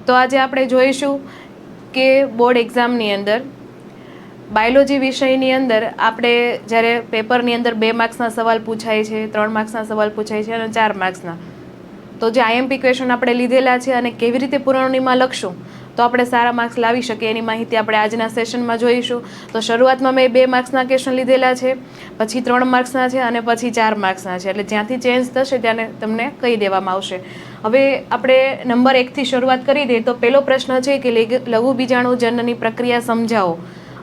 તો આજે આપણે જોઈશું કે બોર્ડ એક્ઝામની અંદર બાયોલોજી વિષયની અંદર આપણે જ્યારે પેપરની અંદર 2 માર્ક્સના સવાલ પૂછાય છે, 3 માર્ક્સના સવાલ પૂછાય છે અને 4 માર્ક્સના, તો જે આઈએમપી ક્વેશ્ચન આપણે લીધેલા છે અને કેવી રીતે પુરવણીમાં લખશું તો આપણે સારા માર્ક્સ લાવી શકીએ એની માહિતી આપણે આજના સેશનમાં જોઈશું. તો શરૂઆતમાં મેં 2 માર્ક્સના ક્વેશ્ચન લીધેલા છે, પછી 3 માર્ક્સના છે અને પછી 4 માર્ક્સના છે. એટલે જ્યાંથી ચેન્જ થશે ત્યારે તમને કહી દેવામાં આવશે. હવે આપણે નંબર 1થી શરૂઆત કરી દઈએ તો પહેલો પ્રશ્ન છે કે લઘુ બીજાણુ જનનની પ્રક્રિયા સમજાવો.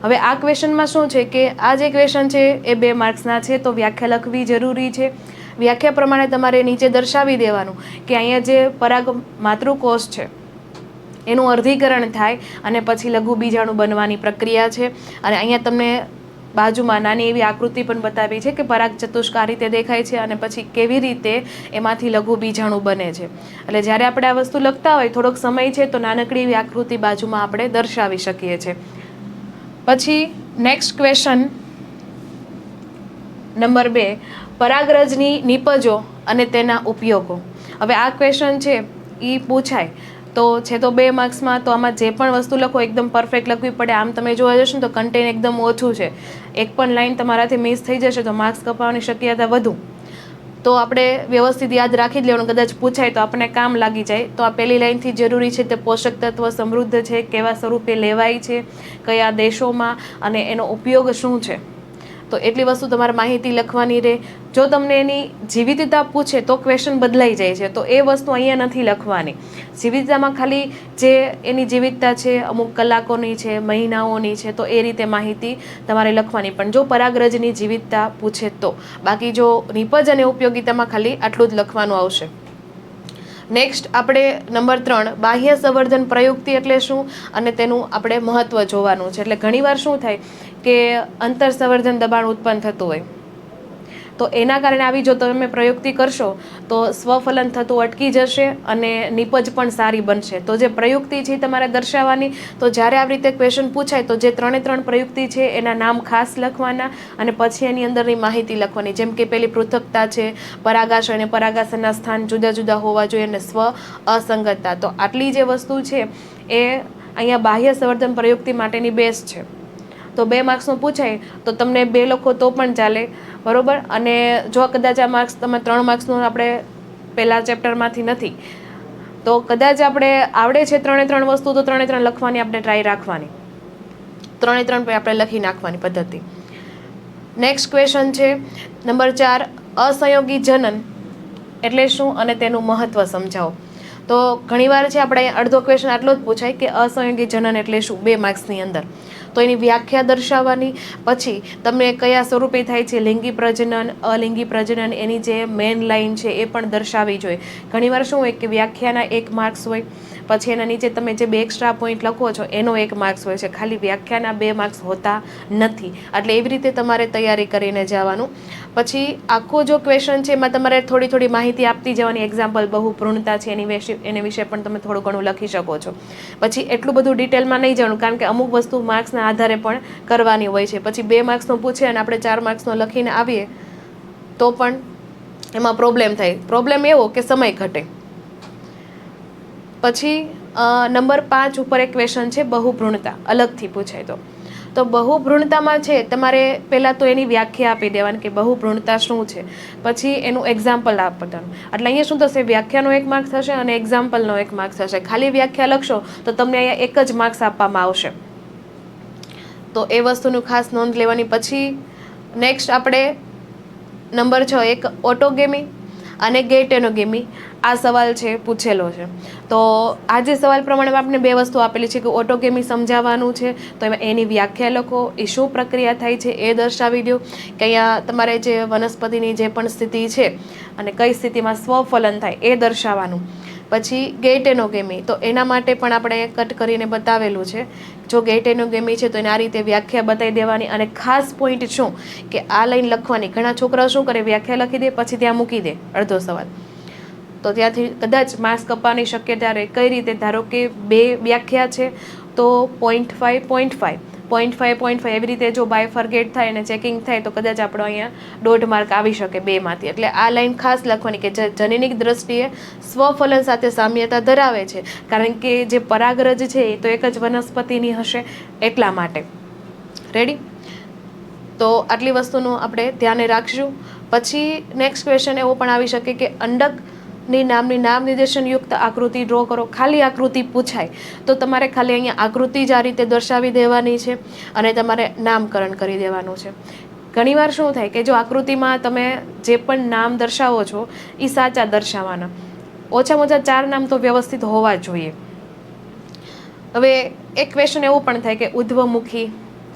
હવે આ ક્વેશ્ચનમાં શું છે કે આ જે ક્વેશ્ચન છે એ 2 માર્ક્સના છે, તો વ્યાખ્યા લખવી જરૂરી છે. વ્યાખ્યા પ્રમાણે તમારે નીચે દર્શાવી દેવાનું કે અહીંયા જે પરાગ માતૃકોષ છે એનું અર્ધીકરણ થાય અને પછી લઘુ બીજાણુ બનવાની પ્રક્રિયા છે. અને અહીંયા તમને બાજુમાં નાની એવી આકૃતિ પણ બતાવી છે કે પરાગ ચતુષ્ક આ રીતે દેખાય છે અને પછી કેવી રીતે એમાંથી લઘુ બીજાણુ બને છે. એટલે જ્યારે આપણે આ વસ્તુ લખતા હોય થોડોક સમય છે તો નાનકડી એવી આકૃતિ બાજુમાં આપણે દર્શાવી શકીએ છીએ. પછી નેક્સ્ટ ક્વેશ્ચન નંબર 2, પરાગરજની નિપજો અને તેના ઉપયોગો. હવે આ ક્વેશ્ચન છે એ પૂછાય તો છે તો 2 માર્ક્સમાં, તો આમાં જે પણ વસ્તુ લખો એકદમ પરફેક્ટ લખવી પડે. આમ તમે જોવા જશો ને તો કન્ટેન્ટ એકદમ ઓછું છે, એક પણ લાઈન તમારાથી મિસ થઈ જશે તો માર્ક્સ કપાવવાની શક્યતા વધુ. તો આપણે વ્યવસ્થિત યાદ રાખી જ લેવાનું, કદાચ પૂછાય તો આપણને કામ લાગી જાય. તો આ પહેલી લાઈનથી જરૂરી છે તે પોષક તત્વ સમૃદ્ધ છે, કેવા સ્વરૂપે લેવાય છે, કયા દેશોમાં અને એનો ઉપયોગ શું છે. તો એટલી વસ્તુ તમારે માહિતી લખવાની રહે. જો તમને એની જીવિતતા પૂછે તો ક્વેશ્ચન બદલાઈ જાય છે, તો એ વસ્તુ અહીંયા નથી લખવાની. જીવિતતામાં ખાલી જે એની જીવિતતા છે અમુક કલાકોની છે, મહિનાઓની છે, તો એ રીતે માહિતી તમારે લખવાની. પણ જો પરાગરજની જીવિતતા પૂછે તો, બાકી જો નિપજ અને ઉપયોગિતામાં ખાલી આટલું જ લખવાનું આવશે. નેક્સ્ટ આપણે નંબર 3, બાહ્ય સંવર્ધન પ્રયુક્તિ એટલે શું અને તેનું આપણે મહત્વ જોવાનું છે. એટલે ઘણીવાર શું થાય કે અંતર સંવર્ધન દબાણ ઉત્પન્ન થતું હોય તો એના કારણે આવી જો તમે પ્રયુક્તિ કરશો તો સ્વફલન થતું અટકી જશે અને નિપજ પણ સારી બનશે. તો જે પ્રયુક્તિ છે તમારે દર્શાવવાની. તો જ્યારે આવી રીતે ક્વેશ્ચન પૂછાય તો જે 3 પ્રયુક્તિ છે એના નામ ખાસ લખવાના અને પછી એની અંદરની માહિતી લખવાની. જેમ કે પેલી પૃથકતા છે, પરાગાશય અને પરાગાશયના સ્થાન જુદા જુદા હોવા જોઈએ અને સ્વ અસંગતતા. તો આટલી જે વસ્તુ છે એ અહીંયા બાહ્ય સંવર્ધન પ્રયુક્તિ માટેની બેઝ છે. તો 2 માર્ક્સનું પૂછાય તો તમને 2 લખો તો પણ ચાલે, બરોબર. અને જો કદાચ આ માર્ક્સ તમે 3 માર્ક્સનું આપણે પહેલા ચેપ્ટરમાંથી નથી તો કદાચ આપણે આવડે છે 3 વસ્તુ તો 3 લખવાની આપણે ટ્રાય રાખવાની. 3 આપણે લખી નાખવાની પદ્ધતિ. નેક્સ્ટ ક્વેશ્ચન છે નંબર 4, અસંયોગી જનન એટલે શું અને તેનું મહત્વ સમજાવો. તો ઘણીવાર છે આપણે અડધો ક્વેશ્ચન આટલો જ પૂછાય કે અસંયોગી જનન એટલે શું 2 માર્ક્સની અંદર. તો એની વ્યાખ્યા દર્શાવવાની, પછી તમને કયા સ્વરૂપે થાય છે, લિંગી પ્રજનન, અલિંગી પ્રજનન, એની જે મેઇન લાઇન છે એ પણ દર્શાવવી જોઈએ. ઘણીવાર શું હોય કે વ્યાખ્યાના 1 માર્ક્સ હોય, પછી એના નીચે તમે જે 2 એક્સ્ટ્રા પોઈન્ટ લખો છો એનો 1 માર્ક્સ હોય છે, ખાલી વ્યાખ્યાના 2 માર્ક્સ હોતા નથી. એટલે એવી રીતે તમારે તૈયારી કરીને જવાનું. પછી આખો જો ક્વેશ્ચન છે એમાં તમારે થોડી થોડી માહિતી આપતી જવાની. એક્ઝામ્પલ બહુભ્રૂણતા છે એની વિશે પણ તમે થોડું ઘણું લખી શકો છો. પછી એટલું બધું ડિટેલમાં નહીં જવાનું કારણ કે અમુક વસ્તુ માર્ક્સના આધારે પણ કરવાની હોય છે. પછી 2 માર્ક્સનું પૂછે અને આપણે 4 માર્ક્સનો લખીને આવીએ તો પણ એમાં પ્રોબ્લેમ થાય. પ્રોબ્લેમ એવો કે સમય ઘટે. પછી નંબર 5 ઉપર એક ક્વેશ્ચન છે બહુભ્રૂણતા, અલગથી પૂછાય તો બહુભ્રૂણતામાં છે તમારે પહેલાં તો એની વ્યાખ્યા આપી દેવાની કે બહુભ્રૂણતા શું છે, પછી એનું એક્ઝામ્પલ આપવાનું. એટલે અહીંયા શું થશે, વ્યાખ્યાનો 1 માર્ક્સ થશે અને એક્ઝામ્પલનો 1 માર્ક્સ થશે. ખાલી વ્યાખ્યા લખશો તો તમને અહીંયા 1 જ માર્ક્સ આપવામાં આવશે. તો એ વસ્તુનું ખાસ નોંધ લેવાની. પછી નેક્સ્ટ આપણે નંબર 6, એક ઓટોગેમી અને ગેટેનોગેમી આ સવાલ છે પૂછેલો છે. તો આ જે સવાલ પ્રમાણે આપણે 2 વસ્તુ આપેલી છે કે ઓટોગેમી સમજાવવાનું છે તો એમાં એની વ્યાખ્યા લખો, એ શું પ્રક્રિયા થાય છે એ દર્શાવી દો કે અહીંયા તમારે જે વનસ્પતિની જે પણ સ્થિતિ છે અને કઈ સ્થિતિમાં સ્વફલન થાય એ દર્શાવવાનું. પછી ગેટેનોગેમી તો એના માટે પણ આપણે કટ કરીને બતાવેલું છે. જો ગેટેનોગેમી છે તો એને આ રીતે વ્યાખ્યા બતાવી દેવાની અને ખાસ પોઈન્ટ શું કે આ લાઈન લખવાની. ઘણા છોકરાઓ શું કરે, વ્યાખ્યા લખી દે પછી ત્યાં મૂકી દે અડધો સવાલ, તો ત્યાંથી કદાચ માર્ક્સ કપાવાની શક્યતા રહે. કઈ રીતે, ધારો કે 2 વ્યાખ્યા છે તો 0.5 0.5 એવી રીતે જો બાયફર્ગેટ થાય અને ચેકિંગ થાય તો કદાચ આપણો અહીંયા 1.5 માર્ક આવી શકે 2માંથી. એટલે આ લાઈન ખાસ લખવાની કે જનીનિક દ્રષ્ટિએ સ્વફલન સાથે સામ્યતા ધરાવે છે, કારણ કે જે પરાગરજ છે એ તો એક જ વનસ્પતિની હશે એટલા માટે. રેડી? તો આટલી વસ્તુનું આપણે ધ્યાને રાખશું. પછી નેક્સ્ટ ક્વેશ્ચન એવો પણ આવી શકે કે અંડકની નામની નામ નિર્દેશનયુક્ત આકૃતિ ડ્રો કરો. ખાલી આકૃતિ પૂછાય તો તમારે ખાલી અહીંયા આકૃતિ જ આ રીતે દર્શાવી દેવાની છે અને તમારે નામકરણ કરી દેવાનું છે. ઘણીવાર શું થાય કે જો આકૃતિમાં તમે જે પણ નામ દર્શાવો છો એ સાચા દર્શાવવાના, ઓછામાં ઓછા 4 નામ તો વ્યવસ્થિત હોવા જોઈએ. હવે એક ક્વેશ્ચન એવું પણ થાય કે ઉધ્વમુખી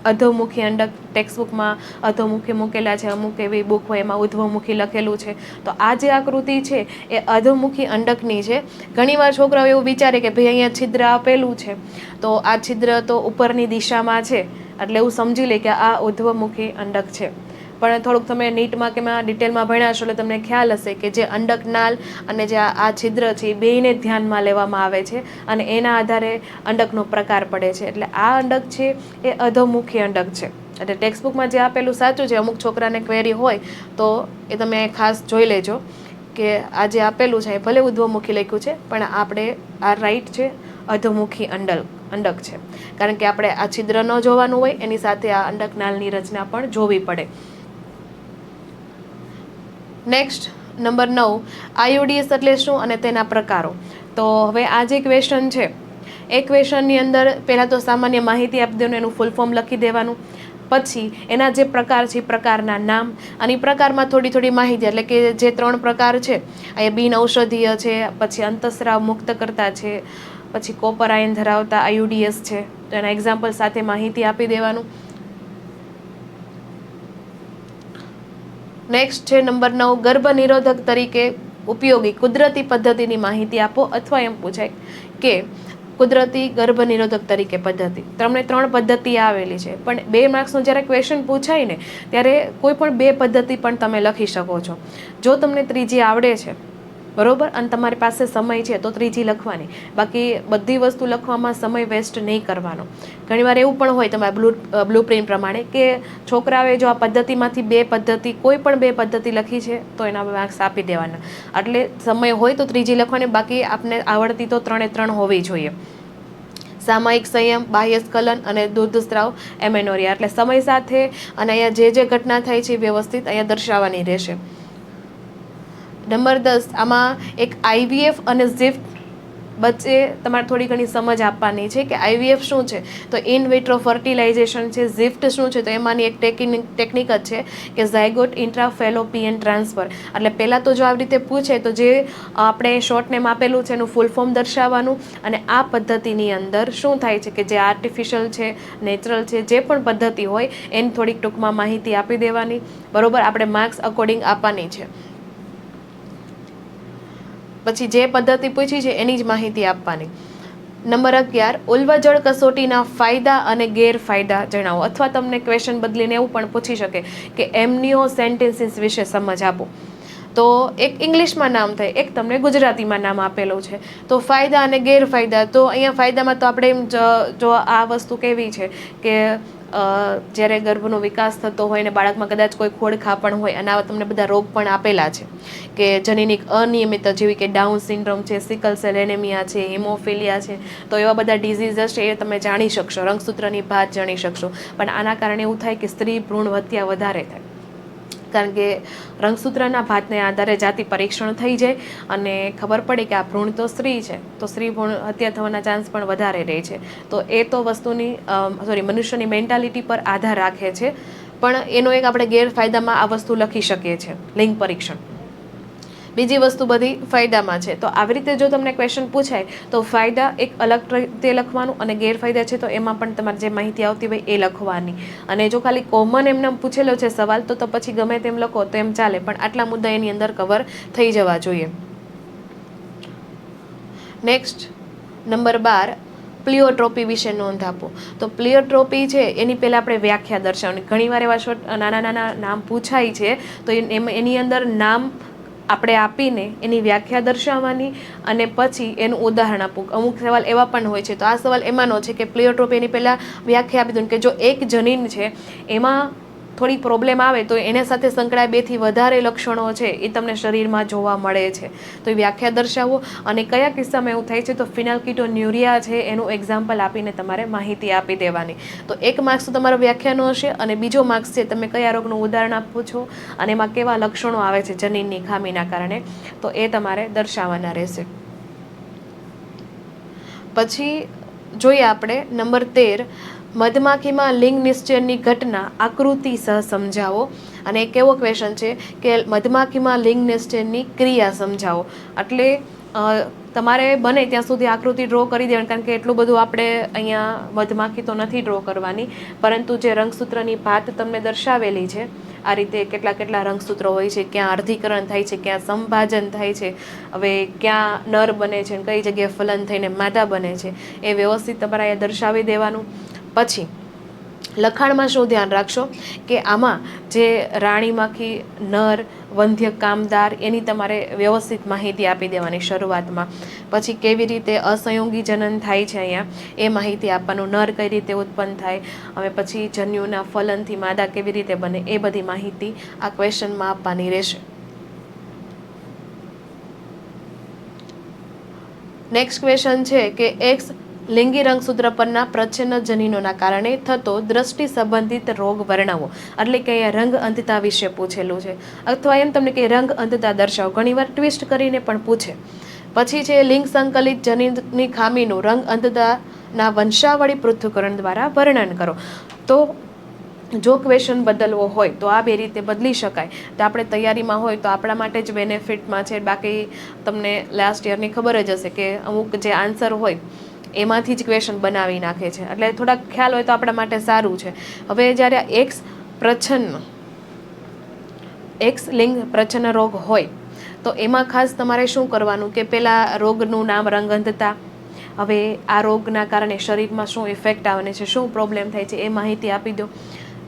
અધોમુખી અંડક ટેક્સ્ટબુકમાં અધોમુખી મૂકેલા છે, અમુક એવી બુક હોય એમાં ઉધ્વમુખી લખેલું છે. તો આ જે આકૃતિ છે એ અધોમુખી અંડકની છે. ઘણીવાર છોકરાઓ એવું વિચારે કે ભાઈ અહીંયા છિદ્ર આપેલું છે તો આ છિદ્ર તો ઉપરની દિશામાં છે એટલે એવું સમજી લે કે આ ઉધ્વમુખી અંડક છે. પણ થોડુંક તમે નીટમાં કે ડિટેલમાં ભણ્યા છો એટલે તમને ખ્યાલ હશે કે જે અંડકનાલ અને જે આ છિદ્ર છે એ બેયને ધ્યાનમાં લેવામાં આવે છે અને એના આધારે અંડકનો પ્રકાર પડે છે. એટલે આ અંડક છે એ અધોમુખી અંડક છે. એટલે ટેક્સ્ટબુકમાં જે આપેલું સાચું છે, અમુક છોકરાને ક્વેરી હોય તો એ તમે ખાસ જોઈ લેજો કે આ જે આપેલું છે એ ભલે ઉધ્વમુખી લખ્યું છે પણ આપણે આ રાઈટ છે અધોમુખી અંડક છે, કારણ કે આપણે આ છિદ્ર ન જોવાનું હોય એની સાથે આ અંડકનાલની રચના પણ જોવી પડે. નેક્સ્ટ નંબર 9, આયુડીએસ એટલે શું અને તેના પ્રકારો. તો હવે આ જે ક્વેશ્ચન છે એ ક્વેશ્ચનની અંદર પહેલાં તો સામાન્ય માહિતી આપી દેવાનું, એનું ફૂલ ફોર્મ લખી દેવાનું. પછી એના જે પ્રકાર છે એ પ્રકારના નામ અને પ્રકારમાં થોડી થોડી માહિતી, એટલે કે જે 3 પ્રકાર છે અહીંયા બિન ઔષધીય છે, પછી અંતસ્રાવ મુક્ત કરતા છે, પછી કોપર આયન ધરાવતા આયુડીએસ છે. તો એના એક્ઝામ્પલ સાથે માહિતી આપી દેવાનું. નેક્સ્ટ છે નંબર 9, ગર્ભ નિરોધક તરીકે ઉપયોગી કુદરતી પદ્ધતિની માહિતી આપો. અથવા એમ પૂછાય કે કુદરતી ગર્ભ નિરોધક તરીકે પદ્ધતિ. તમને 3 પદ્ધતિ આવેલી છે પણ 2 માર્ક્સનો જ્યારે ક્વેશ્ચન પૂછાય ને ત્યારે કોઈ પણ 2 પદ્ધતિ પણ તમે લખી શકો છો. જો તમને ત્રીજી આવડે છે બરોબર અને તમારી પાસે સમય છે તો ત્રીજી લખવાની, બાકી બધી વસ્તુ લખવામાં સમય વેસ્ટ નહીં કરવાનો. ઘણીવાર એવું પણ હોય તમારા બ્લુ પ્રિન્ટ પ્રમાણે કે છોકરાઓએ જો આ પદ્ધતિમાંથી 2 પદ્ધતિ કોઈ પણ 2 પદ્ધતિ લખી છે તો એના માર્ક્સ આપી દેવાના. એટલે સમય હોય તો ત્રીજી લખવાની, બાકી આપને આવડતી તો 3 હોવી જોઈએ. સામાયિક સંયમ, બાહ્ય સ્ખલન અને દૂધસ્રાવ એમેનોરિયા. એટલે સમય સાથે અને અહીંયા જે ઘટના થાય છે વ્યવસ્થિત અહીંયા દર્શાવવાની રહેશે. નંબર 10, આમાં એક આઈવીએફ અને ઝિફ્ટ વચ્ચે તમારે થોડી ઘણી સમજ આપવાની છે કે આઈવીએફ શું છે તો ઇન વિટ્રો ફર્ટિલાઇઝેશન છે. ઝિફ્ટ શું છે તો એમાંની એક ટેકનિક જ છે કે ઝાયગોટ ઇન્ટ્રાફેલોપિયન ટ્રાન્સફર. એટલે પહેલાં તો જો આવી રીતે પૂછે તો જે આપણે શોર્ટ નેમ આપેલું છે એનું ફૂલ ફોર્મ દર્શાવવાનું અને આ પદ્ધતિની અંદર શું થાય છે કે જે આર્ટિફિશિયલ છે, નેચરલ છે, જે પણ પદ્ધતિ હોય એની થોડીક ટૂંકમાં માહિતી આપી દેવાની. બરોબર, આપણે માર્ક્સ અકોર્ડિંગ આપવાની છે. પછી જે પદ્ધતિ પૂછી છે એની જ માહિતી આપવાની. નંબર 11, ઉલ્વજળ કસોટીના ફાયદા અને ગેરફાયદા જણાવો. અથવા તમને ક્વેશ્ચન બદલીને એવું પણ પૂછી શકે કે એમનિયો સેન્ટેન્સીસ વિશે સમજ આપો. તો એક ઇંગ્લિશમાં નામ થાય, એક તમને ગુજરાતીમાં નામ આપેલું છે. તો ફાયદા અને ગેરફાયદા. તો અહીંયા ફાયદામાં તો આપણે એમ જો આ વસ્તુ કેવી છે કે જ્યારે ગર્ભનો વિકાસ થતો હોય ને બાળકમાં કદાચ કોઈ ખોડખાં પણ હોય અને આવા તમને બધા રોગ પણ આપેલા છે કે જનીનિક અનિયમિતતા જેવી કે ડાઉન સિન્ડ્રોમ છે, સિકલ સેલ એનેમિયા છે, હિમોફિલિયા છે. તો એવા બધા ડિઝીઝ છે એ તમે જાણી શકશો, રંગસૂત્રની ભાત જાણી શકશો. પણ આના કારણે એવું થાય કે સ્ત્રી ભ્રૂણ હત્યા વધારે થાય, કારણ કે રંગસૂત્રના ભાતને આધારે જાતિ પરીક્ષણ થઈ જાય અને ખબર પડે કે આ ભ્રૂણ તો સ્ત્રી છે, તો સ્ત્રી ભ્રૂણ હત્યા થવાના ચાન્સ પણ વધારે રહે છે. તો એ તો વસ્તુની મનુષ્યની મેન્ટાલિટી પર આધાર રાખે છે. પણ એનો એક આપણે ગેરફાયદામાં આ વસ્તુ લખી શકીએ છીએ, લિંગ પરીક્ષણ. બીજી વસ્તુ બધી ફાયદામાં છે. તો આવી રીતે જો તમને ક્વેશ્ચન પૂછાય તો ફાયદા એક અલગ રીતે લખવાનું અને ગેરફાયદા છે તો એમાં પણ તમારે જે માહિતી આવતી હોય એ લખવાની. અને જો ખાલી કોમન એમને પૂછેલો છે સવાલ તો પછી ગમે તેમ લખો તો એમ ચાલે, પણ આટલા મુદ્દા એની અંદર કવર થઈ જવા જોઈએ. નેક્સ્ટ નંબર 12, પ્લિયોટ્રોપી વિશે નોંધ આપો. તો પ્લિયોટ્રોપી છે એની પહેલાં આપણે વ્યાખ્યા દર્શાવવાની. ઘણીવાર એવા નાના નાના નામ પૂછાય છે તો એની અંદર નામ આપણે આપીને એની વ્યાખ્યા દર્શાવવાની અને પછી એનું ઉદાહરણ આપવું. અમુક સવાલ એવા પણ હોય છે, તો આ સવાલ એમાંનો છે કે પ્લિયોટ્રોપી એની પહેલાં વ્યાખ્યા આપી દઉં કે જો એક જનીન છે એમાં થોડી પ્રોબ્લેમ આવે તો એના સાથે સંકળાય 2થી વધારે લક્ષણો છે એ તમને શરીરમાં જોવા મળે છે, તો એ વ્યાખ્યા દર્શાવો. અને કયા કિસ્સામાં એવું થાય છે તો ફિનાલ્કીટોન્યુરિયા છે એનું એક્ઝામ્પલ આપીને તમારે માહિતી આપી દેવાની. તો 1 માર્ક્સ તો તમારો વ્યાખ્યાનો હશે અને બીજો માર્ક્સ છે તમે કયા રોગનું ઉદાહરણ આપો છો અને એમાં કેવા લક્ષણો આવે છે જનીનની ખામીના કારણે, તો એ તમારે દર્શાવવાના રહેશે. પછી જોઈએ આપણે નંબર 13, મધમાખીમાં લિંગ નિશ્ચયની ઘટના આકૃતિ સહ સમજાવો. અને એક એવો ક્વેશ્ચન છે કે મધમાખીમાં લિંગ નિશ્ચયની ક્રિયા સમજાવો. એટલે તમારે બને ત્યાં સુધી આકૃતિ ડ્રો કરી દેવાની, કારણ કે એટલું બધું આપણે અહીંયા મધમાખી તો નથી ડ્રો કરવાની, પરંતુ જે રંગસૂત્રની ભાત તમને દર્શાવેલી છે આ રીતે કેટલા રંગસૂત્રો હોય છે, ક્યાં અર્ધીકરણ થાય છે, ક્યાં સંભાજન થાય છે, હવે ક્યાં નર બને છે, કઈ જગ્યાએ ફલન થઈને માદા બને છે, એ વ્યવસ્થિત તમારે અહીંયા દર્શાવી દેવાનું. પછી લખાણમાં શું ધ્યાન રાખશો કે આમાં જે રાણી માખી, નર, વંધ્ય કામદાર એની તમારે વ્યવસ્થિત માહિતી આપી દેવાની શરૂઆતમાં. પછી કેવી રીતે અસંયોગી જનન થાય છે અહીંયા એ માહિતી આપવાનું, નર કઈ રીતે ઉત્પન્ન થાય, હવે પછી જન્યુના ફલનથી માદા કેવી રીતે બને એ બધી માહિતી આ ક્વેશ્ચનમાં આપવાની રહેશે. નેક્સ્ટ ક્વેશ્ચન છે કે એક્સ લિંગી રંગસૂત્ર પરના પ્રચ્છન્ન જનીનોના કારણે થતો દ્રષ્ટિ સંબંધિત રોગ વર્ણવો. એટલે કે અહીંયા રંગ અંધતા વિશે પૂછેલું છે, અથવા એમ તમને કે રંગ અંધતા દર્શાવો, ઘણીવાર ટ્વિસ્ટ કરીને પણ પૂછે. પછી છે લિંગ સંકલિત જનીનની ખામીનું રંગ અંધતાના વંશાવળી પૃથ્થકરણ દ્વારા વર્ણન કરો. તો જો ક્વેશ્ચન બદલવો હોય તો આ 2 રીતે બદલી શકાય. તો આપણે તૈયારીમાં હોય તો આપણા માટે જ બેનિફિટમાં છે, બાકી તમને લાસ્ટ યરની ખબર જ હશે કે અમુક જે આન્સર હોય એમાંથી જ ક્વેશ્ચન બનાવી નાખે છે, એટલે થોડાક ખ્યાલ હોય તો આપણા માટે સારું છે. હવે જ્યારે એક્સ લિંગ પ્રચ્છન્ન રોગ હોય તો એમાં ખાસ તમારે શું કરવાનું કે પહેલાં રોગનું નામ રંગ અંધતા, હવે આ રોગના કારણે શરીરમાં શું ઇફેક્ટ આવવાની છે, શું પ્રોબ્લેમ થાય છે એ માહિતી આપી દો.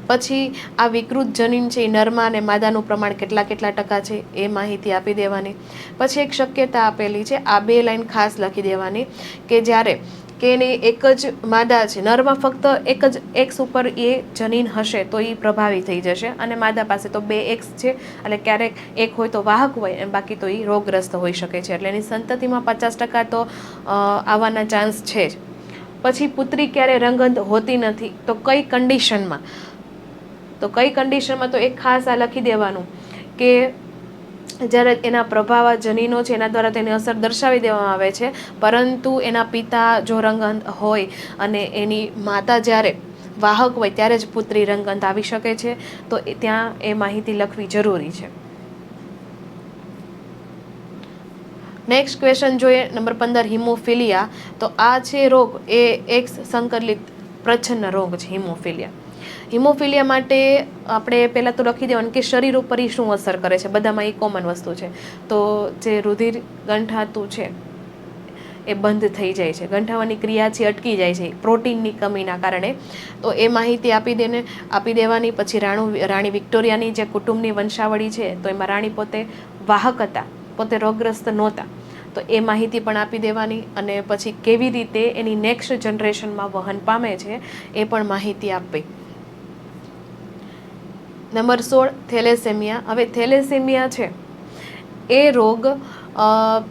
પછી આ વિકૃત જનીન છે એ નરમાં અને માદાનું પ્રમાણ કેટલા ટકા છે એ માહિતી આપી દેવાની. પછી એક શક્યતા આપેલી છે, આ 2 લાઈન ખાસ લખી દેવાની કે જ્યારે કે એની એક જ માદા છે, નરમાં ફક્ત એક જ એક્સ ઉપર એ જનીન હશે તો એ પ્રભાવી થઈ જશે, અને માદા પાસે તો 2 એક્સ છે, એટલે ક્યારેક એક હોય તો વાહક હોય અને બાકી તો એ રોગગ્રસ્ત હોઈ શકે છે, એટલે એની સંતતિમાં 50% તો આવવાના ચાન્સ છે જ. પછી પુત્રી ક્યારે રંગઅંધ હોતી નથી તો કઈ કન્ડિશનમાં, તો એક ખાસ આ લખી દેવાનું કે જ્યારે એના પ્રભાવ જનીનો છે એના દ્વારા તેની અસર દર્શાવી દેવામાં આવે છે, પરંતુ એના પિતા જો રંગઅંધ હોય અને એની માતા જ્યારે વાહક હોય ત્યારે જ પુત્રી રંગઅંધ આવી શકે છે, તો ત્યાં એ માહિતી લખવી જરૂરી છે. નેક્સ્ટ ક્વેશ્ચન જોઈએ નંબર 15, હિમોફિલિયા. તો આ છે રોગ એ એક્સ સંકલિત પ્રચ્છન્ન રોગ છે હિમોફિલિયા. હિમોફિલિયા માટે આપણે પહેલાં તો લખી દેવાનું કે શરીર ઉપર એ શું અસર કરે છે, બધામાં એ કોમન વસ્તુ છે. તો જે રુધિર ગંઠાતું છે એ બંધ થઈ જાય છે, ગંઠાવાની ક્રિયા છે અટકી જાય છે પ્રોટીનની કમીના કારણે, તો એ માહિતી આપી દેવાની. પછી રાણી વિક્ટોરિયાની જે કુટુંબની વંશાવળી છે તો એમાં રાણી પોતે વાહક હતા, પોતે રોગગ્રસ્ત નહોતા, તો એ માહિતી પણ આપી દેવાની. અને પછી કેવી રીતે એની નેક્સ્ટ જનરેશનમાં વહન પામે છે એ પણ માહિતી આપવી. Number 16, thalassemia. હવે થેલેસેમિયા છે એ રોગ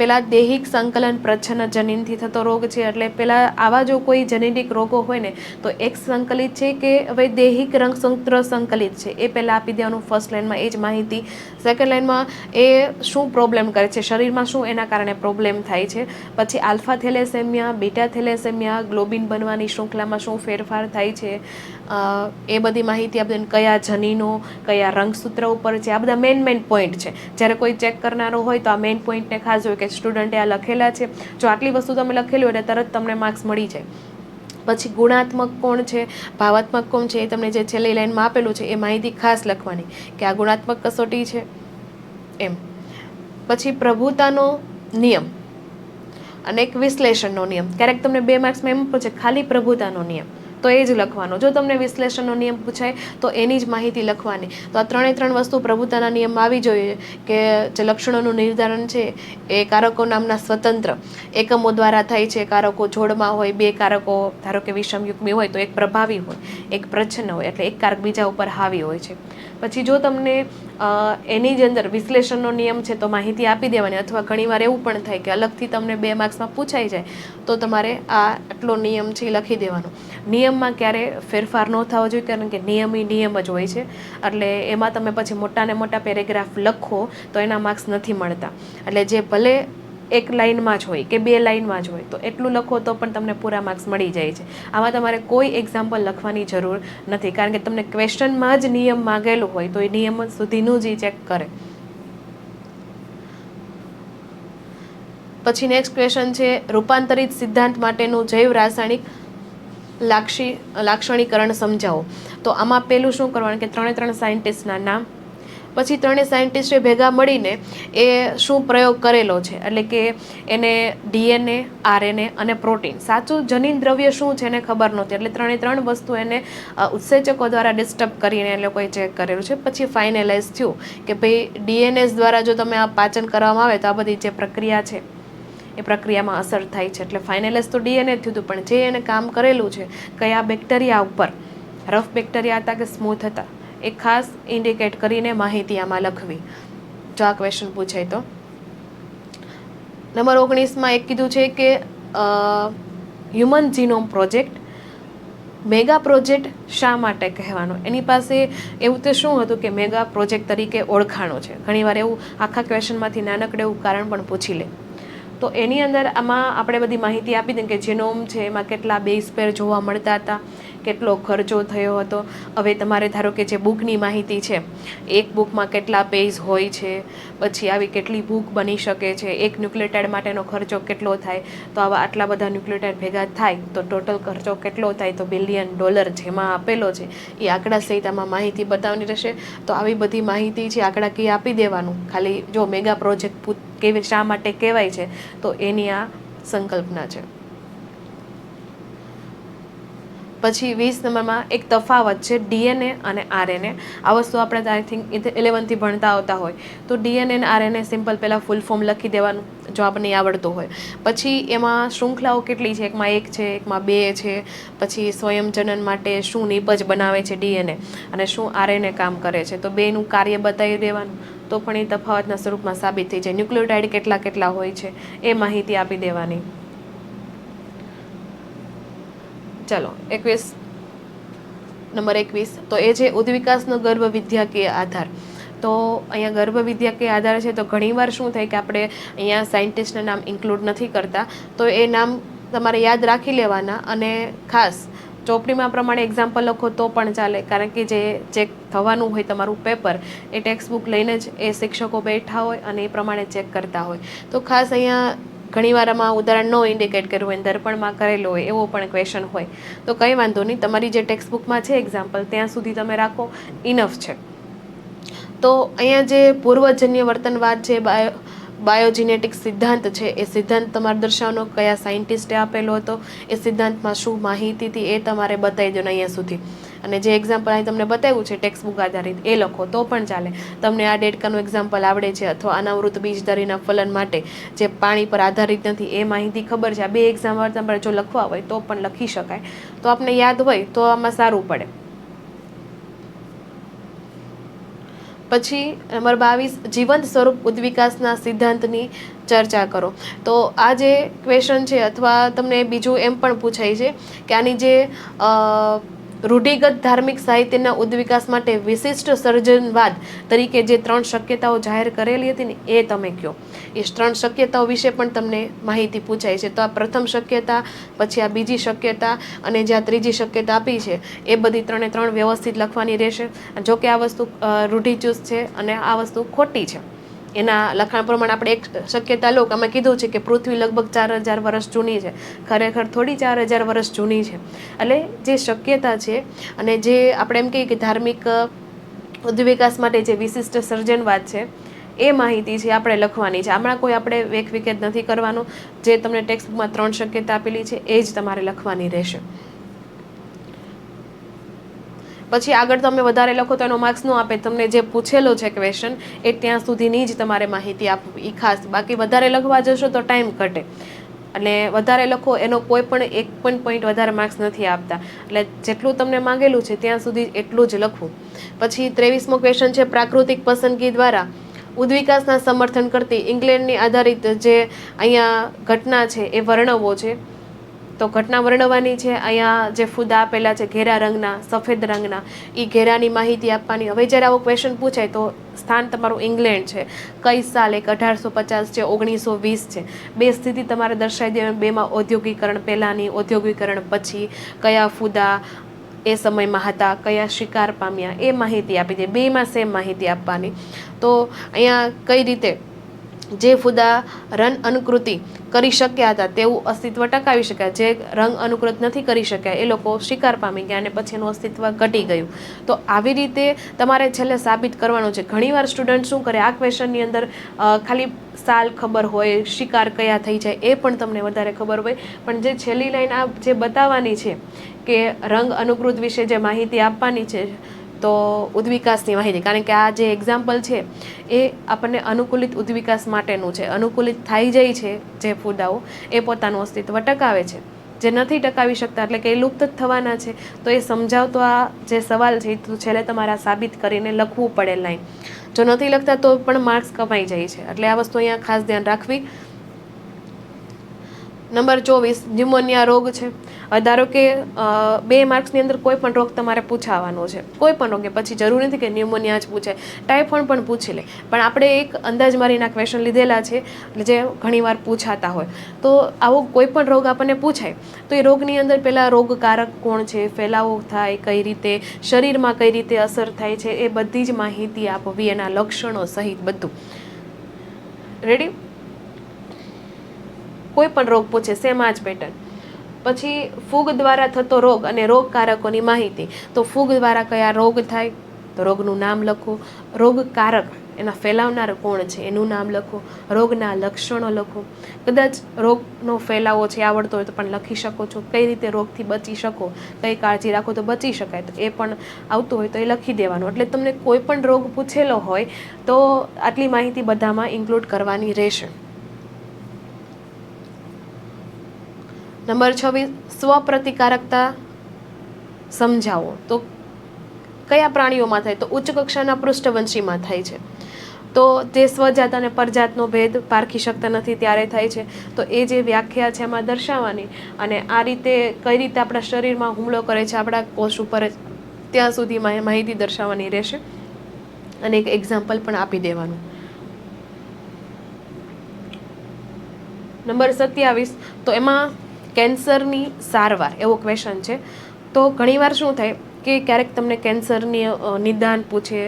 પેલા દૈહિક સંકલન પ્રચ્છન્ન જનીનથી થતો રોગ છે, એટલે પેલા આવા જો કોઈ જેનેટિક રોગો હોય ને તો એક સંકલિત છે કે હવે દૈહિક રંગસૂત્ર સંકલિત છે એ પહેલાં આપી દેવાનું ફર્સ્ટ લાઇનમાં એ જ માહિતી. સેકન્ડ લાઇનમાં એ શું પ્રોબ્લેમ કરે છે, શરીરમાં શું એના કારણે પ્રોબ્લેમ થાય છે. પછી alpha thalassemia, beta thalassemia, globin બનવાની શૃંખલામાં શું ફેરફાર થાય છે એ બધી માહિતી આપી, કયા જનીનો કયા રંગસૂત્ર ઉપર છે, આ બધા મેઇન પોઈન્ટ છે. જ્યારે કોઈ ચેક કરનારો હોય તો આ મેઇન પોઈન્ટને ખાસ જોઈએ કે સ્ટુડન્ટે આ લખેલા છે, જો આટલી વસ્તુ તમે લખેલી હોય એટલે તરત તમને માર્ક્સ મળી જાય. પછી ગુણાત્મક કોણ છે, ભાવાત્મક કોણ છે, એ તમને જે છેલ્લી લાઈનમાં આપેલું છે એ માહિતી ખાસ લખવાની કે આ ગુણાત્મક કસોટી છે એમ. પછી પ્રભુતાનો નિયમ અને એક વિશ્લેષણનો નિયમ. ક્યારેક તમને 2 માર્ક્સમાં એમ પૂછે ખાલી પ્રભુતાનો નિયમ, તો એ જ લખવાનો. જો તમને વિશ્લેષણનો નિયમ પૂછાય તો એની જ માહિતી લખવાની. તો આ ત્રણ વસ્તુ પ્રભુતાના નિયમમાં આવી જોઈએ કે જે લક્ષણોનું નિર્ધારણ છે એ કારકો નામના સ્વતંત્ર એકમો દ્વારા થાય છે. કારકો જોડમાં હોય, 2 કારકો ધારો કે વિષમયુગ્મી હોય તો એક પ્રભાવી હોય, એક પ્રચ્છન્ન હોય, એટલે એક કારક બીજા ઉપર હાવી હોય છે. પછી જો તમને એની જ અંદર વિશ્લેષણનો નિયમ છે તો માહિતી આપી દેવાની, અથવા ઘણીવાર એવું પણ થાય કે અલગથી તમને 2 માર્ક્સમાં પૂછાઈ જાય તો તમારે આ આટલો નિયમ છે એ લખી દેવાનો. નિયમમાં ક્યારે ફેરફાર ન થવો જોઈએ, કારણ કે નિયમ એ નિયમ જ હોય છે. એટલે એમાં તમે પછી મોટા ને મોટા પેરેગ્રાફ લખો તો એના માર્ક્સ નથી મળતા. એટલે જે ભલે 1 લાઇનમાં જ હોય કે 2 લાઇનમાં જ હોય તો એટલું લખો તો પણ તમને પૂરા માર્ક્સ મળી જાય છે. આમાં તમારે કોઈ એક્ઝામ્પલ લખવાની જરૂર નથી, કારણ કે તમને ક્વેશ્ચનમાં જ નિયમ માગેલું હોય તો એ નિયમ સુધીનું જ ચેક કરે. પછી નેક્સ્ટ ક્વેશ્ચન છે, રૂપાંતરિત સિદ્ધાંત માટેનું જૈવ રાસાયણિક લાક્ષણિકરણ સમજાવો. તો આમાં પેલું શું કરવાનું કે 3 સાયન્ટિસ્ટના નામ, પછી 3 સાયન્ટિસ્ટે ભેગા મળીને એ શું પ્રયોગ કરેલો છે, એટલે કે એને DNA, RNA અને પ્રોટીન, સાચું જનીન દ્રવ્ય શું છે એને ખબર નહોતી, એટલે 3 વસ્તુ એને ઉત્સેચકો દ્વારા ડિસ્ટર્બ કરીને એ લોકોએ ચેક કરેલું છે. પછી ફાઇનલાઇઝ થયું કે ભાઈ DNS દ્વારા જો તમે આ પાચન કરવામાં આવે તો આ બધી જે પ્રક્રિયા છે એ પ્રક્રિયામાં અસર થાય છે. એટલે ફાઇનલાઇઝ તો DNA થયું હતું, પણ જે એને કામ કરેલું છે કયા બેક્ટેરિયા ઉપર, રફ બેક્ટેરિયા હતા કે સ્મૂથ હતા, એ ખાસ ઇન્ડિકેટ કરીને માહિતી આમાં લખવી, જો આ ક્વેશ્ચન પૂછાય તો. નંબર 19માં એક કીધું છે કે human genome project mega project શા માટે કહેવાનો. એની પાસે એવું તે શું હતું કે મેગા પ્રોજેક્ટ તરીકે ઓળખાણો છે. ઘણીવાર એવું આખા ક્વેશ્ચનમાંથી નાનકડે એવું કારણ પણ પૂછી લે. તો એની અંદર આમાં આપણે બધી માહિતી આપી દઈએ કે જીનોમ છે એમાં કેટલા બેઝ પેર જોવા મળતા હતા, કેટલો ખર્ચો થયો હતો. હવે તમારે ધારો કે જે બુકની માહિતી છે, એક બુકમાં કેટલા પેજ હોય છે, પછી આવી કેટલી બુક બની શકે છે, એક ન્યુક્લિયોટાઇડ માટેનો ખર્ચો કેટલો થાય, તો આવા આટલા બધા ન્યુક્લિયોટાઇડ ભેગા થાય તો ટોટલ ખર્ચો કેટલો થાય, તો $1 બિલિયન જેમાં આપેલો છે એ આંકડા સહિત આમાં માહિતી બતાવવાની રહેશે. તો આવી બધી માહિતી છે આંકડાકીય આપી દેવાનું. ખાલી જો મેગા પ્રોજેક્ટ કેવી શા માટે કહેવાય છે તો એની આ સંકલ્પના છે. પછી 20 નંબરમાં એક તફાવત છે DNA અને RNA. આ વસ્તુ આપણે આઈ થિંક 11થી ભણતા આવતા હોય તો DNA અને RNA સિમ્પલ પહેલાં ફૂલ ફોર્મ લખી દેવાનું જો આપણને આવડતું હોય. પછી એમાં શૃંખલાઓ કેટલી છે, એકમાં 1 છે, એકમાં 2 છે. પછી સ્વયંજનન માટે શું નિપજ બનાવે છે DNA અને શું RNA કામ કરે છે, તો બેનું કાર્ય બતાવી દેવાનું, તો પણ એ તફાવતના સ્વરૂપમાં સાબિત થઈ જાય. ન્યુક્લિયોટાઇડ કેટલા હોય છે એ માહિતી આપી દેવાની. ચલો નંબર 21 તો એ છે ઉદ્વિકાસનો ગર્ભ વિદ્યાકીય આધાર. તો અહીંયા ગર્ભ વિદ્યાકીય આધાર છે તો ઘણીવાર શું થાય કે આપણે અહીંયા સાયન્ટિસ્ટના નામ ઇન્ક્લુડ નથી કરતા, તો એ નામ તમારે યાદ રાખી લેવાના. અને ખાસ ચોપડીમાં પ્રમાણે એક્ઝામ્પલ લખો તો પણ ચાલે, કારણ કે જે ચેક થવાનું હોય તમારું પેપર એ ટેક્સ્ટ બુક લઈને જ એ શિક્ષકો બેઠા હોય અને એ પ્રમાણે ચેક કરતા હોય. તો ખાસ અહીંયા ઘણીવાર આમાં ઉદાહરણ ન ઇન્ડિકેટ કર્યું હોય, દર્પણમાં કરેલું હોય એવો પણ ક્વેશ્ચન હોય તો કંઈ વાંધો નહીં, તમારી જે ટેક્સ્ટ બુકમાં છે એક્ઝામ્પલ ત્યાં સુધી તમે રાખો, ઇનફ છે. તો અહીંયા જે પૂર્વજન્ય વર્તનવાદ છે, બાયોજીનેટિક સિદ્ધાંત છે, એ સિદ્ધાંત તમારે દર્શાવવાનો, કયા સાયન્ટિસ્ટે આપેલો હતો, એ સિદ્ધાંતમાં શું માહિતી હતી એ તમારે બતાવી દો અહીંયા સુધી. અને જે એક્ઝામ્પલ અહીં તમને બતાવ્યું છે ટેક્સ્ટ બુક આધારિત એ લખો તો પણ ચાલે. તમને આ ડેડકાનું એક્ઝામ્પલ આવડે છે અથવા અનાવૃત બીજધારીના ફલન માટે જે પાણી પર આધારિત નથી એ માહિતી ખબર છે, આ 2 એક્ઝામ્પલ તમારે જો લખવા હોય તો પણ લખી શકાય. તો આપણે યાદ હોય તો આમાં સારું પડે. પછી નંબર 22 જીવંત સ્વરૂપ ઉદ્વિકાસના સિદ્ધાંતની ચર્ચા કરો. તો આ જે ક્વેશ્ચન છે, અથવા તમને બીજું એમ પણ પૂછાય છે કે આની જે રૂઢિગત ધાર્મિક સાહિત્યના ઉદ્વિકાસ માટે વિશિષ્ટ સર્જનવાદ તરીકે જે 3 શક્યતાઓ જાહેર કરેલી હતી ને એ તમે કહો. એ 3 શક્યતાઓ વિશે પણ તમને માહિતી પૂછાય છે. તો આ પ્રથમ શક્યતા, પછી આ બીજી શક્યતા અને જે આ ત્રીજી શક્યતા આપી છે એ બધી 3 વ્યવસ્થિત લખવાની રહેશે. જોકે આ વસ્તુ રૂઢિચુસ્ત છે અને આ વસ્તુ ખોટી છે. એના લખાણ પ્રમાણે આપણે એક શક્યતા લો કે અમે કીધું છે કે પૃથ્વી લગભગ 4000 વર્ષ જૂની છે, ખરેખર થોડી 4000 વર્ષ જૂની છે. એટલે જે શક્યતા છે અને જે આપણે એમ કહીએ કે ધાર્મિક ઉદ્વિકાસ માટે જે વિશિષ્ટ સર્જનવાદ છે એ માહિતી છે આપણે લખવાની છે. આમાં કોઈ આપણે વેખવિખેત નથી કરવાનું. જે તમને ટેક્સ્ટ બુકમાં 3 શક્યતા આપેલી છે એ જ તમારે લખવાની રહેશે. પછી આગળ તમે વધારે લખો તો એનો માર્ક્સ ન આપે, તમને જે પૂછેલો છે ક્વેશ્ચન એ ત્યાં સુધીની જ તમારે માહિતી આપવી એ ખાસ. બાકી વધારે લખવા જશો તો ટાઈમ ઘટે, અને વધારે લખો એનો કોઈ પણ એક પણ પોઈન્ટ વધારે માર્ક્સ નથી આપતા. એટલે જેટલું તમને માંગેલું છે ત્યાં સુધી એટલું જ લખવું. પછી 23મો ક્વેશ્ચન છે, પ્રાકૃતિક પસંદગી દ્વારા ઉદ્વિકાસના સમર્થન કરતી ઇંગ્લેન્ડની આધારિત જે અહીંયા ઘટના છે એ વર્ણવવો છે. તો ઘટના વર્ણવવાની છે. અહીંયા જે ફૂદા આપેલા છે ઘેરા રંગના, સફેદ રંગના, એ ઘેરાની માહિતી આપવાની. હવે જ્યારે આવો ક્વેશ્ચન પૂછાય તો સ્થાન તમારું ઇંગ્લેન્ડ છે, કઈ સાલ, એક 1850 છે, 1920 છે, બે સ્થિતિ તમારે દર્શાવી દેવાની. બેમાં ઔદ્યોગિકરણ પહેલાંની, ઔદ્યોગિકરણ પછી, કયા ફૂદા એ સમયમાં હતા, કયા શિકાર પામ્યા, એ માહિતી આપી દે. બેમાં સેમ માહિતી આપવાની. તો અહીંયા કઈ રીતે જે ફૂદા રંગ અનુકૃતિ કરી શક્યા હતા તેવું અસ્તિત્વ ટકાવી શક્યા, જે રંગ અનુકૃત નથી કરી શક્યા એ લોકો શિકાર પામી ગયા અને પછી એનું અસ્તિત્વ ઘટી ગયું. તો આવી રીતે તમારે છેલ્લે સાબિત કરવાનું છે. ઘણીવાર સ્ટુડન્ટ શું કરે, આ ક્વેશ્ચનની અંદર ખાલી સાલ ખબર હોય, શિકાર કયા થઈ જાય એ પણ તમને વધારે ખબર હોય, પણ જે છેલ્લી લાઈન આ જે બતાવવાની છે કે રંગ અનુકૃત વિશે જે માહિતી આપવાની છે, તો ઉદ્વિકાસની માહિતી, કારણ કે આ જે એક્ઝામ્પલ છે એ આપણને અનુકૂલિત ઉદ્વિકાસ માટેનું છે. અનુકૂલિત થઈ જાય છે જે ફૂદાઓ એ પોતાનું અસ્તિત્વ ટકાવે છે, જે નથી ટકાવી શકતા એટલે કે એ લુપ્ત જ થવાના છે. તો એ સમજાવતો આ જે સવાલ છે તો છેલ્લે તમારે સાબિત કરીને લખવું પડે લાઈન. જો નથી લખતા તો પણ માર્ક્સ કમાઈ જાય છે, એટલે આ વસ્તુ અહીંયા ખાસ ધ્યાન રાખવી. નંબર 24 ન્યુમોનિયા રોગ છે. ધારો કે 2 માર્ક્સની અંદર કોઈ પણ રોગ તમારે પૂછાવાનો છે, કોઈ પણ રોગ, પછી જરૂરી નથી કે ન્યુમોનિયા જ પૂછે, ટાઇફોઇડ પણ પૂછી લે. પણ આપણે એક અંદાજ મારીના ક્વેશ્ચન લીધેલા છે જે ઘણીવાર પૂછાતા હોય. તો આવો કોઈ પણ રોગ આપણને પૂછાય તો એ રોગની અંદર પહેલાં રોગકારક કોણ છે, ફેલાવો થાય કઈ રીતે, શરીરમાં કઈ રીતે અસર થાય છે, એ બધી જ માહિતી આપવી, એના લક્ષણો સહિત બધું. રેડી? કોઈ પણ રોગ પૂછે, સેમ આ જ પેટર્ન. પછી ફૂગ દ્વારા થતો રોગ અને રોગકારકોની માહિતી. તો ફૂગ દ્વારા કયા રોગ થાય તો રોગનું નામ લખો, રોગકારક એના ફેલાવનાર કોણ છે એનું નામ લખો, રોગના લક્ષણો લખો. કદાચ રોગનો ફેલાવો છે આવડતો હોય તો પણ લખી શકો છો, કઈ રીતે રોગથી બચી શકો, કઈ કાળજી રાખો તો બચી શકાય, તો એ પણ આવતું હોય તો એ લખી દેવાનું. એટલે તમને કોઈ પણ રોગ પૂછેલો હોય તો આટલી માહિતી બધામાં ઇન્ક્લુડ કરવાની રહેશે. નંબર 26 સ્વપ્રતિકારકતા સમજાવો. તો કયા પ્રાણીઓમાં થાય તો ઉચ્ચ કક્ષાના પૃષ્ઠવંશીમાં થાય છે. તો જે સ્વજાત અને પરજાતનો ભેદ પારખી શકતા નથી ત્યારે થાય છે. તો એ જે વ્યાખ્યા છે એમાં દર્શાવવાની, અને આ રીતે કઈ રીતે આપણા શરીરમાં હુમલો કરે છે આપણા કોષ ઉપર, ત્યાં સુધી માહિતી દર્શાવવાની રહેશે, અને એક એક્ઝામ્પલ પણ આપી દેવાનું. નંબર 27 તો એમાં કેન્સરની સારવાર એવો ક્વેશ્ચન છે. તો ઘણીવાર શું થાય કે ક્યારેક તમને કેન્સરની નિદાન પૂછે,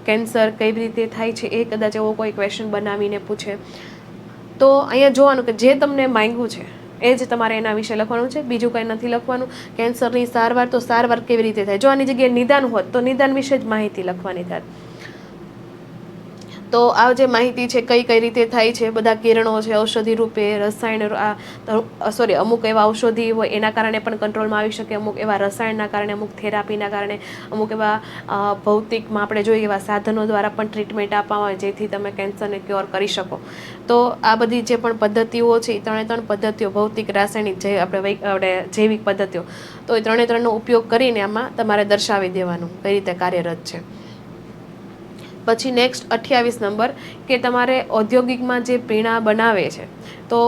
કેન્સર કઈ રીતે થાય છે એ કદાચ એવો કોઈ ક્વેશ્ચન બનાવીને પૂછે. તો અહીંયા જોવાનું કે જે તમને માંગ્યું છે એ જ તમારે એના વિશે લખવાનું છે, બીજું કંઈ નથી લખવાનું. કેન્સરની સારવાર, તો સારવાર કેવી રીતે થાય, જો આની જગ્યાએ નિદાન હોત તો નિદાન વિશે જ માહિતી લખવાની થાય. તો આ જે માહિતી છે કઈ કઈ રીતે થાય છે, બધા કિરણો છે, ઔષધિ રૂપે, રસાયણ, અમુક એવા ઔષધિ હોય એના કારણે પણ કંટ્રોલમાં આવી શકે, અમુક એવા રસાયણના કારણે, અમુક થેરાપીના કારણે, અમુક એવા ભૌતિકમાં આપણે જોઈએ એવા સાધનો દ્વારા પણ ટ્રીટમેન્ટ આપવામાં આવે જેથી તમે કેન્સરને ક્યોર કરી શકો. તો આ બધી જે પણ પદ્ધતિઓ છે એ 3 પદ્ધતિઓ, ભૌતિક, રાસાયણિક, જે આપણે જૈવિક પદ્ધતિઓ, તો એ 3નો ઉપયોગ કરીને આમાં તમારે દર્શાવી દેવાનું કઈ રીતે કાર્યરત છે. પછી નેક્સ્ટ 28 નંબર કે તમારે ઔદ્યોગિકમાં જે પીણા બનાવે છે તો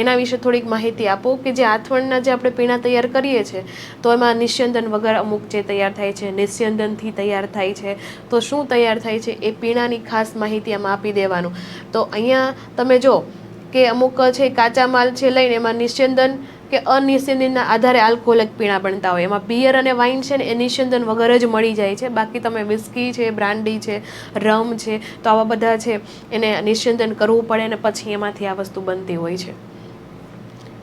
એના વિશે થોડીક માહિતી આપો, કે જે આથવણના જે આપણે પીણા તૈયાર કરીએ છીએ તો એમાં નિસ્યંદન વગર અમુક જે તૈયાર થાય છે, નિસ્યંદનથી તૈયાર થાય છે, તો શું તૈયાર થાય છે એ પીણાની ખાસ માહિતી આમાં આપી દેવાનું. તો અહીંયા તમે જો કે અમુક છે કાચા માલ છે લઈને એમાં નિસ્યંદન કે અનિસ્યંદનના આધારે આલ્કોહોલિક પીણા બનતા હોય. એમાં બિયર અને વાઇન છે ને એ નિસ્યંદન વગર જ મળી જાય છે. બાકી તમે વિસ્કી છે, બ્રાન્ડી છે, રમ છે, તો આવા બધા છે એને નિસ્યંદન કરવું પડે ને પછી એમાંથી આ વસ્તુ બનતી હોય છે.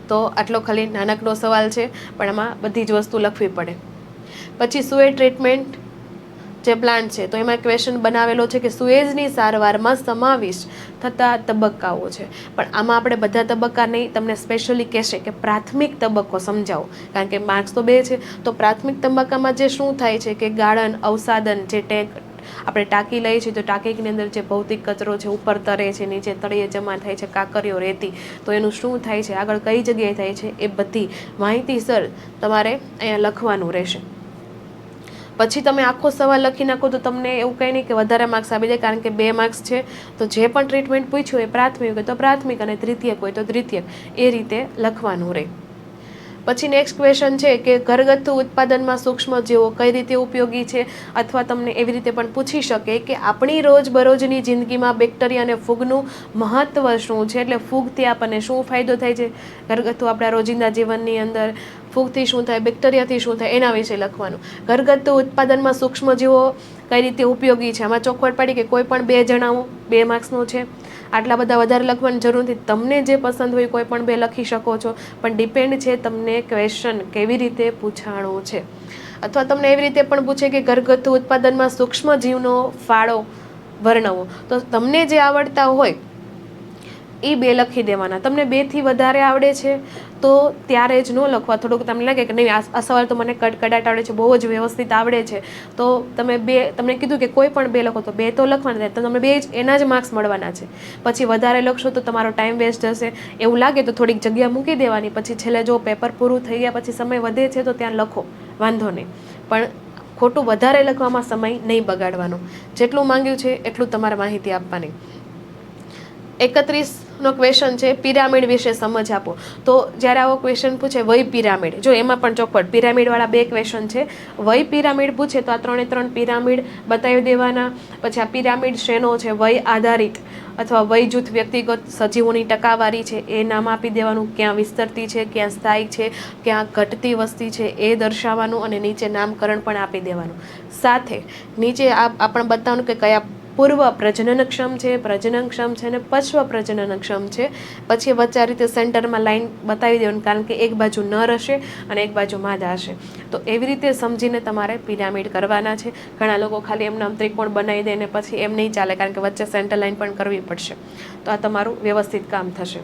તો આટલો ખાલી નાનકડો સવાલ છે પણ એમાં બધી જ વસ્તુ લખવી પડે. પછી સુએટ ટ્રીટમેન્ટ જે પ્લાન્ટ છે તો એમાં ક્વેશ્ચન બનાવેલો છે કે સુએઝની સારવારમાં સમાવિષ્ટ થતા તબક્કાઓ છે, પણ આમાં આપણે બધા તબક્કા નહીં, તમને સ્પેશિયલી કહેશે કે પ્રાથમિક તબક્કો સમજાવો, કારણ કે માર્ક્સ તો 2 છે. તો પ્રાથમિક તબક્કામાં જે શું થાય છે કે ગાળણ, અવસાદન, જે આપણે ટાંકી લઈએ છીએ તો ટાંકીની અંદર જે ભૌતિક કચરો છે ઉપર તરે છે, નીચે તળિયે જમા થાય છે, કાકરીઓ, રેતી, તો એનું શું થાય છે, આગળ કઈ જગ્યાએ થાય છે, એ બધી માહિતીસર તમારે અહીંયા લખવાનું રહેશે. પછી તમે આખો સવાલ લખી નાખો તો તમને એવું કંઈ નહીં કે વધારે માર્ક્સ આપી દે, કારણ કે 2 માર્ક્સ છે. તો જે પણ ટ્રીટમેન્ટ પૂછ્યું એ પ્રાથમિક હોય તો પ્રાથમિક અને તૃતીયક હોય તો તૃતીયક, એ રીતે લખવાનું રહે. પછી નેક્સ્ટ ક્વેશ્ચન છે કે ઘરગથ્થુ ઉત્પાદનમાં સૂક્ષ્મજીવો કઈ રીતે ઉપયોગી છે, અથવા તમને એવી રીતે પણ પૂછી શકે કે આપણી રોજબરોજની જિંદગીમાં બેક્ટેરિયા અને ફૂગનું મહત્વ શું છે, એટલે ફૂગથી આપણને શું ફાયદો થાય છે, ઘરગથ્થુ આપણા રોજિંદા જીવનની અંદર ફૂગથી શું થાય, બેક્ટેરિયાથી શું થાય, એના વિશે લખવાનું. ઘરગથ્થુ ઉત્પાદનમાં સૂક્ષ્મજીવો કઈ રીતે ઉપયોગી છે, આમાં ચોખવટ પડી કે કોઈ પણ 2 જણાવો, 2 માર્ક્સનું છે. આટલા બધા વધારે લખવાની જરૂર નથી, તમને જે પસંદ હોય કોઈ પણ 2 લખી શકો છો, પણ ડિપેન્ડ છે તમને ક્વેશ્ચન કેવી રીતે પૂછાણું છે. અથવા તમને એવી રીતે પણ પૂછે કે ઘરગથ્થુ ઉત્પાદનમાં સૂક્ષ્મજીવનો ફાળો વર્ણવો, તો તમને જે આવડતા હોય એ 2 લખી દેવાના. તમને 2 થી વધારે આવડે છે તો ત્યારે જ ન લખવા. થોડુંક તમને લાગે કે નહીં આ સવાલ તો મને કડકડાટ આવડે છે, બહુ જ વ્યવસ્થિત આવડે છે, તો તમે 2, તમને કીધું કે કોઈ પણ 2 લખો તો 2 તો લખવાના, તો તમને 2 જ એના જ માર્ક્સ મળવાના છે. પછી વધારે લખશો તો તમારો ટાઈમ વેસ્ટ જશે. એવું લાગે તો થોડીક જગ્યા મૂકી દેવાની, પછી છેલ્લે જો પેપર પૂરું થઈ ગયા પછી સમય વધે છે તો ત્યાં લખો, વાંધો નહીં, પણ ખોટું વધારે લખવામાં સમય નહીં બગાડવાનો. જેટલું માંગ્યું છે એટલું તમારે માહિતી આપવાની. 31નો ક્વેશ્ચન છે પિરામિડ વિશે સમજ આપો. તો જ્યારે આવો ક્વેશ્ચન પૂછે વય પિરામિડ, જો એમાં પણ ચોખવટ, પિરામિડવાળા 2 ક્વેશ્ચન છે. વય પિરામિડ પૂછે તો આ 3 પિરામિડ બતાવી દેવાના. પછી આ પિરામિડ શેનો છે, વય આધારિત અથવા વય જૂથ વ્યક્તિગત સજીવોની ટકાવારી છે એ નામ આપી દેવાનું, ક્યાં વિસ્તરતી છે, ક્યાં સ્થાયી છે, ક્યાં ઘટતી વસ્તી છે એ દર્શાવવાનું, અને નીચે નામકરણ પણ આપી દેવાનું. સાથે નીચે આપણે બતાવવાનું કે કયા પૂર્વ પ્રજનનક્ષમ છે, પ્રજનનક્ષમ છે, અને પશ્વ પ્રજનનક્ષમ છે. પછી વચ્ચે આ રીતે સેન્ટરમાં લાઈન બતાવી દેવાનું, કારણ કે એક બાજુ નર હશે અને એક બાજુ માદા હશે. તો એવી રીતે સમજીને તમારે પિરામિડ કરવાના છે. ઘણા લોકો ખાલી એમના ત્રિકોણ બનાવી દે ને પછી એમ નહીં ચાલે, કારણ કે વચ્ચે સેન્ટર લાઈન પણ કરવી પડશે. તો આ તમારું વ્યવસ્થિત કામ થશે.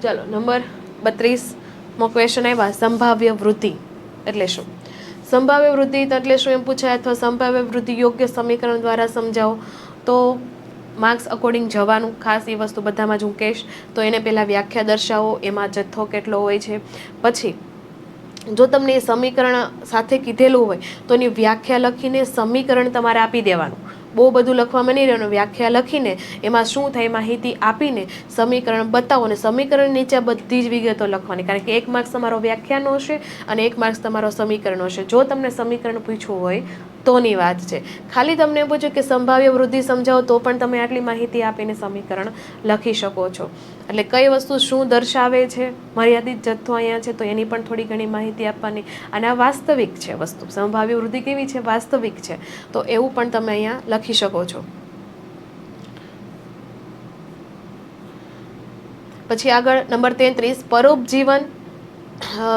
ચાલો, નંબર 32મો ક્વેશ્ચન આવ્યા, સંભાવ્ય વૃદ્ધિ એટલે શું. સંભાવ્ય વૃદ્ધિ એટલે શું એમ પૂછાય, અથવા સંભાવ્ય વૃદ્ધિ યોગ્ય સમીકરણ દ્વારા સમજાવો. તો માર્ક્સ અકોર્ડિંગ જવાનું, ખાસ એ વસ્તુ બધામાં જ હું કહીશ. તો એને પહેલાં વ્યાખ્યા દર્શાવો, એમાં જથ્થો કેટલો હોય છે. પછી જો તમને એ સમીકરણ સાથે કીધેલું હોય તો એની વ્યાખ્યા લખીને સમીકરણ તમારે આપી દેવાનું. બહુ બધું લખવામાં નહીં રહેવાનું, વ્યાખ્યા લખીને એમાં શું થાય માહિતી આપીને સમીકરણ બતાવો, અને સમીકરણ નીચે બધી જ વિગતો લખવાની, કારણ કે 1 માર્ક્સ તમારો વ્યાખ્યાનો હશે અને 1 માર્ક્સ તમારો સમીકરણ હશે. જો તમને સમીકરણ પૂછવું હોય તોની વાત છે. ખાલી તમને પૂછ્યું કે સંભાવ્ય વૃદ્ધિ સમજાવો તો પણ તમે આટલી માહિતી આપીને સમીકરણ લખી શકો છો. એટલે કઈ વસ્તુ શું દર્શાવે છે, મર્યાદિત જથ્થો અહીંયા છે તો એની પણ થોડી ઘણી માહિતી આપવાની. અને આ વાસ્તવિક છે વસ્તુ, સંભાવ્ય વૃદ્ધિ કેવી છે, વાસ્તવિક છે, તો એવું પણ તમે અહીંયા લખી શકો છો. પછી આગળ નંબર 33, પરોપજીવન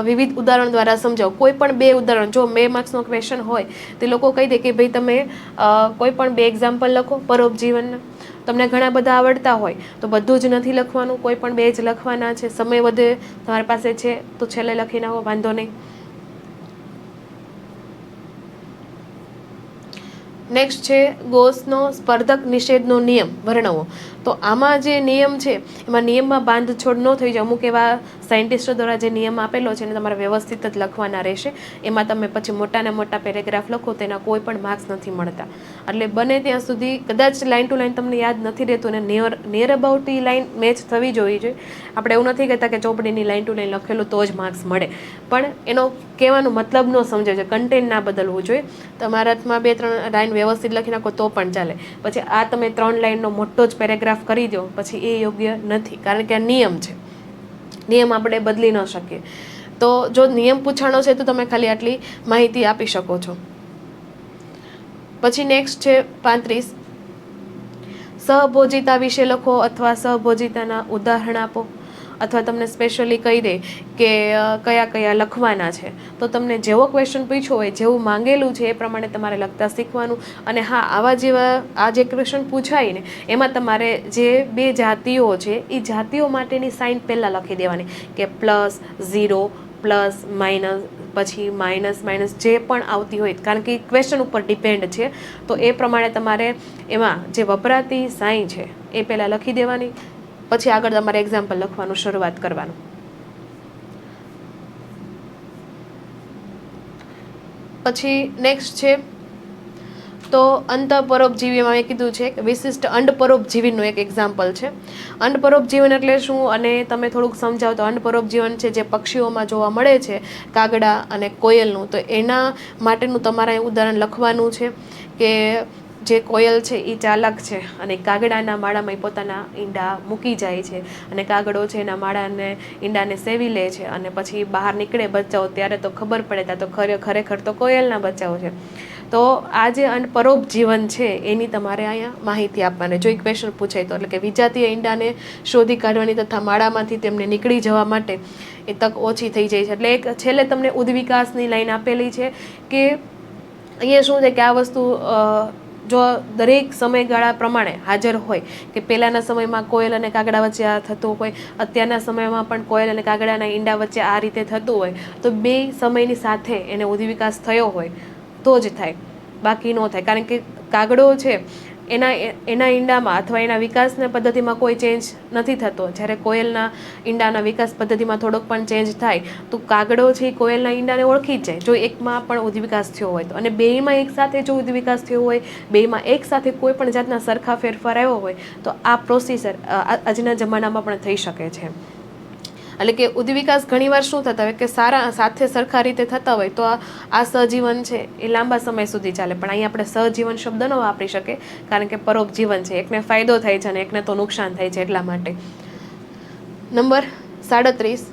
વિવિધ ઉદાહરણ દ્વારા સમજાવો. કોઈ પણ 2 ઉદાહરણ, જો 2 માર્ક્સનો ક્વેશ્ચન હોય તે લોકો કહી દે કે ભાઈ તમે કોઈ પણ 2 એક્ઝામ્પલ લખો પરોપજીવનના. તમને ઘણા બધા આવડતા હોય તો બધું જ નથી લખવાનું, કોઈ પણ 2 જ લખવાના છે. સમય વધે તમારી પાસે છે તો છેલ્લે લખી નાખો, વાંધો નહીં. નેક્સ્ટ છે ગોસનો સ્પર્ધક નિષેધનો નિયમ વર્ણવો. તો આમાં જે નિયમ છે એમાં નિયમમાં બાંધછોડ ન થઈ જાય. અમુક એવા સાયન્ટિસ્ટો દ્વારા જે નિયમ આપેલો છે એને તમારે વ્યવસ્થિત જ લખવાના રહેશે. એમાં તમે પછી મોટાને મોટા પેરેગ્રાફ લખો તેના કોઈ પણ માર્ક્સ નથી મળતા. એટલે બને ત્યાં સુધી કદાચ લાઈન ટુ લાઈન તમને યાદ નથી રહેતું અને near about A line match થવી જોઈએ. આપણે એવું નથી કહેતા કે ચોપડીની લાઈન ટુ લાઈન લખેલું તો જ માર્ક્સ મળે, પણ એનો કહેવાનો મતલબ ન સમજે છે, કન્ટેન્ટ ના બદલવું જોઈએ. તમારા હાથમાં 2-3 લાઈન વ્યવસ્થિત લખી નાખો તો પણ ચાલે. પછી આ તમે 3 લાઈનનો મોટો જ પેરેગ્રાફ કરી દો પછી એ યોગ્ય નથી, કારણ કે આ નિયમ છે, નિયમ આપણે બદલી ન શકીએ. તો જો નિયમ પૂછાણો છે તો તમે ખાલી આટલી માહિતી આપી શકો છો. પછી નેક્સ્ટ છે 35, સહભોજિતા વિશે લખો અથવા સહભોજિતાના ઉદાહરણ આપો. અથવા તમને સ્પેશિયલી કહી દે કે કયા કયા લખવાના છે, તો તમને જેવો ક્વેશ્ચન પૂછ્યો હોય, જેવું માંગેલું છે એ પ્રમાણે તમારે લખતા શીખવાનું. અને હા, આ જે ક્વેશ્ચન પૂછાય ને એમાં તમારે જે બે જાતિઓ છે એ જાતિઓ માટેની સાઇન પહેલાં લખી દેવાની, કે પ્લસ, ઝીરો, પ્લસ, માઇનસ, પછી માઇનસ માઇનસ જે પણ આવતી હોય, કારણ કે ક્વેશ્ચન ઉપર ડિપેન્ડ છે. તો એ પ્રમાણે તમારે એમાં જે વપરાતી સાઇન છે એ પહેલાં લખી દેવાની, પછી આગળ તમારે એક્ઝામ્પલ લખવાનું શરૂઆત કરવાનું. પછી નેક્સ્ટ છે તો અંતઃપરોપજીવીમાં મેં કીધું છે કે વિશિષ્ટ અંડપરોપજીવીનું એક એક્ઝામ્પલ છે. અંડપરોપજીવન એટલે શું, અને તમે થોડુંક સમજાવો તો અંડપરોપજીવન છે જે પક્ષીઓમાં જોવા મળે છે, કાગડા અને કોયલનું. તો એના માટેનું તમારે ઉદાહરણ લખવાનું છે કે જે કોયલ છે એ ચાલાક છે અને કાગડાના માળામાં પોતાના ઈંડા મૂકી જાય છે, અને કાગડો છે એના માળાને ઈંડાને સેવી લે છે, અને પછી બહાર નીકળે બચ્ચાઓ ત્યારે તો ખબર પડે ત્યાં તો ખરેખર તો કોયલના બચ્ચાઓ છે. તો આ જે અંડપરોપજીવન છે એની તમારે અહીંયા માહિતી આપવાની, જો એક ક્વેશ્ચન પૂછાય તો. એટલે કે વિજાતીય ઈંડાને શોધી કાઢવાની તથા માળામાંથી તેમને નીકળી જવા માટે એ તક ઓછી થઈ જાય છે. એટલે એક છેલ્લે તમને ઉદ્વિકાસની લાઈન આપેલી છે કે અહીંયા શું છે કે આ વસ્તુ જો દરેક સમયગાળા પ્રમાણે હાજર હોય, કે પહેલાંના સમયમાં કોયલ અને કાગડા વચ્ચે આ થતું હોય, અત્યારના સમયમાં પણ કોયલ અને કાગડાના ઈંડા વચ્ચે આ રીતે થતું હોય, તો બે સમયની સાથે એને ઉદ્વિકાસ થયો હોય તો જ થાય, બાકી ન થાય. કારણ કે કાગડો છે એના ઈંડામાં અથવા એના વિકાસના પદ્ધતિમાં કોઈ ચેન્જ નથી થતો, જ્યારે કોયલના ઈંડાના વિકાસ પદ્ધતિમાં થોડોક પણ ચેન્જ થાય તો કાગડો છે એ કોયલના ઈંડાને ઓળખી જ જાય, જો એકમાં પણ ઉદ્વિકાસ થયો હોય તો. અને બેયમાં એકસાથે જો ઉદ્વિકાસ થયો હોય, બેયમાં એકસાથે કોઈ પણ જાતના સરખા ફેરફાર આવ્યો હોય, તો આ પ્રોસીજર આજના જમાનામાં પણ થઈ શકે છે. એટલે કે ઉદ્વિકાસ ઘણીવાર શું થતા હોય કે સાથે સરખા રીતે થતા હોય તો આ સહજીવન છે એ લાંબા સમય સુધી ચાલે. પણ અહીં આપણે સહજીવન શબ્દ ન વાપરી શકીએ, કારણ કે પરોપજીવન છે, એકને ફાયદો થાય છે અને એકને તો નુકસાન થાય છે, એટલા માટે. નંબર 37,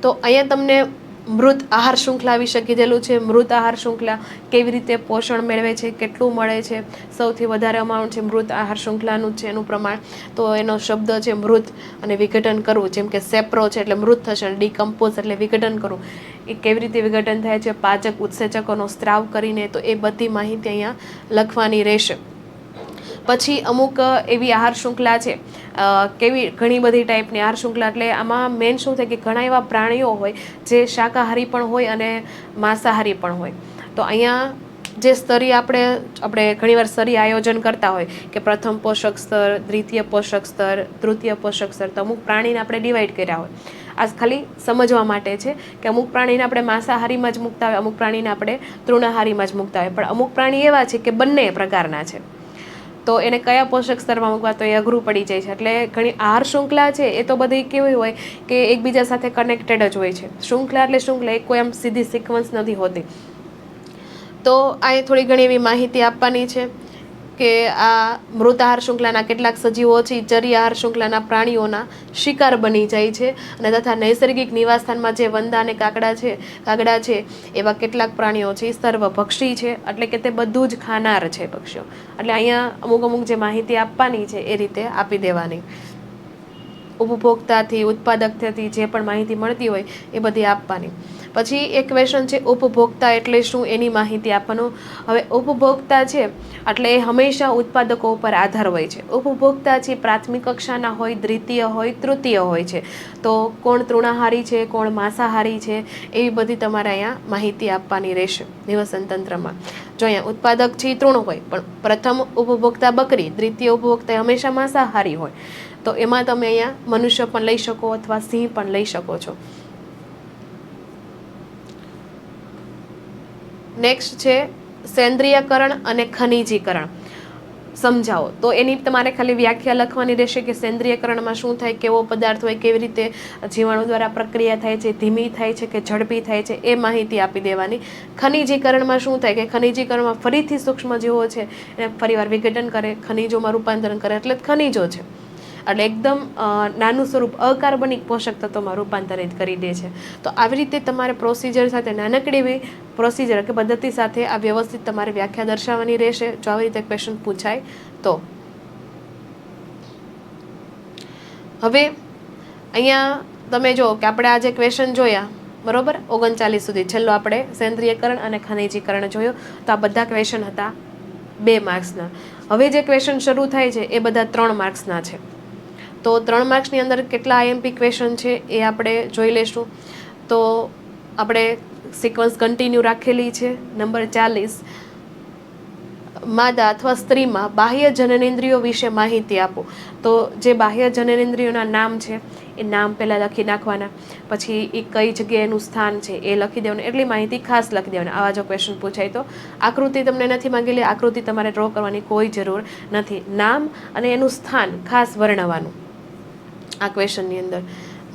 તો અહીંયા તમને મૃત આહાર શૃંખલા વિશે કીધેલું છે. મૃત આહાર શૃંખલા કેવી રીતે પોષણ મેળવે છે, કેટલું મળે છે, સૌથી વધારે અમાઉન્ટ છે મૃત આહાર શૃંખલાનું છે એનું પ્રમાણ. તો એનો શબ્દ છે મૃત, અને વિઘટન કરવું, જેમ કે સેપ્રો છે એટલે મૃત થશે, અને ડીકમ્પોઝ એટલે વિઘટન કરવું. એ કેવી રીતે વિઘટન થાય છે, પાચક ઉત્સેચકોનો સ્ત્રાવ કરીને, તો એ બધી માહિતી અહીંયા લખવાની રહેશે. પછી અમુક એવી આહાર શૃંખલા છે, ઘણી બધી ટાઈપની આહાર શૃંખલા. એટલે આમાં મેન શું થાય કે ઘણા એવા પ્રાણીઓ હોય જે શાકાહારી પણ હોય અને માંસાહારી પણ હોય. તો અહીંયા જે સ્તરીય આપણે ઘણીવાર સ્તરીય આયોજન કરતા હોય કે પ્રથમ પોષક સ્તર, દ્વિતીય પોષક સ્તર, તૃતીય પોષક સ્તર, તો અમુક પ્રાણીને આપણે ડિવાઈડ કર્યા હોય. આ ખાલી સમજવા માટે છે કે અમુક પ્રાણીને આપણે માંસાહારીમાં જ મૂકતા હોય, અમુક પ્રાણીને આપણે તૃણાહારીમાં જ મૂકતા હોય. પણ અમુક પ્રાણી એવા છે કે બંને પ્રકારના છે, તો એને કયા પોષક સ્તરમાં મૂકવા તો એ અઘરું પડી જાય છે. એટલે ઘણી આહાર શૃંખલા છે એ તો બધી કેવી હોય કે એકબીજા સાથે કનેક્ટેડ જ હોય છે. શૃંખલા એટલે શૃંખલા, એક કોઈ આમ સીધી સિક્વન્સ નથી હોતી. તો આ થોડી ઘણી એવી માહિતી આપવાની છે કે આ મૃત આહાર શૃંખલાના કેટલાક સજીવો છે ચરી આહાર શૃંખલાના પ્રાણીઓના શિકાર બની જાય છે, અને તથા નૈસર્ગિક નિવાસસ્થાનમાં જે વંદા અને કાગડા છે એવા કેટલાક પ્રાણીઓ છે એ સર્વભક્ષી છે, એટલે કે તે બધું જ ખાનાર છે પક્ષીઓ. એટલે અહીંયા અમુક જે માહિતી આપવાની છે એ રીતે આપી દેવાની. ઉપભોક્તાથી ઉત્પાદકથી જે પણ માહિતી મળતી હોય એ બધી આપવાની. પછી એક ક્વેશ્ચન છે ઉપભોક્તા એટલે શું, એની માહિતી આપવાનું. હવે ઉપભોક્તા છે એટલે એ હંમેશા ઉત્પાદકો ઉપર આધાર હોય છે. ઉપભોક્તા છે પ્રાથમિક કક્ષાના હોય, દ્વિતીય હોય, તૃતીય હોય છે. તો કોણ તૃણાહારી છે, કોણ માંસાહારી છે, એવી બધી તમારે અહીંયા માહિતી આપવાની રહેશે નિવસન તંત્રમાં. જો અહીંયા ઉત્પાદક છે તૃણ હોય, પણ પ્રથમ ઉપભોક્તા બકરી, દ્વિતીય ઉપભોક્તા હંમેશા માંસાહારી હોય, તો એમાં તમે અહીંયા મનુષ્ય પણ લઈ શકો અથવા સિંહ પણ લઈ શકો છો. નેક્સ્ટ છે સેન્દ્રિયકરણ અને ખનિજીકરણ. સમજાવો. તો એની તમારે ખાલી વ્યાખ્યા લખવાની રહેશે કે સેન્દ્રિયકરણમાં શું થાય, કેવો પદાર્થ હોય, કેવી રીતે જીવાણુ દ્વારા પ્રક્રિયા થાય છે, ધીમી થાય છે કે ઝડપી થાય છે, એ માહિતી આપી દેવાની. ખનિજીકરણમાં શું થાય કે ખનિજીકરણમાં ફરીથી સૂક્ષ્મજીવો છે એને ફરીવાર વિઘટન કરે, ખનિજોમાં રૂપાંતરણ કરે, એટલે ખનિજો છે. એટલે એકદમ નાનું સ્વરૂપ અકાર્બનિક પોષક તત્વોમાં રૂપાંતરિત કરી દે છે. તો આવી રીતે તમારે પ્રોસિજર સાથે નાનકડી એવી પ્રોસિજર કે પદ્ધતિ સાથે આ વ્યવસ્થિત તમારે વ્યાખ્યા દર્શાવવાની રહેશે, જો આવી રીતે ક્વેશ્ચન પૂછાય તો. હવે અહીંયા તમે જો કે આપણે આ જે ક્વેશ્ચન જોયા બરોબર 39 સુધી, છેલ્લો આપણે સેન્દ્રિયકરણ અને ખનિજીકરણ જોયો, તો આ બધા ક્વેશ્ચન હતા 2 માર્ક્સના. હવે જે ક્વેશ્ચન શરૂ થાય છે એ બધા 3 માર્ક્સના છે. તો 3 માર્ક્સની અંદર કેટલા આઈએમપી ક્વેશ્ચન છે એ આપણે જોઈ લઈશું. તો આપણે સિક્વન્સ કન્ટિન્યુ રાખેલી છે. નંબર 40, માદા અથવા સ્ત્રીમાં બાહ્ય જનનેન્દ્રિયો વિશે માહિતી આપો. તો જે બાહ્ય જનનેન્દ્રિયોના નામ છે એ નામ પહેલાં લખી નાખવાના, પછી એ કઈ જગ્યાએ એનું સ્થાન છે એ લખી દેવાનું, એટલી માહિતી ખાસ લખી દેવાની. આવા જો ક્વેશ્ચન પૂછાય તો આકૃતિ તમને નથી માંગેલી, આકૃતિ તમારે ડ્રો કરવાની કોઈ જરૂર નથી. નામ અને એનું સ્થાન ખાસ વર્ણવવાનું આ ક્વેશ્ચનની અંદર.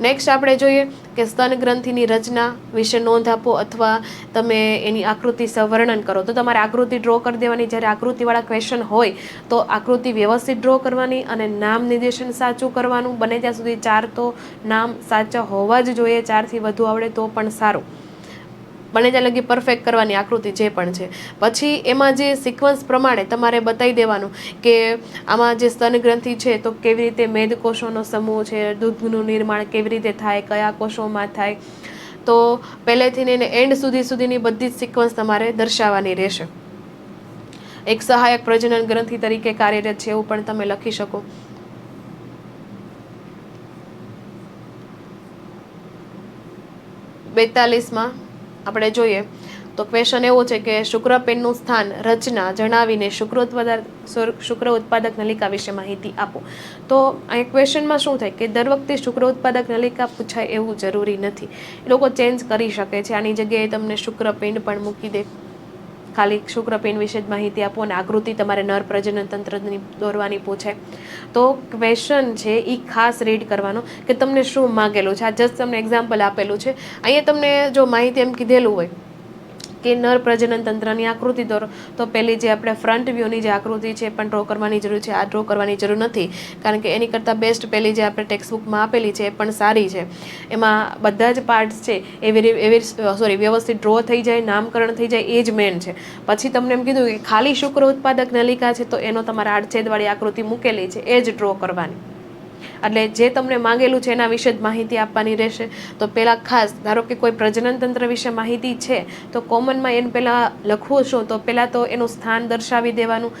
નેક્સ્ટ આપણે જોઈએ કે સ્તન ગ્રંથિની રચના વિશે નોંધ આપો અથવા તમે એની આકૃતિ સવર્ણન કરો. તો તમારે આકૃતિ ડ્રો કરી દેવાની. જ્યારે આકૃતિવાળા ક્વેશ્ચન હોય તો આકૃતિ વ્યવસ્થિત ડ્રો કરવાની અને નામ નિર્દેશન સાચું કરવાનું. બને ત્યાં સુધી 4 તો નામ સાચા હોવા જ જોઈએ, 4થી વધુ આવડે તો પણ સારું. બને ત્યાં લગી પરફેક્ટ કરવાની આકૃતિ જે પણ છે. પછી એમાં જે સિક્વન્સ પ્રમાણે તમારે બતાવી દેવાનું કે આમાં જે સ્તન ગ્રંથિ છે તો કેવી રીતે મેદકોષોનો સમૂહ છે, દૂધનું નિર્માણ કેવી રીતે થાય, કયા કોષોમાં થાય. તો પહેલેથી એને એન્ડ સુધીની બધી જ સિક્વન્સ તમારે દર્શાવવાની રહેશે. એક સહાયક પ્રજનન ગ્રંથિ તરીકે કાર્યરત છે એવું પણ તમે લખી શકો. બેતાલીસમાં આપણે જોઈએ તો ક્વેશ્ચન એવો છે કે શુક્રપિંડનું સ્થાન રચના જણાવીને શુક્ર ઉત્પાદક નલિકા વિશે માહિતી આપો. તો આ ક્વેશ્ચનમાં શું થાય કે દર વખતે શુક્ર ઉત્પાદક નલિકા પૂછાય એવું જરૂરી નથી, એ લોકો ચેન્જ કરી શકે છે. આની જગ્યાએ તમને શુક્રપિંડ પણ મૂકી દે, ખાલી શુક્રપિંડ વિશે જ માહિતી આપો અને આકૃતિ તમારે નર પ્રજનન તંત્રની દોરવાની પૂછે. તો ક્વેશ્ચન છે એ ખાસ રીડ કરવાનો કે તમને શું માંગેલું છે. આ જસ્ટ તમને એક્ઝામ્પલ આપેલું છે. અહીંયા તમને જો માહિતી એમ કીધેલું હોય કે નર પ્રજનન તંત્રની આકૃતિ દોરો, તો પહેલી જે આપણે ફ્રન્ટ વ્યૂની જે આકૃતિ છે પણ ડ્રો કરવાની જરૂર છે. આ ડ્રો કરવાની જરૂર નથી, કારણ કે એની કરતાં બેસ્ટ પહેલી જે આપણે ટેક્સ્ટબુકમાં આપેલી છે એ પણ સારી છે. એમાં બધા જ પાર્ટ્સ છે એવી વ્યવસ્થિત ડ્રો થઈ જાય, નામકરણ થઈ જાય, એ જ મેન છે. પછી તમને એમ કીધું કે ખાલી શુક્ર ઉત્પાદક નલિકા છે તો એનો તમારે આડછેદવાળી આકૃતિ મૂકેલી છે એ જ ડ્રો કરવાની. એટલે જે તમને માંગેલું છે એના વિશે જ માહિતી આપવાની રહેશે. તો પહેલાં ખાસ ધારો કે કોઈ પ્રજનન તંત્ર વિશે માહિતી છે તો કોમનમાં એને પહેલાં લખવું છું તો પહેલાં તો એનું સ્થાન દર્શાવી દેવાનું.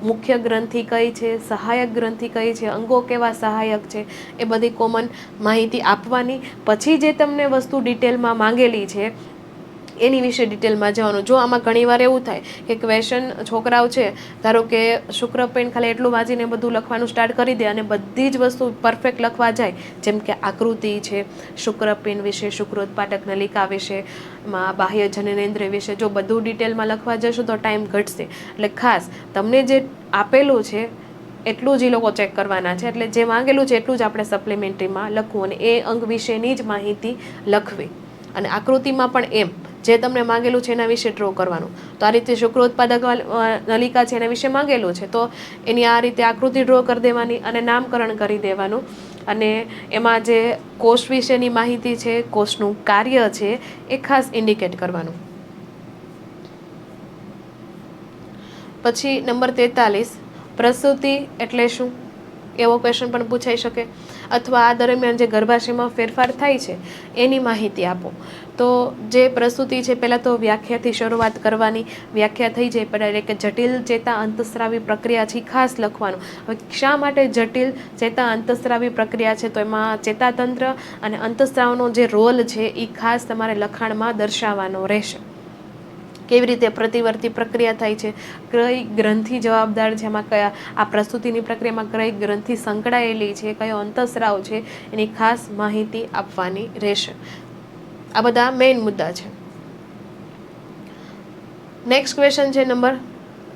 મુખ્ય ગ્રંથિ કઈ છે, સહાયક ગ્રંથિ કઈ છે, અંગો કેવા સહાયક છે, એ બધી કોમન માહિતી આપવાની. પછી જે તમને વસ્તુ ડિટેલમાં માંગેલી છે એની વિશે ડિટેલમાં જવાનું. જો આમાં ઘણીવાર એવું થાય કે ક્વેશ્ચન છોકરાઓ છે ધારો કે શુક્રપિંડ ખાલી એટલું વાંચીને બધું લખવાનું સ્ટાર્ટ કરી દે અને બધી જ વસ્તુ પરફેક્ટ લખવા જાય, જેમ કે આકૃતિ છે, શુક્રપિંડ વિશે, શુક્રોત્પાદક નલિકા વિશે, બાહ્ય જનનેન્દ્રિય વિશે, જો બધું ડિટેલમાં લખવા જશો તો ટાઈમ ઘટશે. એટલે ખાસ તમને જે આપેલું છે એટલું જ એ લોકો ચેક કરવાના છે. એટલે જે માંગેલું છે એટલું જ આપણે સપ્લિમેન્ટરીમાં લખવું અને એ અંગ વિશેની જ માહિતી લખવી. અને આકૃતિમાં પણ એમ જે તમને માંગેલું છે એના વિશે ડ્રો કરવાનું. તો આ રીતે શુક્રોત્પાદક નલિકા છે એના વિશે માંગેલું છે તો એની આ રીતે આકૃતિ ડ્રો કરી દેવાની અને નામકરણ કરી દેવાનું. અને એમાં જે કોષ વિશેની માહિતી છે, કોષનું કાર્ય છે એ ખાસ ઇન્ડિકેટ કરવાનું. પછી નંબર 43, પ્રસૂતિ એટલે શું એવો ક્વેશ્ચન પણ પૂછાઈ શકે. અથવા આ દરમિયાન જે ગર્ભાશયમાં ફેરફાર થાય છે એની માહિતી આપો. તો જે પ્રસૂતિ છે પહેલાં તો વ્યાખ્યાથી શરૂઆત કરવાની. વ્યાખ્યા થઈ જાય પહેલાં કે જટિલ ચેતા અંતસ્રાવી પ્રક્રિયા છે ખાસ લખવાનું. હવે શા માટે જટિલ ચેતા અંતસ્રાવી પ્રક્રિયા છે તો એમાં ચેતાતંત્ર અને અંતસ્રાવનો જે રોલ છે એ ખાસ તમારે લખાણમાં દર્શાવવાનો રહેશે. કેવી રીતે પ્રતિવર્તી પ્રક્રિયા થાય છે, કઈ ગ્રંથિ જવાબદાર છે, એમાં કયા આ પ્રસૂતિની પ્રક્રિયામાં કઈ ગ્રંથિ સંકળાયેલી છે, કયો અંતસ્રાવ છે, એની ખાસ માહિતી આપવાની રહેશે. આ બધા મેઇન મુદ્દા છે. નેક્સ્ટ ક્વેશ્ચન છે નંબર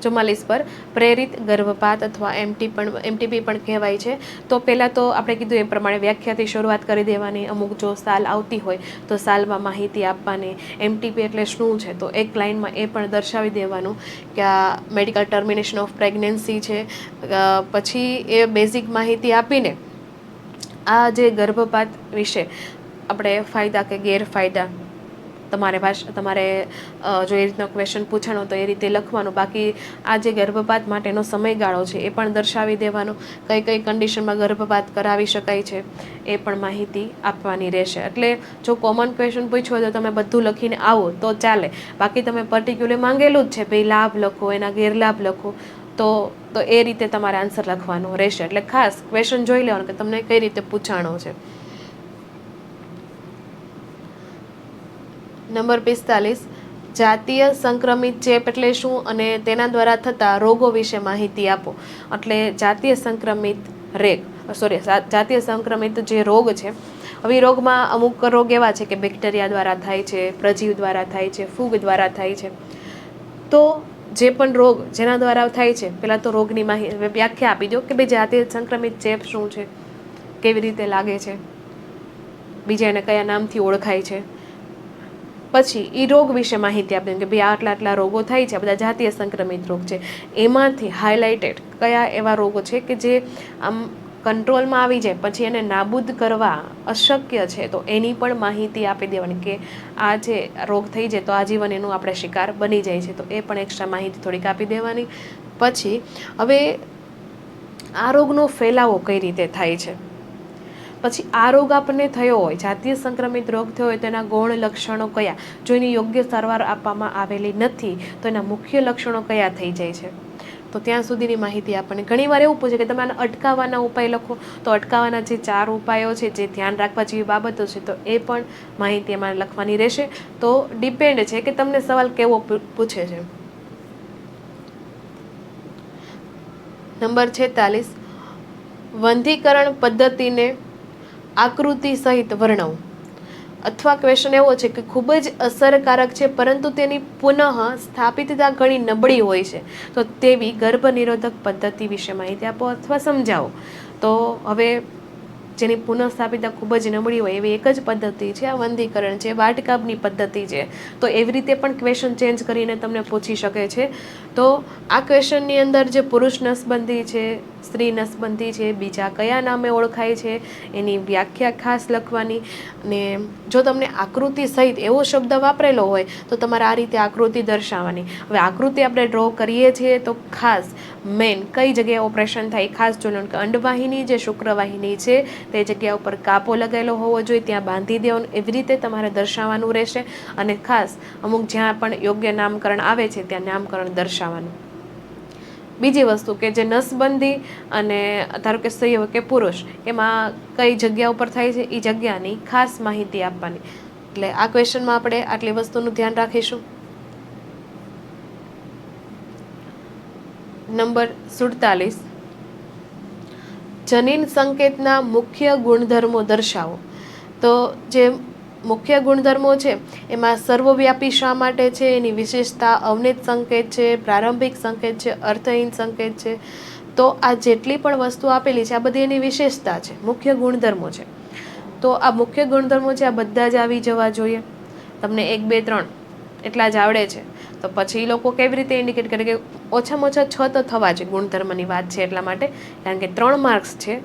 44 પર, પ્રેરિત ગર્ભપાત અથવા એમટીપી પણ કહેવાય છે. તો પહેલાં તો આપણે કીધું એ પ્રમાણે વ્યાખ્યાથી શરૂઆત કરી દેવાની. અમુક જો સાલ આવતી હોય તો સાલમાં માહિતી આપવાની. એમટીપી એટલે શું છે તો એક લાઇનમાં એ પણ દર્શાવી દેવાનું કે આ મેડિકલ ટર્મિનેશન ઓફ પ્રેગ્નન્સી છે. પછી એ બેઝિક માહિતી આપીને આ જે ગર્ભપાત વિશે આપણે ફાયદા કે ગેરફાયદા તમારે જો એ રીતનો ક્વેશ્ચન પૂછાણો તો એ રીતે લખવાનું. બાકી આ જે ગર્ભપાત માટેનો સમયગાળો છે એ પણ દર્શાવી દેવાનો. કઈ કઈ કન્ડિશનમાં ગર્ભપાત કરાવી શકાય છે એ પણ માહિતી આપવાની રહેશે. એટલે જો કોમન ક્વેશ્ચન પૂછ્યો હોય તો તમે બધું લખીને આવો તો ચાલે. બાકી તમે પર્ટિક્યુલર માંગેલું જ છે ભાઈ લાભ લખો, એના ગેરલાભ લખો, તો એ રીતે તમારે આન્સર લખવાનો રહેશે. એટલે ખાસ ક્વેશ્ચન જોઈ લેવાનું કે તમને કઈ રીતે પૂછાણો છે. નંબર 45, જાતીય સંક્રમિત ચેપ એટલે શું અને તેના દ્વારા થતા રોગો વિશે માહિતી આપો. એટલે જાતીય સંક્રમિત જે રોગ છે, હવે રોગમાં અમુક રોગ એવા છે કે બેક્ટેરિયા દ્વારા થાય છે, પ્રજીવ દ્વારા થાય છે, ફૂગ દ્વારા થાય છે. તો જે પણ રોગ જેના દ્વારા થાય છે, પહેલાં તો રોગની વ્યાખ્યા આપી દો કે ભાઈ જાતીય સંક્રમિત ચેપ શું છે, કેવી રીતે લાગે છે, બીજા એને કયા નામથી ઓળખાય છે. પછી એ રોગ વિશે માહિતી આપી કે ભાઈ આટલા આટલા રોગો થાય છે, બધા જાતીય સંક્રમિત રોગ છે. એમાંથી હાઇલાઇટેડ કયા એવા રોગો છે કે જે આમ કંટ્રોલમાં આવી જાય પછી એને નાબૂદ કરવા અશક્ય છે, તો એની પણ માહિતી આપી દેવાની કે આ જે રોગ થઈ જાય તો આજીવન એનું આપણે શિકાર બની જાય છે, તો એ પણ એક્સ્ટ્રા માહિતી થોડીક આપી દેવાની. પછી હવે આ રોગનો ફેલાવો કઈ રીતે થાય છે, પછી આ રોગ આપણને થયો હોય, જાતીય સંક્રમિત રોગ થયો હોય તો એના ગૌણ લક્ષણો કયા, જો એની યોગ્ય સારવાર આપવામાં આવેલી નથી તો એના મુખ્ય લક્ષણો કયા થઈ જાય છે, તો ત્યાં સુધીની માહિતી આપણને. ઘણીવાર એવું પૂછે કે તમે આને અટકાવવાના ઉપાય લખો, તો અટકાવવાના જે 4 ઉપાયો છે, જે ધ્યાન રાખવા જેવી બાબતો છે, તો એ પણ માહિતી એમાં લખવાની રહેશે. તો ડિપેન્ડ છે કે તમને સવાલ કેવો પૂછે છે. નંબર 46, વંધીકરણ પદ્ધતિને આકૃતિ સહિત વર્ણવો. અથવા ક્વેશ્ચન એવો છે કે ખૂબ જ અસરકારક છે પરંતુ તેની પુનઃ સ્થાપિતતા ઘણી નબળી હોય છે, તો તેવી ગર્ભ નિરોધક પદ્ધતિ વિશે માહિતી આપો અથવા સમજાવો. તો હવે જેની પુનઃસ્થાપિતતા ખૂબ જ નબળી હોય એવી એક જ પદ્ધતિ છે આ વંધીકરણ છે, વાટકાપની પદ્ધતિ છે. તો એવી રીતે પણ ક્વેશ્ચન ચેન્જ કરીને તમને પૂછી શકે છે. તો આ ક્વેશ્ચનની અંદર જે પુરુષ નસબંધી છે, સ્ત્રી નસબંધી છે, બીજા કયા નામે ઓળખાય છે, એની વ્યાખ્યા ખાસ લખવાની. ને જો તમને આકૃતિ સહિત એવો શબ્દ વાપરેલો હોય તો તમારે આ રીતે આકૃતિ દર્શાવવાની. હવે આકૃતિ આપણે ડ્રો કરીએ છીએ તો ખાસ મેન કઈ જગ્યાએ ઓપરેશન થાય ખાસ જોવાનું કે અંડવાહિની જે શુક્રવાહિની છે તે જગ્યા ઉપર કાપો લગાવેલો હોવો જોઈએ, ત્યાં બાંધી દેવાનું. એવી રીતે તમારે દર્શાવવાનું રહેશે. અને ખાસ અમુક જ્યાં પણ યોગ્ય નામકરણ આવે છે ત્યાં નામકરણ દર્શાવવાનું. બીજી વસ્તુ કે જે નસબંધી અને ધારો કે સ્ત્રી હોય કે પુરુષ, એમાં કઈ જગ્યા ઉપર થાય છે એ જગ્યાની ખાસ માહિતી આપવાની. એટલે આ ક્વેશ્ચનમાં આપણે આટલી વસ્તુનું ધ્યાન રાખીશું. નંબર 47, જનીન સંકેતના મુખ્ય ગુણધર્મો દર્શાવો. તો જે મુખ્ય ગુણધર્મો છે એમાં સર્વવ્યાપી શા માટે છે, એની વિશેષતા, અવનિત સંકેત છે, પ્રારંભિક સંકેત છે, અર્થહીન સંકેત છે. તો આ જેટલી પણ વસ્તુ આપેલી છે આ બધી એની વિશેષતા છે, મુખ્ય ગુણધર્મો છે. તો આ મુખ્ય ગુણધર્મો છે આ બધા જ આવી જવા જોઈએ. તમને 1, 2, 3 એટલા જ આવડે છે તો પછી એ લોકો કેવી રીતે ઇન્ડિકેટ કરે કે ઓછામાં ઓછા 6 તો થવા જોઈએ. ગુણધર્મની વાત છે એટલા માટે, કારણ કે 3 માર્ક્સ છે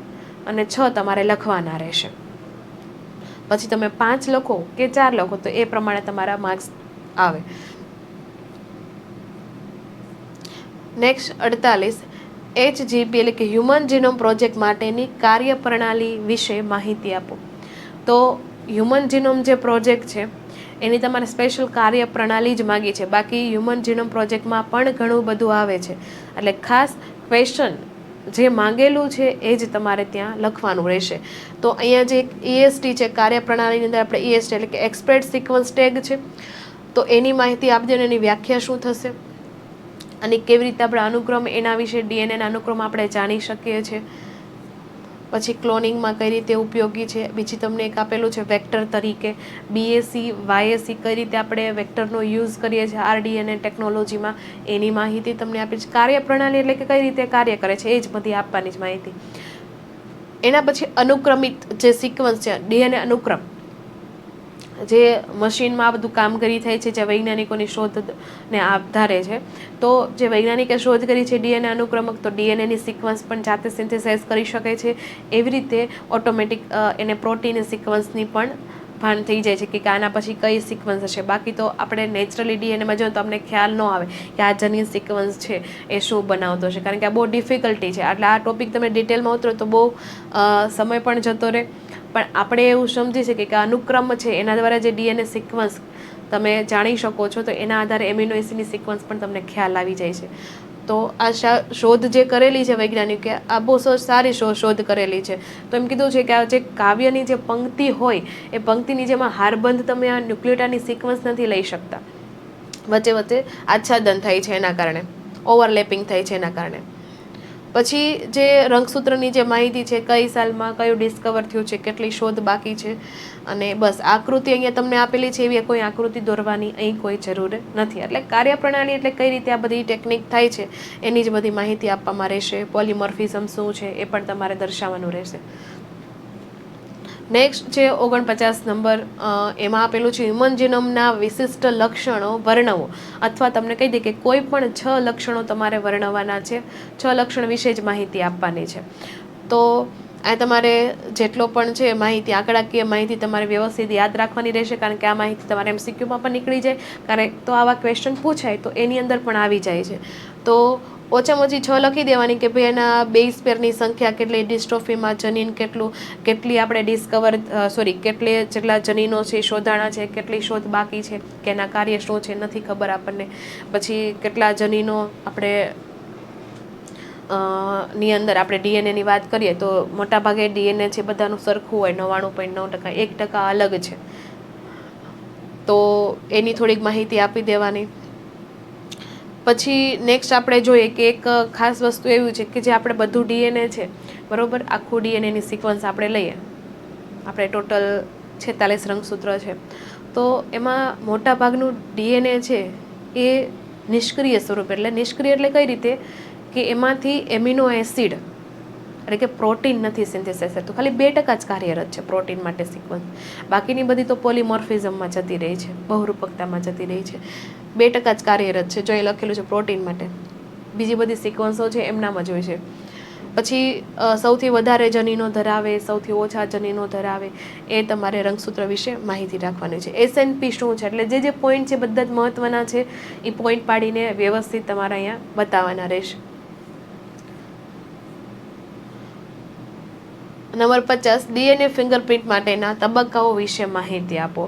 અને 6 તમારે લખવાના રહેશે. પછી તમે 5 લખો કે 4 લખો તો એ પ્રમાણે તમારા માર્ક્સ આવે. નેક્સ્ટ 48, HGP એટલે કે હ્યુમન જીનોમ પ્રોજેક્ટ માટેની કાર્યપ્રણાલી વિશે માહિતી આપો. તો હ્યુમન જીનોમ જે પ્રોજેક્ટ છે એની તમારે સ્પેશિયલ કાર્યપ્રણાલી જ માગી છે. બાકી હ્યુમન જીનોમ પ્રોજેક્ટમાં પણ ઘણું બધું આવે છે. એટલે ખાસ ક્વેશ્ચન જે માંગેલું છે એ જ તમારે ત્યાં લખવાનું રહેશે. તો અહીંયા જે EST છે, કાર્યપ્રણાલીની અંદર આપણે EST એટલે કે એક્સપ્રેસ સિક્વન્સ ટેગ છે, તો એની માહિતી આપી દો. એની વ્યાખ્યા શું થશે અને કેવી રીતે આપણે અનુક્રમ એના વિશે DNAના અનુક્રમ આપણે જાણી શકીએ છીએ. પછી ક્લોનિંગમાં કઈ રીતે ઉપયોગી છે. બીજી તમને એક આપેલું છે વેક્ટર તરીકે BAC YAC કઈ રીતે આપણે વેક્ટરનો યુઝ કરીએ છીએ RDNA ટેકનોલોજીમાં, એની માહિતી તમને આપી છે. કાર્યપ્રણાલી એટલે કે કઈ રીતે કાર્ય કરે છે એ જ બધી આપવાની જ માહિતી. એના પછી અનુક્રમિત જે સિક્વન્સ છે, DNA અનુક્રમ, જે મશીનમાં આ બધું કામગીરી થાય છે, જે વૈજ્ઞાનિકોની શોધને આધારે છે. તો જે વૈજ્ઞાનિકે શોધ કરી છે DNA અનુક્રમક, તો DNAની સિક્વન્સ પણ જાતે સિન્થેસાઇઝ કરી શકે છે. એવી રીતે ઓટોમેટિક એને પ્રોટીન સિક્વન્સની પણ ભાન થઈ જાય છે કે આના પછી કઈ સિક્વન્સ હશે. બાકી તો આપણે નેચરલી ડીએનએમાં જો તો અમને ખ્યાલ ન આવે કે આ જનીન સિક્વન્સ છે એ શું બનાવતો છે, કારણ કે આ બહુ ડિફિકલ્ટી છે. એટલે આ ટોપિક તમે ડિટેલમાં ઉતરો તો બહુ સમય પણ જતો રહે. પણ આપણે એવું સમજી શકીએ કે અનુક્રમ છે એના દ્વારા જે ડીએનએ સિક્વન્સ તમે જાણી શકો છો, તો એના આધારે એમિનો એસિડની સિક્વન્સ પણ તમને ખ્યાલ આવી જાય છે. તો આ શોધ જે કરેલી છે વૈજ્ઞાનિકે, આ બહુ સારી શોધ કરેલી છે. તો એમ કીધું છે કે આ જે કાવ્યની જે પંક્તિ હોય એ પંક્તિની જેમાં હારબંધ તમે આ ન્યુક્લિયોટાઇડની સિક્વન્સ નથી લઈ શકતા. વચ્ચે વચ્ચે આચ્છાદન થાય છે, એના કારણે ઓવરલેપિંગ થાય છે એના કારણે. પછી જે રંગસૂત્રની જે માહિતી છે, કઈ સાલમાં કયું ડિસ્કવર થયું છે, કેટલી શોધ બાકી છે, અને બસ આકૃતિ અહીંયા તમને આપેલી છે એવી કોઈ આકૃતિ દોરવાની અહીં કોઈ જરૂર નથી. એટલે કાર્યપ્રણાલી એટલે કઈ રીતે આ બધી ટેકનિક થાય છે એની જ બધી માહિતી આપવામાં રહેશે. પોલિમોર્ફિઝમ શું છે એ પણ તમારે દર્શાવવાનું રહેશે. નેક્સ્ટ છે 49 નંબર, એમાં આપેલું છે હ્યુમન જીનોમના વિશિષ્ટ લક્ષણો વર્ણવો, અથવા તમને કહી દે કે કોઈ પણ 6 લક્ષણો તમારે વર્ણવવાના છે. 6 લક્ષણ વિશે જ માહિતી આપવાની છે. તો આ તમારે જેટલો પણ છે માહિતી, આંકડાકીય માહિતી તમારે વ્યવસ્થિત યાદ રાખવાની રહેશે, કારણ કે આ માહિતી તમારે MCQમાં પણ નીકળી જાય, કારણ તો આવા ક્વેશ્ચન પૂછાય તો એની અંદર પણ આવી જાય છે. તો ઓછામાં ઓછી 6 લખી દેવાની કે ભાઈ એના બેઝ પેરની સંખ્યા કેટલી, ડિસ્ટ્રોફીમાં જનીન કેટલું, કેટલી આપણે જેટલા જનીનો છે શોધાણા છે, કેટલી શોધ બાકી છે, કે એના કાર્ય શું છે નથી ખબર આપણને. પછી કેટલા જનીનો આપણે ની અંદર આપણે ડીએનએની વાત કરીએ તો મોટાભાગે ડીએનએ છે બધાનું સરખું હોય, 99.9%, 1% અલગ છે. તો એની થોડીક માહિતી આપી દેવાની. પછી નેક્સ્ટ આપણે જોઈએ કે એક ખાસ વસ્તુ એવું છે કે જે આપણે બધું ડીએનએ છે બરોબર, આખું ડીએનએની સિક્વન્સ આપણે લઈએ, આપણે ટોટલ 46 રંગસૂત્ર છે, તો એમાં મોટા ભાગનું ડીએનએ છે એ નિષ્ક્રિય સ્વરૂપ. એટલે નિષ્ક્રિય એટલે કઈ રીતે કે એમાંથી એમિનો એસિડ એટલે કે પ્રોટીન નથી સિન્થેસાઇઝ થતું, ખાલી 2% જ કાર્યરત છે પ્રોટીન માટે સિક્વન્સ. બાકીની બધી તો પોલિમોર્ફિઝમમાં જતી રહી છે, બહુરૂપકતામાં જતી રહી છે. 2% જ કાર્યરત છે, જો એ લખેલું છે પ્રોટીન માટે. બીજી બધી સિક્વન્સો છે એમનામાં જ હોય છે. પછી સૌથી વધારે જનીનો ધરાવે, સૌથી ઓછા જનીનો ધરાવે, એ તમારે રંગસૂત્ર વિશે માહિતી રાખવાની છે. SNP શું છે, એટલે જે પોઈન્ટ છે બધા જ મહત્વના છે, એ પોઈન્ટ પાડીને વ્યવસ્થિત તમારે અહીંયા બતાવવાના રહેશે. નંબર 50, ડીએનએ ફિંગરપ્રિન્ટ માટેના તબક્કાઓ વિશે માહિતી આપો.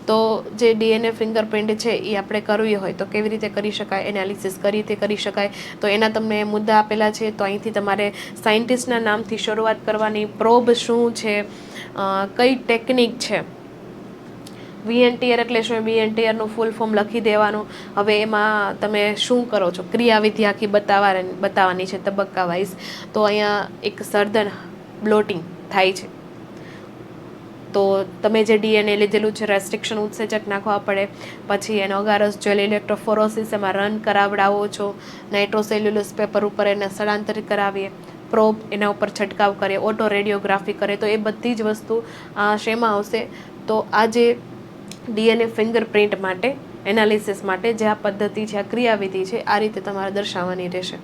તો જે ડીએનએ ફિંગરપ્રિન્ટ છે એ આપણે કરવી હોય તો કેવી રીતે કરી શકાય, એનાલિસિસ કઈ રીતે કરી શકાય, તો એના તમને મુદ્દા આપેલા છે. તો અહીંથી તમારે સાયન્ટિસ્ટના નામથી શરૂઆત કરવાની, પ્રોબ શું છે, કઈ ટેકનિક છે, VNTR એટલે શું, VNTRનું ફૂલ ફોર્મ લખી દેવાનું. હવે એમાં તમે શું કરો છો, ક્રિયાવિધિ આખી બતાવવાની છે તબક્કા વાઇઝ. તો અહીંયા એક સર્જન બ્લોટિંગ થાય છે, તો તમે જે ડીએનએ લીધેલું છે રેસ્ટ્રિક્શન ઉત્સેચક નાખવા પડે. પછી એનો અગારસ જેલ ઇલેક્ટ્રોફોરોસિસ એમાં રન કરાવડાવો છો, નાઇટ્રોસેલ્યુલોસ પેપર ઉપર એને સ્થળાંતરિત કરાવીએ, પ્રોબ એના ઉપર છંટકાવ કરીએ, ઓટો રેડિયોગ્રાફી કરે. તો એ બધી જ વસ્તુ શેમાં આવશે, તો આ જે ડીએનએ ફિંગરપ્રિન્ટ માટે એનાલિસિસ માટે જે આ પદ્ધતિ છે, આ ક્રિયાવિધિ છે, આ રીતે તમારે દર્શાવવાની રહેશે.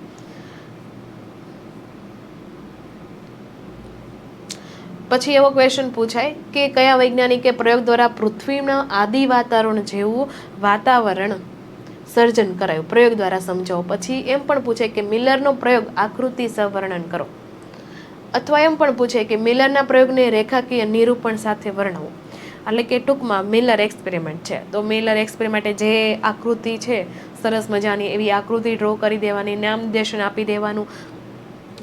પછી એવો ક્વેશ્ચન પૂછાય કે કયા વૈજ્ઞાનિકે પ્રયોગ દ્વારા પૃથ્વીના આદિ વાતાવરણ જેવું વાતાવરણ સર્જન કરાયું, પ્રયોગ દ્વારા સમજાવો. પછી એમ પણ પૂછાય કે મિલરનો પ્રયોગ આકૃતિ સહવર્ણન કરો, અથવા એમ પણ પૂછાય કે મિલરના પ્રયોગને રેખાકીય નિરૂપણ સાથે વર્ણવો. એટલે કે ટૂંકમાં મિલર એક્સપેરિમેન્ટ છે, તો મિલર એક્સપેરિમેન્ટ જે આકૃતિ છે સરસ મજાની એવી આકૃતિ ડ્રો કરી દેવાની, નામ નિર્દેશન આપી દેવાનું.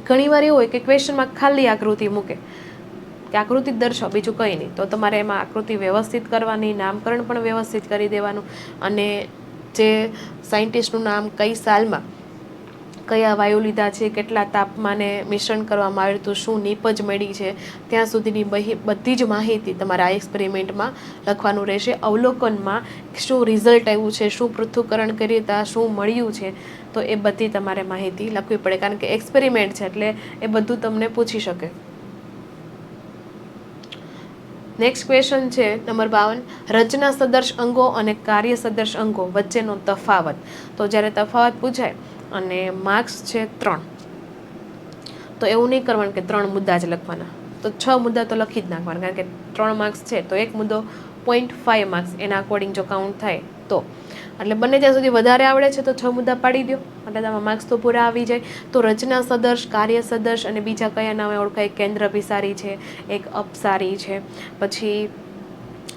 ઘણીવાર એવું હોય કે ક્વેશ્ચનમાં ખાલી આકૃતિ મૂકે કે આકૃતિ દર્શાવો, બીજું કંઈ નહીં. તો તમારે એમાં આકૃતિ વ્યવસ્થિત કરવાની, નામકરણ પણ વ્યવસ્થિત કરી દેવાનું, અને જે સાયન્ટિસ્ટનું નામ, કઈ સાલમાં કયા વાયુ લીધા છે, કેટલા તાપમાને મિશ્રણ કરવામાં આવ્યું હતું, શું નીપજ મળી છે, ત્યાં સુધીની બધી જ માહિતી તમારે આ એક્સપેરિમેન્ટમાં લખવાનું રહેશે. અવલોકનમાં શું રિઝલ્ટ આવ્યું છે, શું પૃથ્થકરણ કર્યું હતા, શું મળ્યું છે, તો એ બધી તમારે માહિતી લખવી પડે, કારણ કે એક્સપેરિમેન્ટ છે એટલે એ બધું તમને પૂછી શકે. નેક્સ્ટ ક્વેશ્ચન છે નંબર 52, રચના સદર્શ અંગો અને કાર્ય સદર્શ અંગો વચ્ચેનો તફાવત. તો જ્યારે તફાવત પૂછાય અને માર્ક્સ છે 3, તો એવું નહીં કરવાનું કે 3 મુદ્દા જ લખવાના, તો 6 મુદ્દા તો લખી જ નાખવાના, કારણ કે 3 માર્ક્સ છે તો એક મુદ્દો 0.5 માર્ક્સ એના અકોર્ડિંગ જો કાઉન્ટ થાય તો. એટલે બંને જ્યાં સુધી વધારે આવડે છે તો 6 મુદ્દા પાડી દો એટલે તમારા માર્ક્સ તો પૂરા આવી જાય. તો રચના સદર્શ, કાર્ય સદર્શ અને બીજા કયા નામે ઓળખાય? કેન્દ્ર અભિસારી છે, એક અપસારી છે. પછી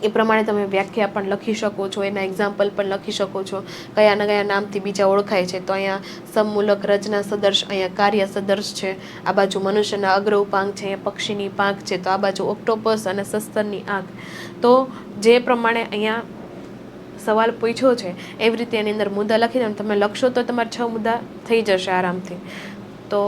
એ પ્રમાણે તમે વ્યાખ્યા પણ લખી શકો છો, એના એક્ઝામ્પલ પણ લખી શકો છો, કયા નામથી બીજા ઓળખાય છે. તો અહીંયા સમમૂલક, રચના સદર્શ, અહીંયા કાર્ય સદર્શ છે. આ બાજુ મનુષ્યના અગ્ર ઉપાંગ છે, અહીંયા પક્ષીની પાંખ છે, તો આ બાજુ ઓક્ટોપસ અને સસ્તનની આંખ. તો જે પ્રમાણે અહીંયા સવાલ પૂછ્યો છે એવી રીતે એની અંદર મુદ્દા લખી દો. તમે લખશો તો તમારે 6 મુદ્દા થઈ જશે આરામથી. તો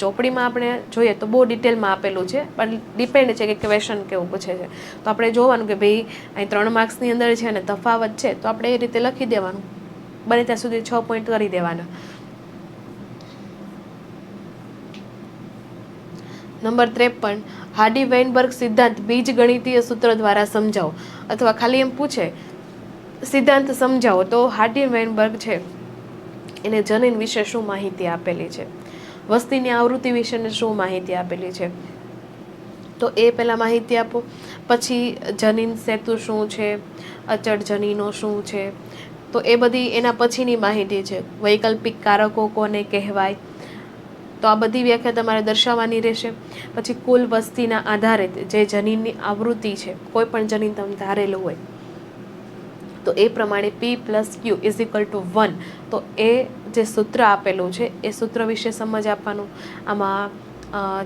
ચોપડીમાં આપણે જોઈએ તો બહુ ડિટેલમાં આપેલું છે, પણ ડિપેન્ડ છે કે ક્વેશ્ચન કેવું પૂછે છે. તો આપણે જોવાનું કે ભાઈ અહીં 3 માર્ક્સની અંદર છે અને તફાવત છે તો આપણે એ રીતે લખી દેવાનું, બને ત્યાં સુધી 6 પોઈન્ટ કરી દેવાના. નંબર 53, હાર્ડી વેઇનબર્ગ સિદ્ધાંત બીજગણિતીય સૂત્ર દ્વારા સમજાવો. અથવા ખાલી એમ પૂછે સિદ્ધાંત સમજાવો તો હાર્ડી વેઇનબર્ગ છે એને જનીન વિશે શું માહિતી આપેલી છે, વસ્તીની આવૃત્તિ વિશેની શું માહિતી આપેલી છે, તો એ પહેલાં માહિતી આપો. પછી જનીન સેતુ શું છે, અચળ જનીનો શું છે, તો એ બધી એના પછીની માહિતી છે. વૈકલ્પિક કારકો કોને કહેવાય, તો આ બધી વ્યાખ્યા તમારે દર્શાવવાની રહેશે. પછી કુલ વસ્તીના આધારે જે જનીનની આવૃત્તિ છે, કોઈ પણ જનીન તમે ધારેલું હોય તો એ પ્રમાણે P+Q = 1. તો એ જે સૂત્ર આપેલું છે એ સૂત્ર વિશે સમજ આપવાનું. આમાં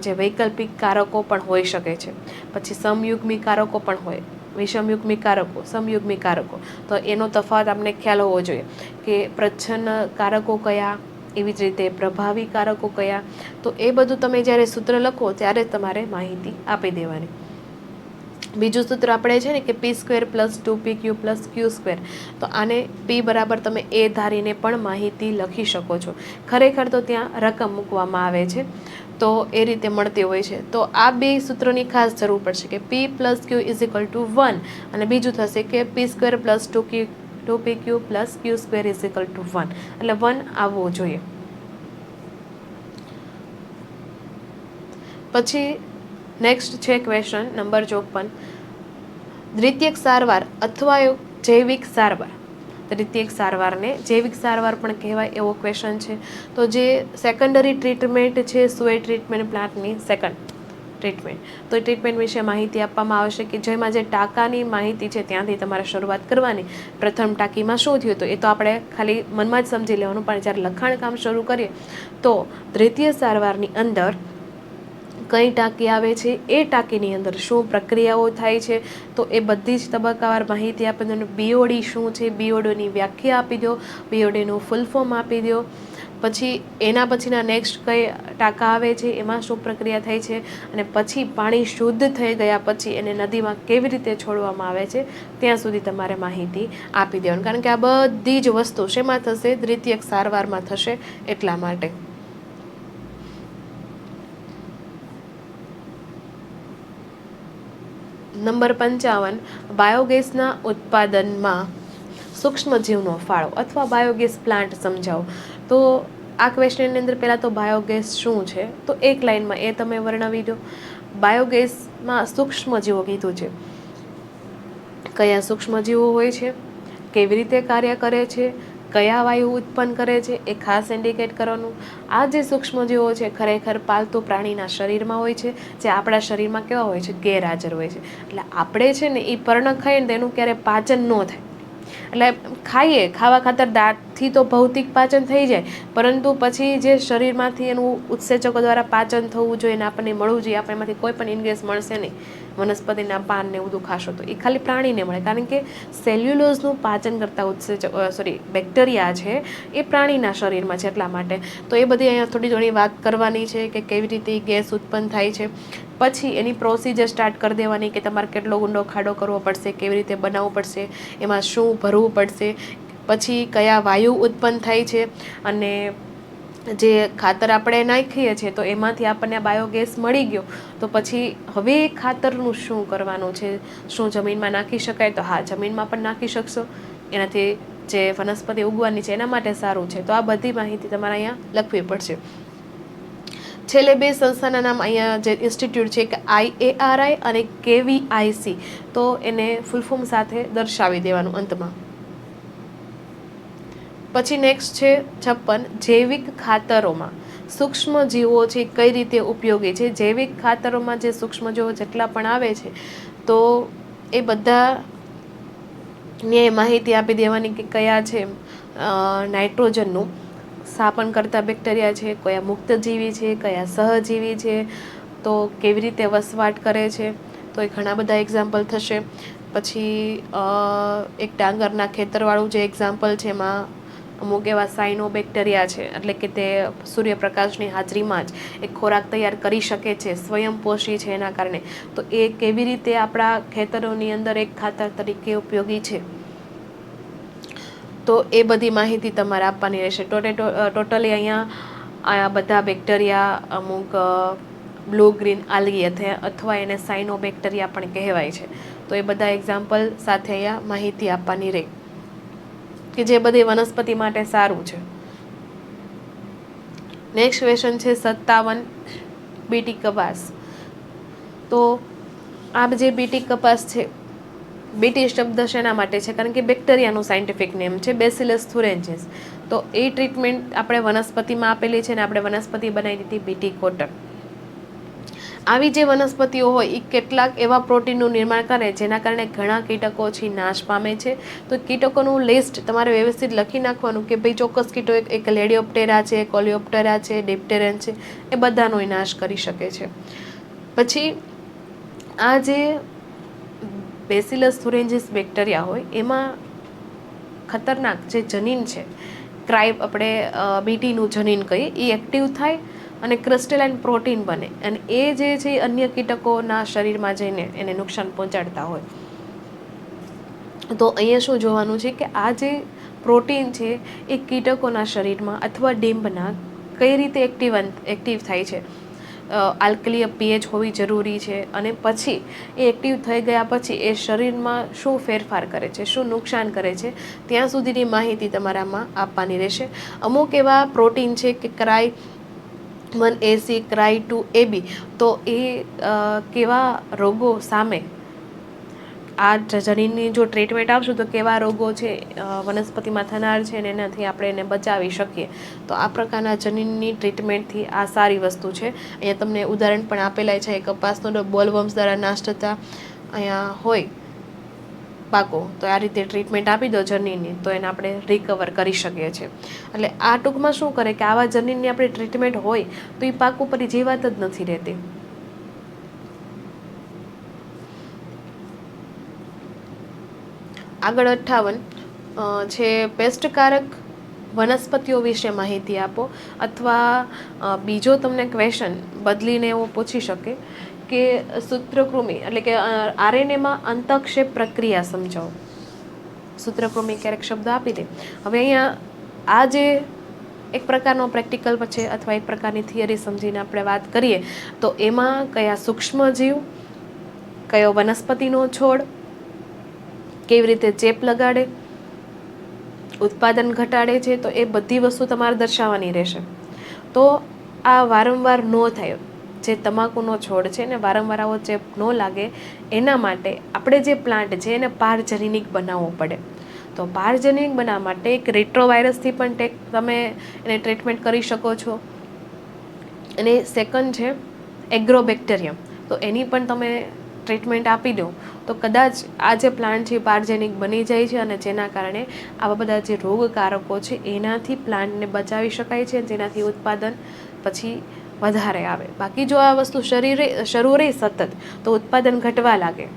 જે વૈકલ્પિક કારકો પણ હોઈ શકે છે, પછી સમયુગ્મી કારકો પણ હોય, વિષમયુગ્મી કારકો, સમયુગ્મી કારકો. તો એનો તફાવત આપણે ખ્યાલ હોવો જોઈએ કે પ્રચ્છન્ન કારકો કયા, એવી જ રીતે પ્રભાવી કારકો કયા. તો એ બધું તમે જ્યારે સૂત્ર લખો ત્યારે તમારે માહિતી આપી દેવાની. બીજું સૂત્ર આપણે છે ને કે P² + 2PQ + Q². તો આને P બરાબર તમે એ ધારીને પણ માહિતી લખી શકો છો. ખરેખર તો ત્યાં રકમ મૂકવામાં આવે છે તો એ રીતે મળતી હોય છે. તો આ બે સૂત્રોની ખાસ જરૂર પડશે કે P+Q = 1 અને બીજું થશે કે P² + 2PQ + Q² = 1. એટલે 1 આવવું જોઈએ. પછી નેક્સ્ટ છે ક્વેશ્ચન નંબર 54, દ્વિતીયક સારવાર અથવા જૈવિક સારવાર. દ્વિતીયક સારવારને જૈવિક સારવાર પણ કહેવાય એવો ક્વેશ્ચન છે. તો જે સેકન્ડરી ટ્રીટમેન્ટ છે સોય ટ્રીટમેન્ટ પ્લાન્ટની સેકન્ડ ટ્રીટમેન્ટ, તો એ ટ્રીટમેન્ટ વિશે માહિતી આપવામાં આવશે કે જેમાં જે ટાંકાની માહિતી છે ત્યાંથી તમારે શરૂઆત કરવાની. પ્રથમ ટાંકીમાં શું થયું, તો એ તો આપણે ખાલી મનમાં જ સમજી લેવાનું, પણ જ્યારે લખાણ કામ શરૂ કરીએ તો દ્વિતીય સારવારની અંદર કઈ ટાંકી આવે છે, એ ટાંકીની અંદર શું પ્રક્રિયાઓ થાય છે, તો એ બધી જ તબક્કાવાર માહિતી આપી દો. BOD શું છે, BODની વ્યાખ્યા આપી દો, BODનું ફૂલ ફોર્મ આપી દો. પછી એના પછીના નેક્સ્ટ કઈ ટાંકા આવે છે, એમાં શું પ્રક્રિયા થાય છે, અને પછી પાણી શુદ્ધ થઈ ગયા પછી એને નદીમાં કેવી રીતે છોડવામાં આવે છે ત્યાં સુધી તમારે માહિતી આપી દેવાની. કારણ કે આ બધી જ વસ્તુ શેમાં થશે, દ્વિતીયક સારવારમાં થશે એટલા માટે. નંબર 55, બાયોગેસના ઉત્પાદનમાં સૂક્ષ્મજીવનો ફાળો અથવા બાયોગેસ પ્લાન્ટ સમજાવો. તો આ ક્વેશ્ચનની અંદર પહેલાં તો બાયોગેસ શું છે તો એક લાઇનમાં એ તમે વર્ણવી દો. બાયોગેસમાં સૂક્ષ્મજીવો કીધું છે, કયા સૂક્ષ્મજીવો હોય છે, કેવી રીતે કાર્ય કરે છે, કયા વાયુ ઉત્પન્ન કરે છે, એ ખાસ ઇન્ડિકેટ કરવાનું. આ જે સૂક્ષ્મજીવો છે ખરેખર પાલતુ પ્રાણીના શરીરમાં હોય છે, જે આપણા શરીરમાં કેવા હોય છે, ગેરહાજર હોય છે. એટલે આપણે છે ને એ પર્ણ ખાઈએ ને તેનું ક્યારે પાચન ન થાય. એટલે ખાઈએ, ખાવા ખાતર દાંતથી તો ભૌતિક પાચન થઈ જાય, પરંતુ પછી જે શરીરમાંથી એનું ઉત્સેચકો દ્વારા પાચન થવું જોઈએ અને આપણને મળવું જોઈએ, આપણે એમાંથી કોઈ પણ ઇનગ્રેસ મળશે નહીં. વનસ્પતિના પાન ને બધું ખાશો તો એ ખાલી પ્રાણીને મળે, કારણ કે સેલ્યુલોઝનું પાચન કરતા બેક્ટેરિયા છે એ પ્રાણીના શરીરમાં છે એટલા માટે. તો એ બધી અહીંયા થોડી ઘણી વાત કરવાની છે કે કેવી રીતે ગેસ ઉત્પન્ન થાય છે. પછી એની પ્રોસિજર સ્ટાર્ટ કરી દેવાની કે તમારે કેટલો ઊંડો ખાડો કરવો પડશે, કેવી રીતે બનાવવું પડશે, એમાં શું ભરવું પડશે, પછી કયા વાયુ ઉત્પન્ન થાય છે, અને જે ખાતર આપણે નાખીએ છીએ તો એમાંથી આપણને બાયોગેસ મળી ગયો તો પછી હવે ખાતરનું શું કરવાનું છે. શું જમીનમાં નાખી શકાય, તો હા જમીનમાં પણ નાખી શકશો, એનાથી જે વનસ્પતિ ઉગવાની છે એના માટે સારું છે. તો આ બધી માહિતી તમારે અહીંયા લખવી પડશે. છેલ્લે બે સંસ્થાના નામ અહીંયા જે ઇન્સ્ટિટ્યૂટ છે કે IARI અને KVIC, તો એને ફૂલ ફોર્મ સાથે દર્શાવી દેવાનું અંતમાં. પછી નેક્સ્ટ છે 56, જૈવિક ખાતરોમાં સૂક્ષ્મ જીવો છે કઈ રીતે ઉપયોગી છે. જૈવિક ખાતરોમાં જે સૂક્ષ્મ જીવો જેટલા પણ આવે છે તો એ બધાની માહિતી આપી દેવાની કે કયા છે નાઇટ્રોજનનું સ્થાપન કરતા બેક્ટેરિયા છે, કયા મુક્તજીવી છે, કયા સહજીવી છે, તો કેવી રીતે વસવાટ કરે છે, તો એ ઘણા બધા એક્ઝામ્પલ થશે. પછી એક ડાંગરના ખેતરવાળું જે એક્ઝામ્પલ છે એમાં અમુક એવા સાઇનો બેક્ટેરિયા છે, એટલે કે તે સૂર્યપ્રકાશની હાજરીમાં જ એક ખોરાક તૈયાર કરી શકે છે, સ્વયંપોષી છે એના કારણે, તો એ કેવી રીતે આપણા ખેતરોની અંદર એક ખાતર તરીકે ઉપયોગી છે, તો એ બધી માહિતી તમારે આપવાની રહેશે. ટોટલી અહીંયા બધા બેક્ટેરિયા અમુક બ્લુ ગ્રીન આલ્ગી અથવા એને સાઇનો બેક્ટેરિયા પણ કહેવાય છે, તો એ બધા એક્ઝામ્પલ સાથે અહીંયા માહિતી આપવાની રહે કે જે બધી વનસ્પતિ માટે સારું છે. નેક્સ્ટ ક્વેશ્ચન છે 57, બીટી કપાસ. તો આ જે બીટી કપાસ છે, બીટી શબ્દ શેના માટે છે? કારણ કે બેક્ટેરિયાનું સાયન્ટિફિક નેમ છે બેસિલસ થુરેન્જીસ. તો એ ટ્રીટમેન્ટ આપણે વનસ્પતિમાં આપેલી છે ને આપણે વનસ્પતિ બનાવી દીધી બીટી કોટન. આવી જે વનસ્પતિઓ હોય એ કેટલાક એવા પ્રોટીનનું નિર્માણ કરે જેના કારણે ઘણા કીટકો છે નાશ પામે છે. તો કીટકોનું લિસ્ટ તમારે વ્યવસ્થિત લખી નાખવાનું કે ભાઈ ચોક્કસ કીટો એક લેડિયોપ્ટેરા છે, કોલિયોપ્ટેરા છે, ડિપ્ટેરેન છે, એ બધાનો નાશ કરી શકે છે. પછી આ જે બેસિલસ થુરેન્જીસ બેક્ટેરિયા હોય એમાં ખતરનાક જે જનીન છે, આપણે બીટીનું જનીન કહીએ, એ એક્ટિવ થાય અને ક્રિસ્ટલાઇન પ્રોટીન બને અને એ જે છે અન્ય કીટકોના શરીરમાં જઈને એને નુકસાન પહોંચાડતા હોય. તો અહીંયા શું જોવાનું છે કે આ જે પ્રોટીન છે એ કીટકોના શરીરમાં અથવા ડીંબના કઈ રીતે એક્ટિવ થાય છે. આલ્કલીય પીએચ હોવી જરૂરી છે અને પછી એ એક્ટિવ થઈ ગયા પછી એ શરીરમાં શું ફેરફાર કરે છે, શું નુકસાન કરે છે, ત્યાં સુધીની માહિતી તમારામાં આપવાની રહેશે. અમુક એવા પ્રોટીન છે કે Cry1AC, Cry2AB, તો એ કેવા રોગો સામે આ જનીનની જો ટ્રીટમેન્ટ આપશું તો કેવા રોગો છે વનસ્પતિમાં થનાર છે અને એનાથી આપણે એને બચાવી શકીએ. તો આ પ્રકારના જનીનની ટ્રીટમેન્ટથી આ સારી વસ્તુ છે. અહીંયા તમને ઉદાહરણ પણ આપેલા છે, કપાસનો બોલવર્મ્સ દ્વારા નાશ થતા અહીંયા હોય પાકો, તો આ રીતે ટ્રીટમેન્ટ આપી દો જનીનની તો એને આપણે રિકવર કરી શકીએ છીએ. એટલે આ ટૂંકમાં શું કરે કે આવા જનીનની આપણી ટ્રીટમેન્ટ હોય તો એ પાક ઉપર જીવાત જ નથી રહેતી. આગળ 58 છે પેસ્ટકારક વનસ્પતિઓ વિશે માહિતી આપો. અથવા બીજો તમને ક્વેશ્ચન બદલીને એવો પૂછી શકે કે સૂત્રકૃમિ એટલે કે RNAમાં અંતઃક્ષેપ પ્રક્રિયા સમજાવો. સૂત્રકૃમિ ક્યારેક શબ્દ આપી દે. હવે અહીંયા આ જે એક પ્રકારનો પ્રેક્ટિકલ છે અથવા એક પ્રકારની થિયરી સમજીને આપણે વાત કરીએ તો એમાં કયા સૂક્ષ્મજીવ, કયો વનસ્પતિનો છોડ, કેવી રીતે ચેપ લગાડે, ઉત્પાદન ઘટાડે છે, તો એ બધી વસ્તુ તમારે દર્શાવવાની રહેશે. તો આ વારંવાર ન થાય, જે તમાકુનો છોડ છે ને વારંવાર આવો ચેપ ન લાગે એના માટે આપણે જે પ્લાન્ટ છે એને પારજનીનિક બનાવવો પડે. તો પારજનીનિક બનાવવા માટે એક રેટ્રોવાયરસથી પણ તમે એને ટ્રીટમેન્ટ કરી શકો છો. અને સેકન્ડ છે એગ્રોબેક્ટેરિયમ, તો એની પણ તમે ટ્રીટમેન્ટ આપી દો તો કદાચ આ જે પ્લાન્ટ છે પારજેનિક બની જાય છે અને જેના કારણે આવા બધા જે રોગકારકો છે એનાથી પ્લાન્ટને બચાવી શકાય છે, જેનાથી ઉત્પાદન પછી વધારે આવે. બાકી જો આ વસ્તુ શરૂ રહે સતત તો ઉત્પાદન ઘટવા લાગે.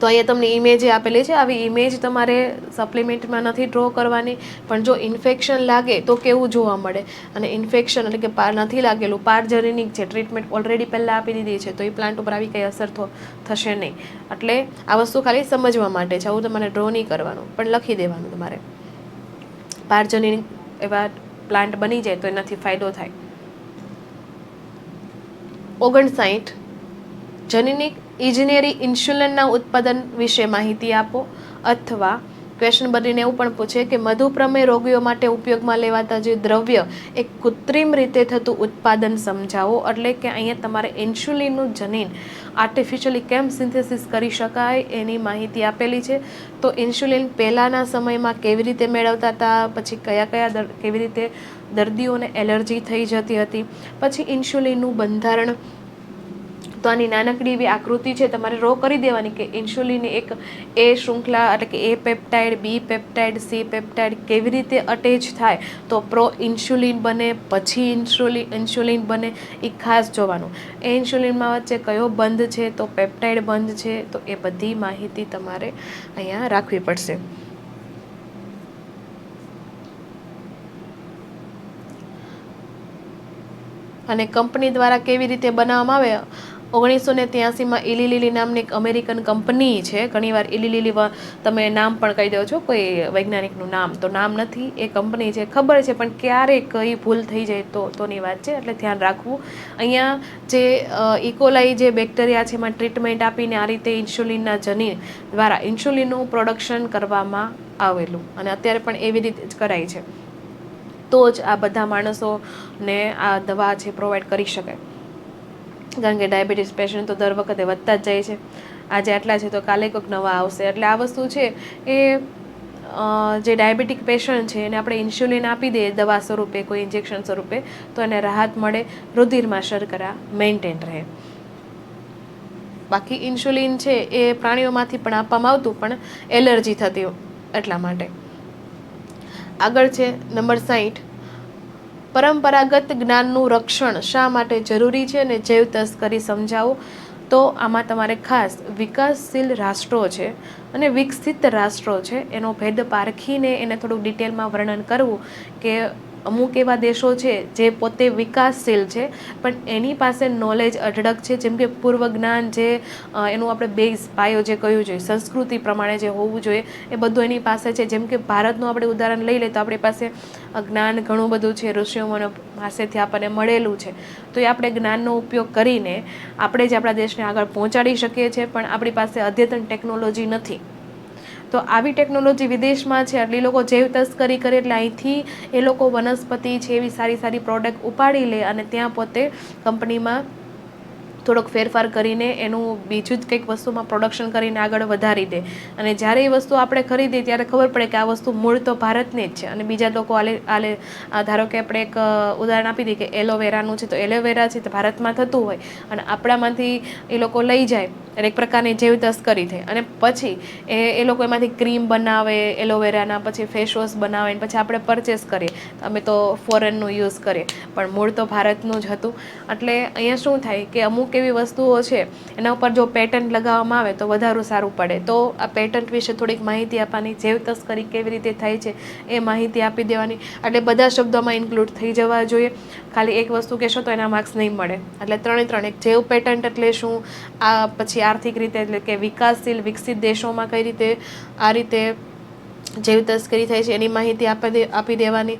તો અહીંયા તમને ઇમેજ આપેલી છે. આવી ઇમેજ તમારે સપ્લિમેન્ટમાં નથી ડ્રો કરવાની, પણ જો ઇન્ફેક્શન લાગે તો કેવું જોવા મળે. અને ઇન્ફેક્શન એટલે કે નથી લાગેલું, પારજનીનિક છે, ટ્રીટમેન્ટ ઓલરેડી પહેલાં આપી દીધી છે, તો એ પ્લાન્ટ ઉપર આવી કંઈ અસર થશે નહીં. એટલે આ વસ્તુ ખાલી સમજવા માટે છે, આવું તમારે ડ્રો નહીં કરવાનું પણ લખી દેવાનું. તમારે પારજનીનિક એવા પ્લાન્ટ બની જાય તો એનાથી ફાયદો થાય. 59 જનીનિક ઇજનેરી ઇન્સ્યુલિનના ઉત્પાદન વિશે માહિતી આપો. અથવા ક્વેશ્ચન બનીને એવું પણ પૂછે કે મધુપ્રમેહ રોગીઓ માટે ઉપયોગમાં લેવાતા જે દ્રવ્ય એ કૃત્રિમ રીતે થતું ઉત્પાદન સમજાવો. એટલે કે અહીંયા તમારે ઇન્સ્યુલિનનું જનીન આર્ટિફિશિયલી કેમ સિન્થેસિસ કરી શકાય એની માહિતી આપેલી છે. તો ઇન્સ્યુલિન પહેલાંના સમયમાં કેવી રીતે મેળવતા હતા, પછી કયા કેવી રીતે દર્દીઓને એલર્જી થઈ જતી હતી, પછી ઇન્સ્યુલિનનું બંધારણ. તો આની નાનકડી એવી આકૃતિ છે, તમારે ડ્રો કરી દેવાની કે ઇન્સ્યુલિન એક એ શૃંખલા એટલે કે એ પેપ્ટાઇડ, બી પેપ્ટાઇડ, સી પેપ્ટાઇડ કેવી રીતે અટેચ થાય તો પ્રો ઇન્સ્યુલિન બને, પછી ઇન્સ્યુલિન બને, એ ખાસ જોવાનું. એ ઇન્સ્યુલિનમાં વચ્ચે કયો બંધ છે તો પેપ્ટાઇડ બંધ છે. તો એ બધી માહિતી તમારે અહીંયા રાખવી પડશે. અને કંપની દ્વારા કેવી રીતે બનાવવામાં આવે, 1983માં ઇલી લીલી નામની એક અમેરિકન કંપની છે. ઘણીવાર ઇલી લીલી તમે નામ પણ કહી દો છો કોઈ વૈજ્ઞાનિકનું નામ, તો નામ નથી, એ કંપની છે. ખબર છે પણ ક્યારેક કઈ ભૂલ થઈ જાય તોની વાત છે, એટલે ધ્યાન રાખવું. અહીંયા જે ઇકોલાઈ જે બેક્ટેરિયા છે એમાં ટ્રીટમેન્ટ આપીને આ રીતે ઇન્સ્યુલિનના જનીન દ્વારા ઇન્સ્યુલિનનું પ્રોડક્શન કરવામાં આવેલું, અને અત્યારે પણ એવી રીતે જ કરાય છે. તો જ આ બધા માણસોને આ દવા છે પ્રોવાઈડ કરી શકાય. કારણ કે ડાયાબિટીસ પેશન્ટ તો દર વખતે વધતા જ જાય છે. આજે આટલા છે તો કાલે કોઈક નવા આવશે. એટલે આ વસ્તુ છે એ જે ડાયાબિટીક પેશન્ટ છે એને આપણે ઇન્સ્યુલિન આપી દઈએ દવા સ્વરૂપે, કોઈ ઇન્જેક્શન સ્વરૂપે, તો એને રાહત મળે, રુધિરમાં શર્કરા મેન્ટેન રહે. બાકી ઇન્સ્યુલિન છે એ પ્રાણીઓમાંથી પણ આપવામાં આવતું, પણ એલર્જી થતી એટલા માટે. આગળ છે નંબર 60, પરંપરાગત જ્ઞાનનું રક્ષણ શા માટે જરૂરી છે અને જૈવ તસ્કરી સમજાવો. તો આમાં તમારે ખાસ વિકાસશીલ રાષ્ટ્રો છે અને વિકસિત રાષ્ટ્રો છે એનો ભેદ પારખીને એને થોડુંક ડિટેલમાં વર્ણન કરવું કે અમુક એવા દેશો છે જે પોતે વિકાસશીલ છે પણ એની પાસે નોલેજ અઢળક છે, જેમ કે પૂર્વ જ્ઞાન જે એનું આપણે બેઝ પાયો જે કહ્યું જોઈએ, સંસ્કૃતિ પ્રમાણે જે હોવું જોઈએ એ બધું એની પાસે છે. જેમ કે ભારતનું આપણે ઉદાહરણ લઈ લઈએ તો આપણી પાસે જ્ઞાન ઘણું બધું છે, ઋષિઓના પાસેથી આપણને મળેલું છે. તો એ આપણે જ્ઞાનનો ઉપયોગ કરીને આપણે જ આપણા દેશને આગળ પહોંચાડી શકીએ છીએ, પણ આપણી પાસે અદ્યતન ટેકનોલોજી નથી. તો આવી ટેકનોલોજી વિદેશમાં છે, એટલે એ લોકો જૈવ તસ્કરી કરે, એટલે અહીંથી એ લોકો વનસ્પતિ છે એવી સારી સારી પ્રોડક્ટ ઉપાડી લે અને ત્યાં પોતે કંપનીમાં થોડોક ફેરફાર કરીને એનું બીજું જ કંઈક વસ્તુમાં પ્રોડક્શન કરીને આગળ વધારી દે. અને જ્યારે એ વસ્તુ આપણે ખરીદીએ ત્યારે ખબર પડે કે આ વસ્તુ મૂળ તો ભારતની જ છે, અને બીજા લોકો ધારો કે આપણે એક ઉદાહરણ આપી દઈએ કે એલોવેરાનું છે, તો એલોવેરા છે તો ભારતમાં થતું હોય અને આપણામાંથી એ લોકો લઈ જાય, અને એક પ્રકારની જૈવ તસ્કરી થઈ, અને પછી એ લોકો એમાંથી ક્રીમ બનાવે એલોવેરાના, પછી ફેસ વોશ બનાવે, પછી આપણે પરચેસ કરીએ, અમે તો ફોરેનનું યુઝ કરીએ, પણ મૂળ તો ભારતનું જ હતું. એટલે અહીંયા શું થાય કે અમુક એવી વસ્તુઓ છે એના ઉપર જો પેટન્ટ લગાવવામાં આવે તો વધારે સારું પડે. તો આ પેટન્ટ વિશે થોડીક માહિતી આપવાની, જૈવ તસ્કરી કેવી રીતે થાય છે એ માહિતી આપી દેવાની. એટલે બધા શબ્દોમાં ઇન્ક્લુડ થઈ જવા જોઈએ. ખાલી એક વસ્તુ કહેશો તો એના માર્ક્સ નહીં મળે. એટલે ત્રણે એક જૈવ પેટન્ટ એટલે શું, આ પછી આર્થિક રીતે એટલે કે વિકાસશીલ વિકસિત દેશોમાં કઈ રીતે આ રીતે જૈવ તસ્કરી થાય છે એની માહિતી આપી દેવાની.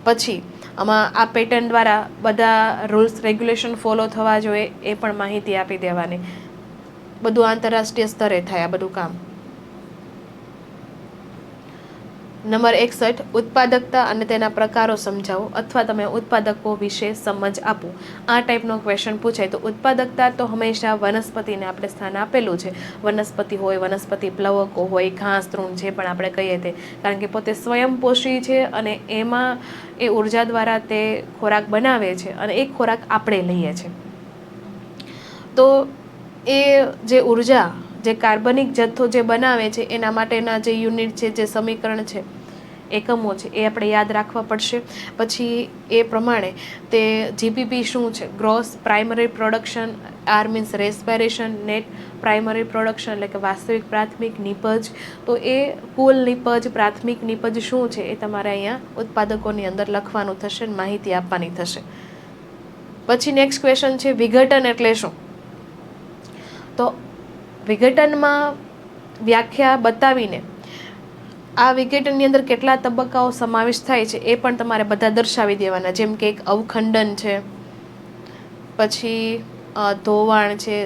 પછી આમાં આ પેટર્ન દ્વારા બધા રૂલ્સ રેગ્યુલેશન ફોલો થવા જોઈએ એ પણ માહિતી આપી દેવાની. બધું આંતરરાષ્ટ્રીય સ્તરે થાય આ બધું કામ. નંબર 61, ઉત્પાદકતા અને તેના પ્રકારો સમજાવો અથવા તમે ઉત્પાદકો વિશે સમજ આપો. આ ટાઈપનો ક્વેશ્ચન પૂછાય. તો ઉત્પાદકતા તો હંમેશા વનસ્પતિને આપણે સ્થાન આપેલું છે. વનસ્પતિ હોય, વનસ્પતિ પ્લવકો હોય, ઘાસ તૃણ જે પણ આપણે કહીએ તે, કારણ કે પોતે સ્વયંપોષી છે અને એમાં એ ઉર્જા દ્વારા તે ખોરાક બનાવે છે અને એ ખોરાક આપણે લઈએ છીએ. તો એ જે ઉર્જા જે કાર્બનિક જથ્થો જે બનાવે છે એના માટેના જે યુનિટ છે, જે સમીકરણ છે, એકમો છે, એ આપણે યાદ રાખવા પડશે. પછી એ પ્રમાણે તે જીપીપી શું છે, gross primary production, R means respiration, net primary production એટલે કે વાસ્તવિક પ્રાથમિક નિપજ. તો એ કુલ નિપજ, પ્રાથમિક નિપજ શું છે એ તમારે અહીંયા ઉત્પાદકોની અંદર લખવાનું થશે, માહિતી આપવાની થશે. પછી નેક્સ્ટ ક્વેશ્ચન છે વિઘટન એટલે શું. તો વિઘટનમાં વ્યાખ્યા બતાવીને આ વિઘટનની અંદર કેટલા તબક્કાઓ સમાવેશ થાય છે એ પણ તમારે બધા દર્શાવી દેવાના. જેમ કે એક અવખંડન છે, પછી ધોવાણ છે,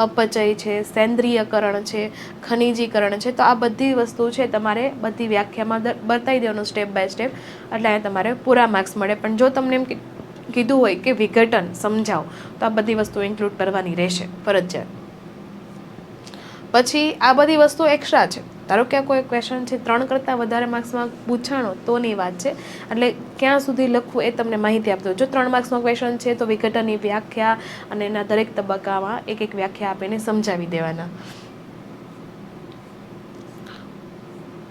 અપચય છે, સેન્દ્રિયકરણ છે, ખનિજીકરણ છે. તો આ બધી વસ્તુ છે તમારે બધી વ્યાખ્યામાં બતાવી દેવાનું સ્ટેપ બાય સ્ટેપ, એટલે અહીંયા તમારે પૂરા માર્ક્સ મળે. પણ જો તમને એમ કીધું હોય કે વિઘટન સમજાવો, તો આ બધી વસ્તુ ઇન્ક્લુડ કરવાની રહેશે ફરજિયાત. પછી આ બધી વસ્તુ એક્સ્ટ્રા છે. ધારો કે કોઈ ક્વેશ્ચન છે 3 કરતાં વધારે માર્ક્સમાં પૂછાણો તોની વાત છે, એટલે ક્યાં સુધી લખવું એ તમને માહિતી આપતો. જો 3 માર્ક્સનો ક્વેશ્ચન છે તો વિઘટનની વ્યાખ્યા અને એના દરેક તબક્કામાં એક એક વ્યાખ્યા આપીને સમજાવી દેવાના.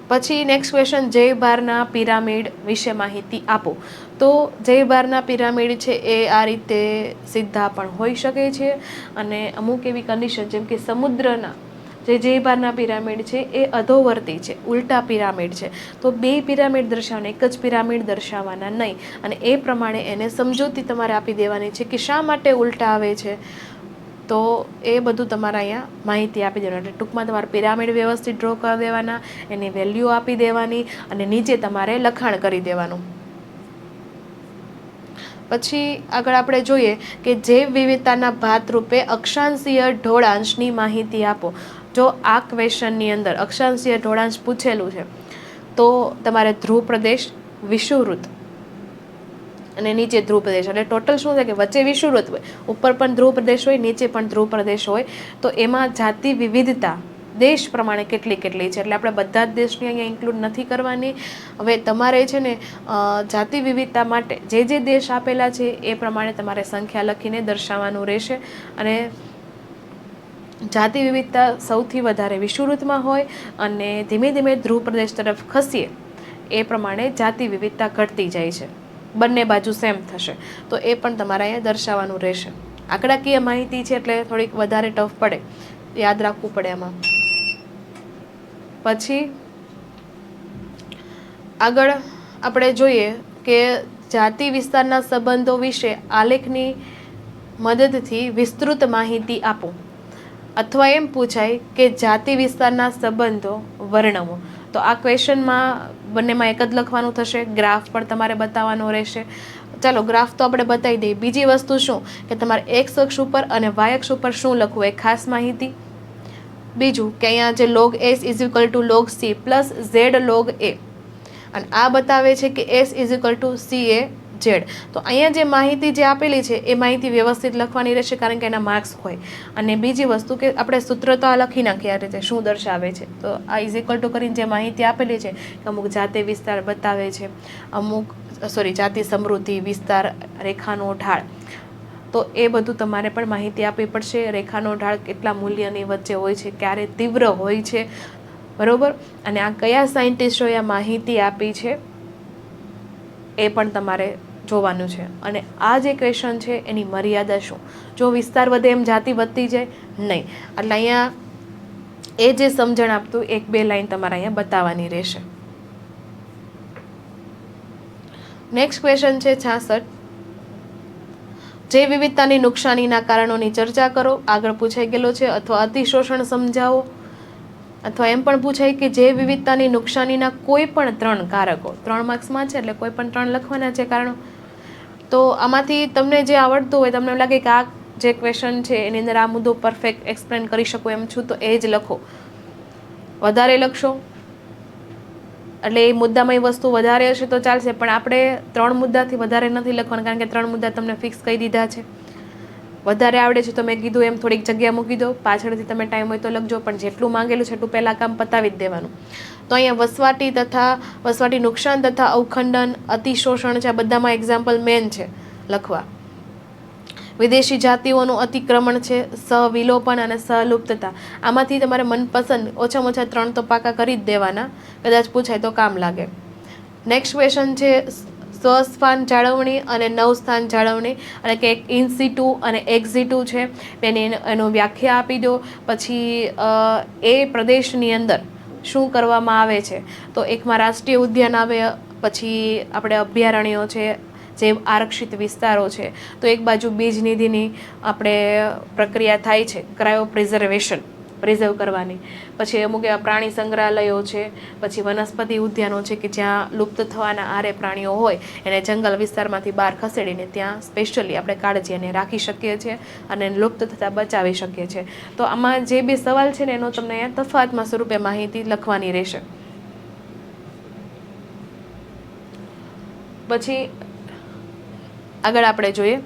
પછી નેક્સ્ટ ક્વેશ્ચન, જય બારના પિરામિડ વિશે માહિતી આપો. તો જય બારના પિરામિડ છે એ આ રીતે સીધા પણ હોઈ શકે છે, અને અમુક એવી કન્ડિશન જેમ કે સમુદ્રના જે જય બારના પિરામિડ છે એ અધોવર્તી છે, ઉલટા પિરામિડ છે. તો 2 પિરામિડ દર્શાવવાના, એક જ પિરામિડ દર્શાવવાના નહીં, અને એ પ્રમાણે એને સમજૂતી તમારે આપી દેવાની છે કે શા માટે ઉલટા આવે છે. તો એ બધું તમારે અહીંયા માહિતી આપી દેવાની. એટલે ટૂંકમાં તમારે પિરામિડ વ્યવસ્થિત ડ્રો કરી દેવાના, એની વેલ્યુ આપી દેવાની, અને નીચે તમારે લખાણ કરી દેવાનું. પછી આગળ આપણે જોઈએ કે જૈવ વિવિધતાના ભાતરૂપે અક્ષાંશીય ઢોળાંશની માહિતી આપો. જો આ ક્વેશ્ચનની અંદર અક્ષાંશીય ઢોળાંશ પૂછેલું છે તો તમારે ધ્રુવ પ્રદેશ, વિષુવવૃત્ત અને નીચે ધ્રુવ પ્રદેશ, એટલે ટોટલ શું થાય કે વચ્ચે વિષુવવૃત્ત હોય, ઉપર પણ ધ્રુવ પ્રદેશ હોય, નીચે પણ ધ્રુવ પ્રદેશ હોય. તો એમાં જાતિ વિવિધતા દેશ પ્રમાણે કેટલી છે, એટલે આપણે બધા જ દેશની અહીંયા ઇન્ક્લુડ નથી કરવાની. હવે તમારે છે ને જાતિ વિવિધતા માટે જે દેશ આપેલા છે એ પ્રમાણે તમારે સંખ્યા લખીને દર્શાવવાનું રહેશે. અને જાતિ વિવિધતા સૌથી વધારે વિષુવવૃત્તમાં હોય, અને ધીમે ધીમે ધ્રુવ પ્રદેશ તરફ ખસીએ એ પ્રમાણે જાતિ વિવિધતા ઘટતી જાય છે. બંને બાજુ સેમ થશે, તો એ પણ તમારે અહીંયા દર્શાવવાનું રહેશે. આંકડાકીય માહિતી છે એટલે થોડીક વધારે ટફ પડે, યાદ રાખવું પડે એમાં. પછી આગળ આપણે જોઈએ કે જાતિ વિસ્તારના સંબંધો વિશે આલેખની મદદથી વિસ્તૃત માહિતી આપો. અથવા એમ પૂછાય કે જાતિ વિસ્તારના સંબંધો વર્ણવો. તો આ ક્વેશ્ચનમાં બંનેમાં એક જ લખવાનું થશે, ગ્રાફ પણ તમારે બતાવવાનો રહેશે. ચાલો ગ્રાફ તો આપણે બતાવી દઈએ. બીજી વસ્તુ શું કે તમારે એક્સ અક્ષ ઉપર અને વાય અક્ષ ઉપર શું લખવું એ ખાસ માહિતી. બીજું કે અહીંયા જે log s is equal to log c plus z log a, અને આ બતાવે છે કે s is equal to c a z. તો અહીંયા જે માહિતી જે આપેલી છે એ માહિતી વ્યવસ્થિત લખવાની રહેશે, કારણ કે એના માર્ક્સ હોય. અને બીજી વસ્તુ કે આપણે સૂત્ર તો આ લખી નાખીએ આ રીતે શું દર્શાવે છે. તો આ ઇઝ ઇક્વલ ટુ કરીને જે માહિતી આપેલી છે કે અમુક જાતિ વિસ્તાર બતાવે છે, અમુક જાતિ સમૃદ્ધિ વિસ્તાર, રેખાનો ઢાળ, તો એ બધું તમારે પણ માહિતી આપવી પડશે. રેખાનો ઢાળ કેટલા મૂલ્યની વચ્ચે હોય છે, ક્યારે તીવ્ર હોય છે, બરોબર. અને આ કયા સાયન્ટિસ્ટોએ આ માહિતી આપી છે એ પણ તમારે જોવાનું છે. અને આ જે ક્વેશ્ચન છે એની મર્યાદા શું, જો વિસ્તાર વધે એમ જાતિ વધતી જાય નહીં. એટલે અહીંયા એ જે સમજણ આપતું 1-2 લાઈન તમારે અહીંયા બતાવવાની રહેશે. નેક્સ્ટ ક્વેશ્ચન છે 66, જૈવ વિવિધતાની નુકસાનીના કારણોની ચર્ચા કરો. આગળ પૂછાઈ ગયેલો છે. અથવા અતિશોષણ સમજાવો. અથવા એમ પણ પૂછાય કે જૈવ વિવિધતાની નુકસાનીના કોઈ પણ 3 કારકો. 3 માર્ક્સમાં છે એટલે કોઈ પણ 3 લખવાના છે કારણો. તો આમાંથી તમને જે આવડતું હોય, તમને લાગે કે આ જે ક્વેશ્ચન છે એની અંદર આ મુદ્દો પરફેક્ટ એક્સપ્લેન કરી શકું એમ છું, તો એ જ લખો. વધારે લખશો એટલે એ મુદ્દામાં એ વસ્તુ વધારે હશે તો ચાલશે, પણ આપણે 3 મુદ્દાથી વધારે નથી લખવાના, કારણ કે 3 મુદ્દા તમને ફિક્સ કહી દીધા છે. વધારે આવડે છે તો મેં કીધું એમ થોડીક જગ્યા મૂકી દો, પાછળથી તમે ટાઈમ હોય તો લખજો, પણ જેટલું માંગેલું છે એટલું પહેલાં કામ પતાવી જ દેવાનું. તો અહીંયા વસવાટી નુકસાન તથા અવખંડન, અતિશોષણ છે, આ બધામાં એક્ઝામ્પલ મેન છે લખવા. વિદેશી જાતિઓનું અતિક્રમણ છે, સહવિલોપન અને સહલુપ્તતા. આમાંથી તમારે મનપસંદ ઓછામાં ઓછા 3 તો પાકા કરી જ દેવાના, કદાચ પૂછાય તો કામ લાગે. નેક્સ્ટ ક્વેશ્ચન છે સ્વસ્થાન જાળવણી અને નવસ્થાન જાળવણી, એટલે કે ઇન સિટુ અને એક્ઝિટુ છે, એનું વ્યાખ્યા આપી દો. પછી એ પ્રદેશની અંદર શું કરવામાં આવે છે, તો એકમાં રાષ્ટ્રીય ઉદ્યાન આવે, પછી આપણે અભયારણ્યો છે, જે આરક્ષિત વિસ્તારો છે. તો એક બાજુ બીજ નિધિની આપણે પ્રક્રિયા થાય છે, ક્રાયો પ્રિઝર્વેશન, પ્રિઝર્વ કરવાની. પછી અમુક એવા પ્રાણી સંગ્રહાલયો છે, પછી વનસ્પતિ ઉદ્યાનો છે કે જ્યાં લુપ્ત થવાના આરે પ્રાણીઓ હોય એને જંગલ વિસ્તારમાંથી બહાર ખસેડીને ત્યાં સ્પેશિયલી આપણે કાળજી એને રાખી શકીએ છીએ અને લુપ્ત થતાં બચાવી શકીએ છીએ. તો આમાં જે બી સવાલ છે ને એનો તમને અહીંયા તફાવતમાં સ્વરૂપે માહિતી લખવાની રહેશે. પછી આગળ આપણે જોઈએ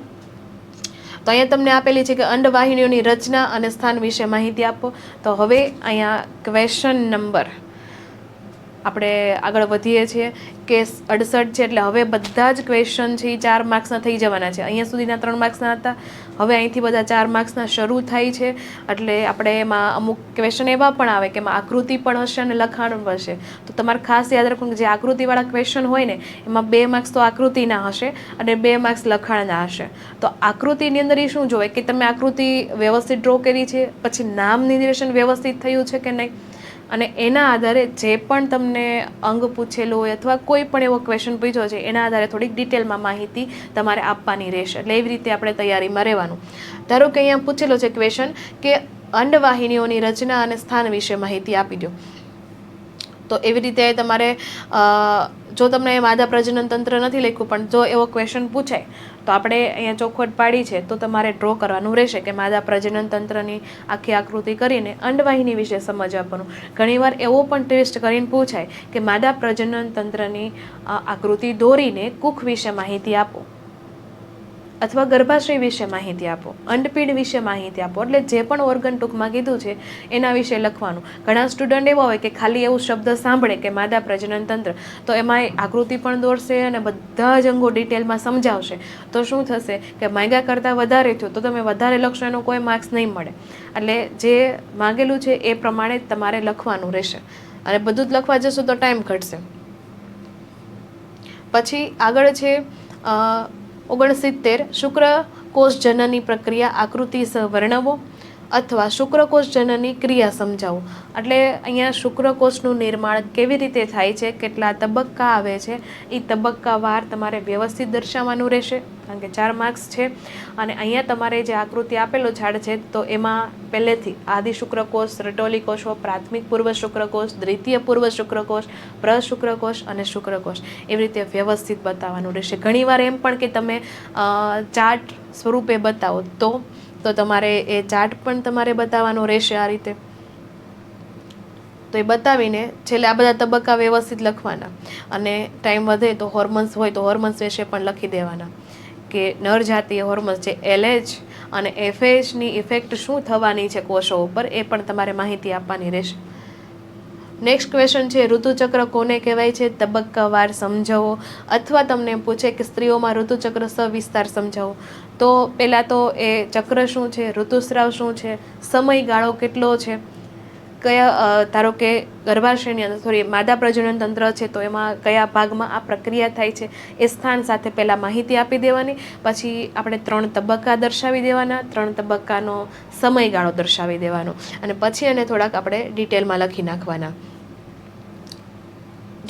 તો અહીંયા તમને આપેલી છે કે અંડવાહિનીઓની રચના અને સ્થાન વિશે માહિતી આપો. તો હવે અહીંયા ક્વેશ્ચન નંબર આપણે આગળ વધીએ છીએ કે 68 છે, એટલે હવે બધા જ ક્વેશ્ચન છે એ 4 માર્ક્સના થઈ જવાના છે. અહીંયા સુધીના 3 માર્ક્સના હતા, હવે અહીંથી બધા 4 માર્ક્સના શરૂ થાય છે. એટલે આપણે એમાં અમુક ક્વેશ્ચન એવા પણ આવે કે એમાં આકૃતિ પણ હશે અને લખાણ પણ હશે. તો તમારે ખાસ યાદ રાખવું કે જે આકૃતિવાળા ક્વેશ્ચન હોય ને એમાં 2 માર્ક્સ તો આકૃતિના હશે અને 2 માર્ક્સ લખાણના હશે. તો આકૃતિની અંદર એ શું જોવે કે તમે આકૃતિ વ્યવસ્થિત ડ્રો કરી છે, પછી નામ નિર્દેશન વ્યવસ્થિત થયું છે કે નહીં, અને એના આધારે જે પણ તમને અંગ પૂછેલું હોય અથવા કોઈ પણ એવો ક્વેશ્ચન પૂછ્યો છે એના આધારે થોડીક ડિટેલમાં માહિતી તમારે આપવાની રહેશે. એટલે એવી રીતે આપણે તૈયારીમાં રહેવાનું. ધારો કે અહીંયા પૂછેલો છે ક્વેશ્ચન કે અંડવાહિનીઓની રચના અને સ્થાન વિશે માહિતી આપી દો. તો એવી રીતે તમારે જો તમને માદા પ્રજનન તંત્ર નથી લખ્યું પણ જો એવો ક્વેશ્ચન પૂછાય તો આપણે અહીંયા ચોખવટ પાડી છે તો તમારે ડ્રો કરવાનું રહેશે કે માદા પ્રજનન તંત્રની આખી આકૃતિ કરીને અંડવાહિની વિશે સમજ આપવાનું. ઘણીવાર એવો પણ ટ્વિસ્ટ કરીને પૂછાય કે માદા પ્રજનન તંત્રની આકૃતિ દોરીને કુખ વિશે માહિતી આપો અથવા ગર્ભાશય વિશે માહિતી આપો, અંડપીંડ વિશે માહિતી આપો. એટલે જે પણ ઓર્ગન ટૂંકમાં કીધું છે એના વિશે લખવાનું. ઘણા સ્ટુડન્ટ એવા હોય કે ખાલી એવું શબ્દ સાંભળે કે માદા પ્રજનન તંત્ર તો એમાં આકૃતિ પણ દોરશે અને બધા જ અંગો ડિટેલમાં સમજાવશે. તો શું થશે કે માંગ્યા કરતાં વધારે થયું તો તમે વધારે લખશો એનો કોઈ માર્ક્સ નહીં મળે. એટલે જે માંગેલું છે એ પ્રમાણે જ તમારે લખવાનું રહેશે અને બધું જ લખવા જશો તો ટાઈમ ઘટશે. પછી આગળ છે 69 શુક્રકોષ જનનની પ્રક્રિયા આકૃતિ સહ વર્ણવો અથવા શુક્રકોષ જનનની ક્રિયા સમજાવો. એટલે અહીંયા શુક્રકોષનું નિર્માણ કેવી રીતે થાય છે, કેટલા તબક્કા આવે છે, એ તબક્કાવાર તમારે વ્યવસ્થિત દર્શાવવાનું રહેશે કારણ કે 4 માર્ક્સ છે. અને અહીંયા તમારે જે આકૃતિ આપેલો ઝાડ છે તો એમાં પહેલેથી આદિ શુક્રકોષ, રટોલી કોષો, પ્રાથમિક પૂર્વ શુક્રકોષ, દ્વિતીય પૂર્વ શુક્રકોષ, પ્રશુક્રકોષ અને શુક્રકોષ એવી રીતે વ્યવસ્થિત બતાવવાનું રહેશે. ઘણીવાર એમ પણ કે તમે ચાર્ટ સ્વરૂપે બતાવો તો તમારે એ ચાર્ટ પણ તમારે બતાવવાનો રહેશે આ રીતે. તો એ બતાવીને છેલ્લે આ બધા તબક્કા વ્યવસ્થિત લખવાના અને ટાઈમ વધે તો હોર્મોન્સ હોય તો હોર્મોન્સ વિશે પણ લખી દેવાના કે નર જાતીય હોર્મોન્સ જે LH અને FSHની ઇફેક્ટ શું થવાની છે કોષો ઉપર એ પણ તમારે માહિતી આપવાની રહેશે. નેક્સ્ટ ક્વેશ્ચન છે ઋતુચક્ર કોને કહેવાય છે, તબક્કાવાર સમજાવો. અથવા તમને એમ પૂછે કે સ્ત્રીઓમાં ઋતુચક્ર સવિસ્તાર સમજાવો. તો પહેલાં તો એ ચક્ર શું છે, ઋતુસ્રાવ શું છે, સમયગાળો કેટલો છે, કયા ધારો કે ગર્ભાશયની અંદર માદા પ્રજનન તંત્ર છે તો એમાં કયા ભાગમાં આ પ્રક્રિયા થાય છે એ સ્થાન સાથે પહેલાં માહિતી આપી દેવાની. પછી આપણે 3 તબક્કા દર્શાવી દેવાના, 3 તબક્કાનો સમયગાળો દર્શાવી દેવાનો અને પછી એને થોડાક આપણે ડિટેલમાં લખી નાખવાના.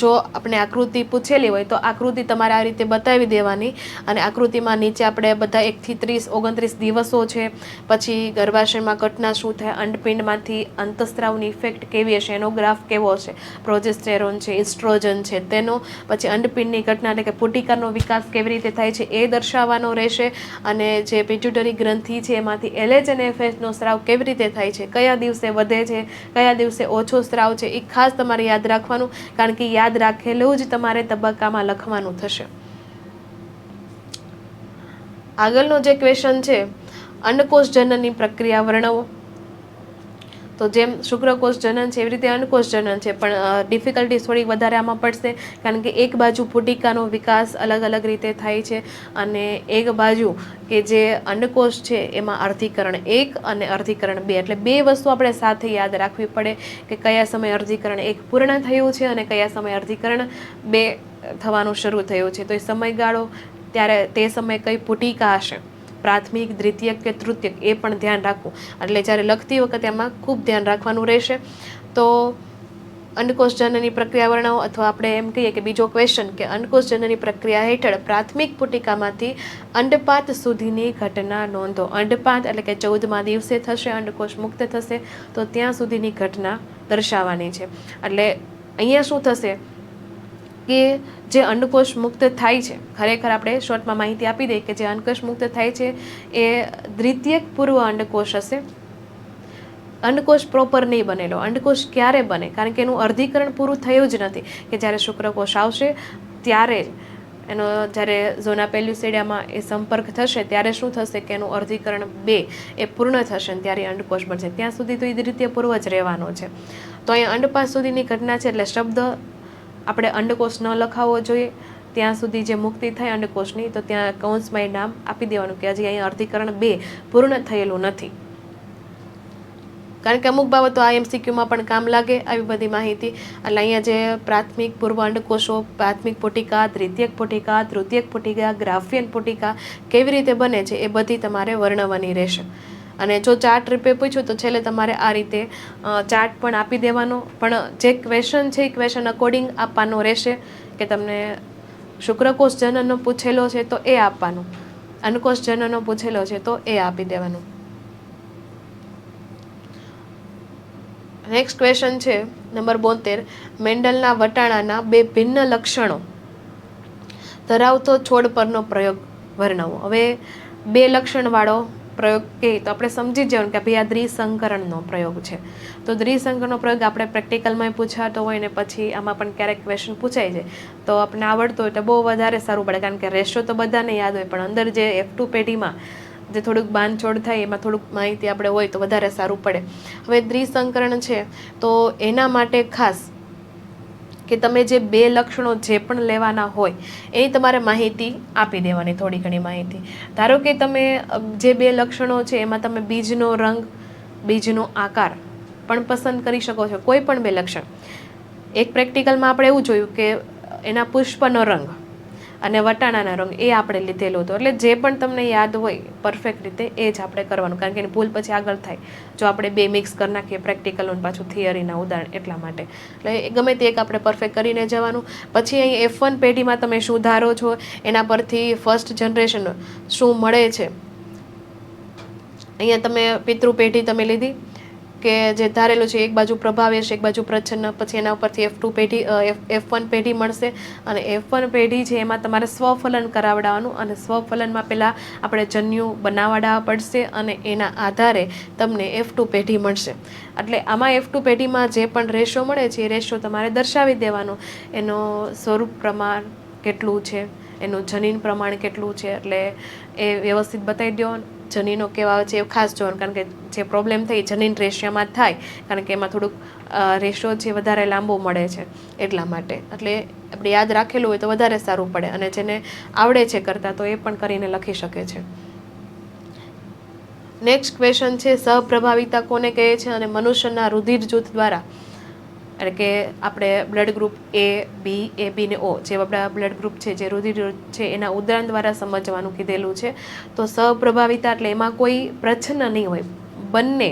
જો આપણે આકૃતિ પૂછેલી હોય તો આકૃતિ તમારે આ રીતે બતાવી દેવાની અને આકૃતિમાં નીચે આપણે બધા 1 થી 30 29 દિવસો છે, પછી ગર્ભાશયમાં ઘટના શું થાય, અંડપિંડમાંથી અંતસ્ત્રાવની ઇફેક્ટ કેવી હશે, એનો ગ્રાફ કેવો છે, પ્રોજેસ્ટેરોન છે, ઇસ્ટ્રોજન છે તેનો, પછી અંડપિંડની ઘટના એટલે કે પુટિકાનો વિકાસ કેવી રીતે થાય છે એ દર્શાવવાનો રહેશે. અને જે પિટ્યુટરી ગ્રંથિ છે એમાંથી LH અને FSHનો સ્રાવ કેવી રીતે થાય છે, કયા દિવસે વધે છે, કયા દિવસે ઓછો સ્રાવ છે, એ ખાસ તમારે યાદ રાખવાનું કારણ કે યાદ રાખેલું જ તમારે તબક્કામાં લખવાનું થશે. આગળનો જે ક્વેશ્ચન છે અંડકોષ જનનની પ્રક્રિયા વર્ણવો. તો જેમ શુક્રકોષ જનન છે એવી રીતે અંડકોષ જનન છે પણ ડિફિકલ્ટી થોડી વધારે આમાં પડશે કારણ કે એક બાજુ પુટિકાનો વિકાસ અલગ અલગ રીતે થાય છે અને એક બાજુ કે જે અંડકોષ છે એમાં અર્ધીકરણ 1 અને અર્ધીકરણ 2 એટલે 2 વસ્તુ આપણે સાથે યાદ રાખવી પડે કે કયા સમયે અર્ધીકરણ 1 પૂર્ણ થયું છે અને કયા સમયે અર્ધીકરણ 2 થવાનું શરૂ થયું છે. તો એ સમયગાળો ત્યારે તે સમયે કઈ પુટિકા હશે, પ્રાથમિક, દ્વિતીયક કે તૃતીયક એ પણ ધ્યાન રાખવું. એટલે જ્યારે લખતી વખતે એમાં ખૂબ ધ્યાન રાખવાનું રહેશે. તો અંડકોષજનનની પ્રક્રિયા વર્ણવો, અથવા આપણે એમ કહીએ કે બીજો ક્વેશ્ચન કે અંડકોષજનનની પ્રક્રિયા હેઠળ પ્રાથમિક પુટિકામાંથી અંડપાત સુધીની ઘટના નોંધો. અંડપાત એટલે કે 14મા દિવસે થશે, અંડકોષ મુક્ત થશે, તો ત્યાં સુધીની ઘટના દર્શાવવાની છે. એટલે અહીંયા શું થશે કે જે અંડકોષ મુક્ત થાય છે, ખરેખર આપણે શોર્ટમાં માહિતી આપી દઈએ કે જે અંડકોષ મુક્ત થાય છે એ દ્વિતીયક પૂર્વ અંડકોષ હશે. અંડકોષ પ્રોપર નહીં બનેલો. અંડકોષ ક્યારે બને? કારણ કે એનું અર્ધીકરણ પૂરું થયું જ નથી, કે જ્યારે શુક્રકોષ આવશે ત્યારે જ એનો જ્યારે ઝોના પેલ્યુસેડિયામાં એ સંપર્ક થશે ત્યારે શું થશે કે એનું અર્ધીકરણ 2 એ પૂર્ણ થશે ને ત્યારે અંડકોષ બનશે. ત્યાં સુધી તો એ દ્વિતીય પૂર્વ જ રહેવાનો છે. તો અહીંયા અંડપાત સુધીની ઘટના છે એટલે શબ્દ આપણે અંડકોષ ન લખાવવો જોઈએ. ત્યાં સુધી જે મુક્તિ થાય અંડકોષની, તો ત્યાં કૌંસમાં એ નામ આપી દેવાનું કે હજી અહીંયા અર્ધીકરણ 2 પૂર્ણ થયેલું નથી. કારણ કે અમુક બાબતો આ MCQમાં પણ કામ લાગે આવી બધી માહિતી. એટલે અહીંયા જે પ્રાથમિક પૂર્વ અંડકોષો, પ્રાથમિક પુટિકા, દ્વિતીયક પુટિકા, તૃતીયક પુટિકા, ગ્રાફિયન પુટિકા કેવી રીતે બને છે એ બધી તમારે વર્ણવવાની રહેશે. અને જો ચાર્ટ રૂપે પૂછ્યું તો છેલ્લે તમારે આ રીતે ચાર્ટ પણ આપી દેવાનો, પણ જે ક્વેશ્ચન છે એ ક્વેશ્ચન અકોર્ડિંગ આપવાનો રહેશે. કે તમને શુક્રકોષ જનનનો પૂછેલો છે તો એ આપવાનું, અંડકોષ જનનનો પૂછેલો છે તો એ આપી દેવાનું. નેક્સ્ટ ક્વેશ્ચન છે નંબર 72. મેન્ડલના વટાણાના 2 ભિન્ન લક્ષણો ધરાવતો છોડ પરનો પ્રયોગ વર્ણવો. હવે 2 લક્ષણવાળો પ્રયોગ કે તો આપણે સમજી જવાનું કે ભાઈ આ દ્વિસંકરણનો પ્રયોગ છે. તો દ્વિસંકરણનો પ્રયોગ આપણે પ્રેક્ટિકલમાં પૂછાતો હોય ને પછી આમાં પણ ક્યારેક ક્વેશ્ચન પૂછાય છે તો આપણે આવડતો હોય તો બહુ વધારે સારું પડે. કારણ કે રેશિયો તો બધાને યાદ હોય, પણ અંદર જે F2 પેઢીમાં જે થોડુંક બાંધછોડ થાય એમાં થોડુંક માહિતી આપણે હોય તો વધારે સારું પડે. હવે દ્વિસંકરણ છે તો એના માટે ખાસ કે તમે જે 2 લક્ષણો જે પણ લેવાના હોય એની તમારે માહિતી આપી દેવાની, થોડી ઘણી માહિતી. ધારો કે તમે જે 2 લક્ષણો છે એમાં તમે બીજનો રંગ, બીજનો આકાર પણ પસંદ કરી શકો છો, કોઈ પણ 2 લક્ષણ. એક પ્રેક્ટિકલમાં આપણે એવું જોયું કે એના પુષ્પનો રંગ અને વટાણાના રંગ એ આપણે લીધેલો હતો. એટલે જે પણ તમને યાદ હોય પરફેક્ટ રીતે એ જ આપણે કરવાનું, કારણ કે એની ભૂલ પછી આગળ થાય જો આપણે 2 મિક્સ કરી નાખીએ, પ્રેક્ટિકલ અને પાછું થિયરીના ઉદાહરણ. એટલા માટે એટલે ગમે તે એક આપણે પરફેક્ટ કરીને જવાનું. પછી અહીં F1 પેઢીમાં તમે શું ધારો છો એના પરથી ફર્સ્ટ જનરેશન શું મળે છે. અહીંયા તમે પિતૃ પેઢી તમે લીધી કે જે ધારેલું છે, એક બાજુ પ્રભાવી હશે, એક બાજુ પ્રચ્છન્ન. પછી એના ઉપરથી F2 પેઢી, F1 પેઢી મળશે. અને F1 પેઢી છે એમાં તમારે સ્વફલન કરાવડાવવાનું, અને સ્વફલનમાં પહેલાં આપણે જન્યુ બનાવડાવવા પડશે અને એના આધારે તમને F2 પેઢી મળશે. એટલે આમાં F2 પેઢીમાં જે પણ રેશિયો મળે છે એ રેશિયો તમારે દર્શાવી દેવાનો. એનો સ્વરૂપ પ્રમાણ કેટલું છે, એનું જનીન પ્રમાણ કેટલું છે, એટલે એ વ્યવસ્થિત બતાવી દો. જનીનો કેવા આવે છે એ ખાસ જોવાનું, કારણ કે જે પ્રોબ્લેમ થઈ જનીન રેશિયોમાં થાય, કારણ કે એમાં થોડુંક રેશિયો છે વધારે લાંબો મળે છે એટલા માટે. એટલે આપણે યાદ રાખેલું હોય તો વધારે સારું પડે, અને જેને આવડે છે કરતાં તો એ પણ કરીને લખી શકે છે. નેક્સ્ટ ક્વેશ્ચન છે સહપ્રભાવિતા કોને કહે છે અને મનુષ્યના રુધિર જૂથ દ્વારા, એટલે કે આપણે બ્લડ ગ્રુપ A, B ને O જે આપણા બ્લડ ગ્રુપ છે, જે રુધિર છે એના ઉદાહરણ દ્વારા સમજવાનું કીધેલું છે. તો સહપ્રભાવિતા એટલે એમાં કોઈ પ્રચ્છન્ન નહીં હોય, બંને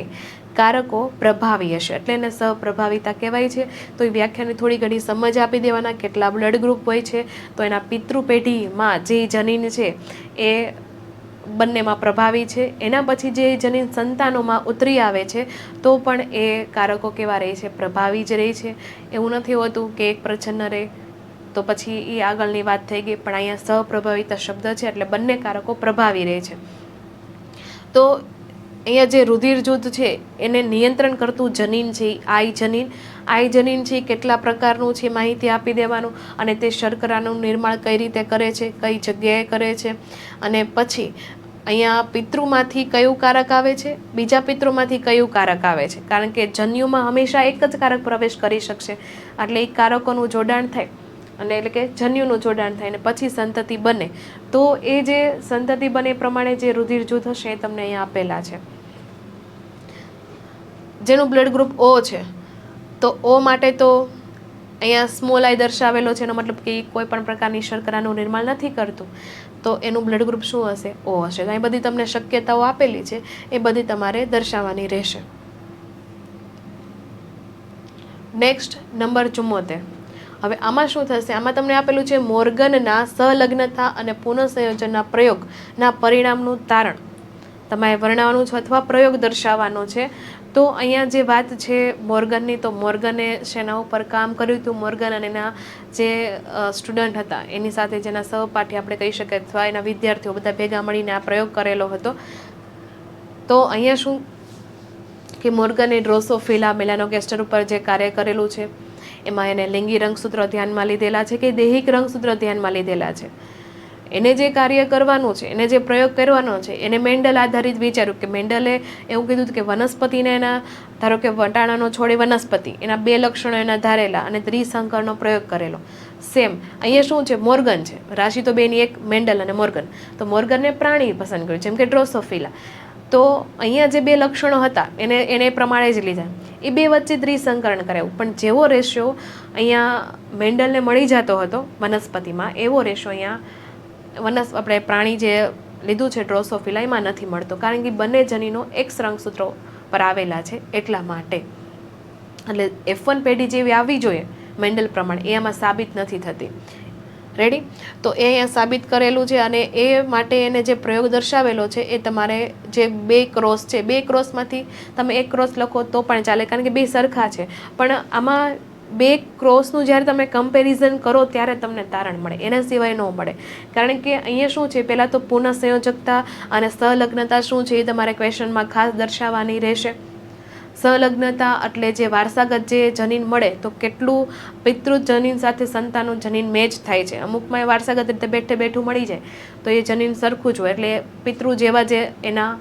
કારકો પ્રભાવી હશે એટલે એને સહપ્રભાવિતા કહેવાય છે. તો એ વ્યાખ્યાની થોડી ઘણી સમજ આપી દેવાના. કેટલા બ્લડ ગ્રુપ હોય છે તો એના પિતૃ પેઢીમાં જે જનીન છે એ બંનેમાં પ્રભાવી છે. એના પછી જે જનીન સંતાનોમાં ઉતરી આવે છે તો પણ એ કારકો કેવા રહે છે, પ્રભાવી જ રહે છે. એવું નથી હોતું કે એક પ્રચ્છન્ન રહે તો પછી એ આગળની વાત થઈ ગઈ, પણ અહીંયા સહપ્રભાવિતા શબ્દ છે એટલે બંને કારકો પ્રભાવી રહે છે. તો અહીંયા જે રુધિર જૂથ છે એને નિયંત્રણ કરતું જનીન છે આઈ જનીન છે કેટલા પ્રકારનું છે માહિતી આપી દેવાનું. અને તે શર્કરાનું નિર્માણ કઈ રીતે કરે છે, કઈ જગ્યાએ કરે છે, અને પછી અહીંયા પિતૃમાંથી કયું કારક આવે છે, બીજા પિતૃમાંથી કયું કારક આવે છે. કારણ કે જન્યુમાં હંમેશા એક જ કારક પ્રવેશ કરી શકશે, એટલે એ કારકોનું જોડાણ થાય, અને એટલે કે જન્યુનું જોડાણ થાય અને પછી સંતતિ બને. તો એ જે સંતતિ બને એ પ્રમાણે જે રુધિર જૂથ હશે એ તમને અહીંયા આપેલા છે. જેનું બ્લડ ગ્રુપ O છે તો O માટે તો અહીંયા સ્મોલ આઈ દર્શાવેલો છે, એનો મતલબ કે કોઈ પણ પ્રકારની શર્કરાનું નિર્માણ નથી કરતું, તો એનું બ્લડ ગ્રુપ શું હશે, O હશે. તો અહીં બધી તમને શક્યતાઓ આપેલી છે એ બધી તમારે દર્શાવવાની રહેશે. Next number 74. હવે આમાં શું થશે? આમાં તમને આપેલું છે મોર્ગનના સંલગ્નતા અને પુનઃસંયોજનના પ્રયોગના પરિણામનું તારણ તમારે વર્ણવવાનું છે અથવા પ્રયોગ દર્શાવવાનો છે. તો અહીંયા જે વાત છે મોર્ગનની, તો મોર્ગને શેના ઉપર કામ કર્યું હતું? મોર્ગન અને એના જે સ્ટુડન્ટ હતા એની સાથે જેના સહપાઠી આપણે કહી શકીએ અથવા એના વિદ્યાર્થીઓ બધા ભેગા મળીને આ પ્રયોગ કરેલો હતો. તો અહીંયા શું કે મોર્ગને ડ્રોસોફિલા મેલાનોગેસ્ટર ઉપર જે કાર્ય કરેલું છે એમાં એને લિંગી રંગસૂત્ર ધ્યાનમાં લીધેલા છે કે દૈહિક રંગસૂત્ર ધ્યાનમાં લીધેલા છે. એને જે કાર્ય કરવાનું છે, એને જે પ્રયોગ કરવાનો છે, એને મેન્ડલ આધારિત વિચાર્યું કે મેન્ડલે એવું કીધું કે વનસ્પતિને એના ધારો કે વટાણાનો છોડ એ વનસ્પતિ, એના 2 લક્ષણો એના ધારેલા અને ત્રિસંકરનો પ્રયોગ કરેલો. સેમ અહીંયા શું છે? મોર્ગન છે. રાશિ તો બેની એક, મેન્ડલ અને મોર્ગન. તો મોર્ગનને પ્રાણી પસંદ કર્યું જેમ કે ડ્રોસોફિલા. તો અહીંયા જે 2 લક્ષણો હતા એને પ્રમાણે જ લીધા. એ 2 વચ્ચે ત્રિસંકરણ કરાવ્યું. પણ જેવો રેશિયો અહીંયા મેન્ડલને મળી જતો હતો વનસ્પતિમાં, એવો રેશિયો અહીંયા આપણે પ્રાણી જે લીધું છે ડ્રોસોફિલા એમાં નથી મળતો, કારણ કે બંને જનીનો X રંગસૂત્ર પર આવેલા છે એટલા માટે. એટલે F1 પેઢી જેવી આવવી જોઈએ મેન્ડલ પ્રમાણે, એ આમાં સાબિત નથી થતી. રેડી? તો એ અહીંયા સાબિત કરેલું છે અને એ માટે એને જે પ્રયોગ દર્શાવેલો છે એ તમારે જે 2 ક્રોસ છે, 2 ક્રોસમાંથી તમે 1 ક્રોસ લખો તો પણ ચાલે, કારણ કે 2 સરખા છે. પણ આમાં 2 ક્રોસનું જ્યારે તમે કમ્પેરિઝન કરો ત્યારે તમને તારણ મળે, એના સિવાય ન મળે. કારણ કે અહીંયા શું છે? પહેલાં તો પુનઃસંયોજકતા અને સંલગ્નતા શું છે એ તમારે ક્વેશ્ચનમાં ખાસ દર્શાવવાની રહેશે. સંલગ્નતા એટલે જે વારસાગત જે જનીન મળે તો કેટલું પિતૃ જનીન સાથે સંતાનનું જનીન મેચ થાય છે. અમુકમાં એ વારસાગત રીતે બેઠું મળી જાય તો એ જનીન સરખું જ હોય, એટલે પિતૃ જેવા જે એના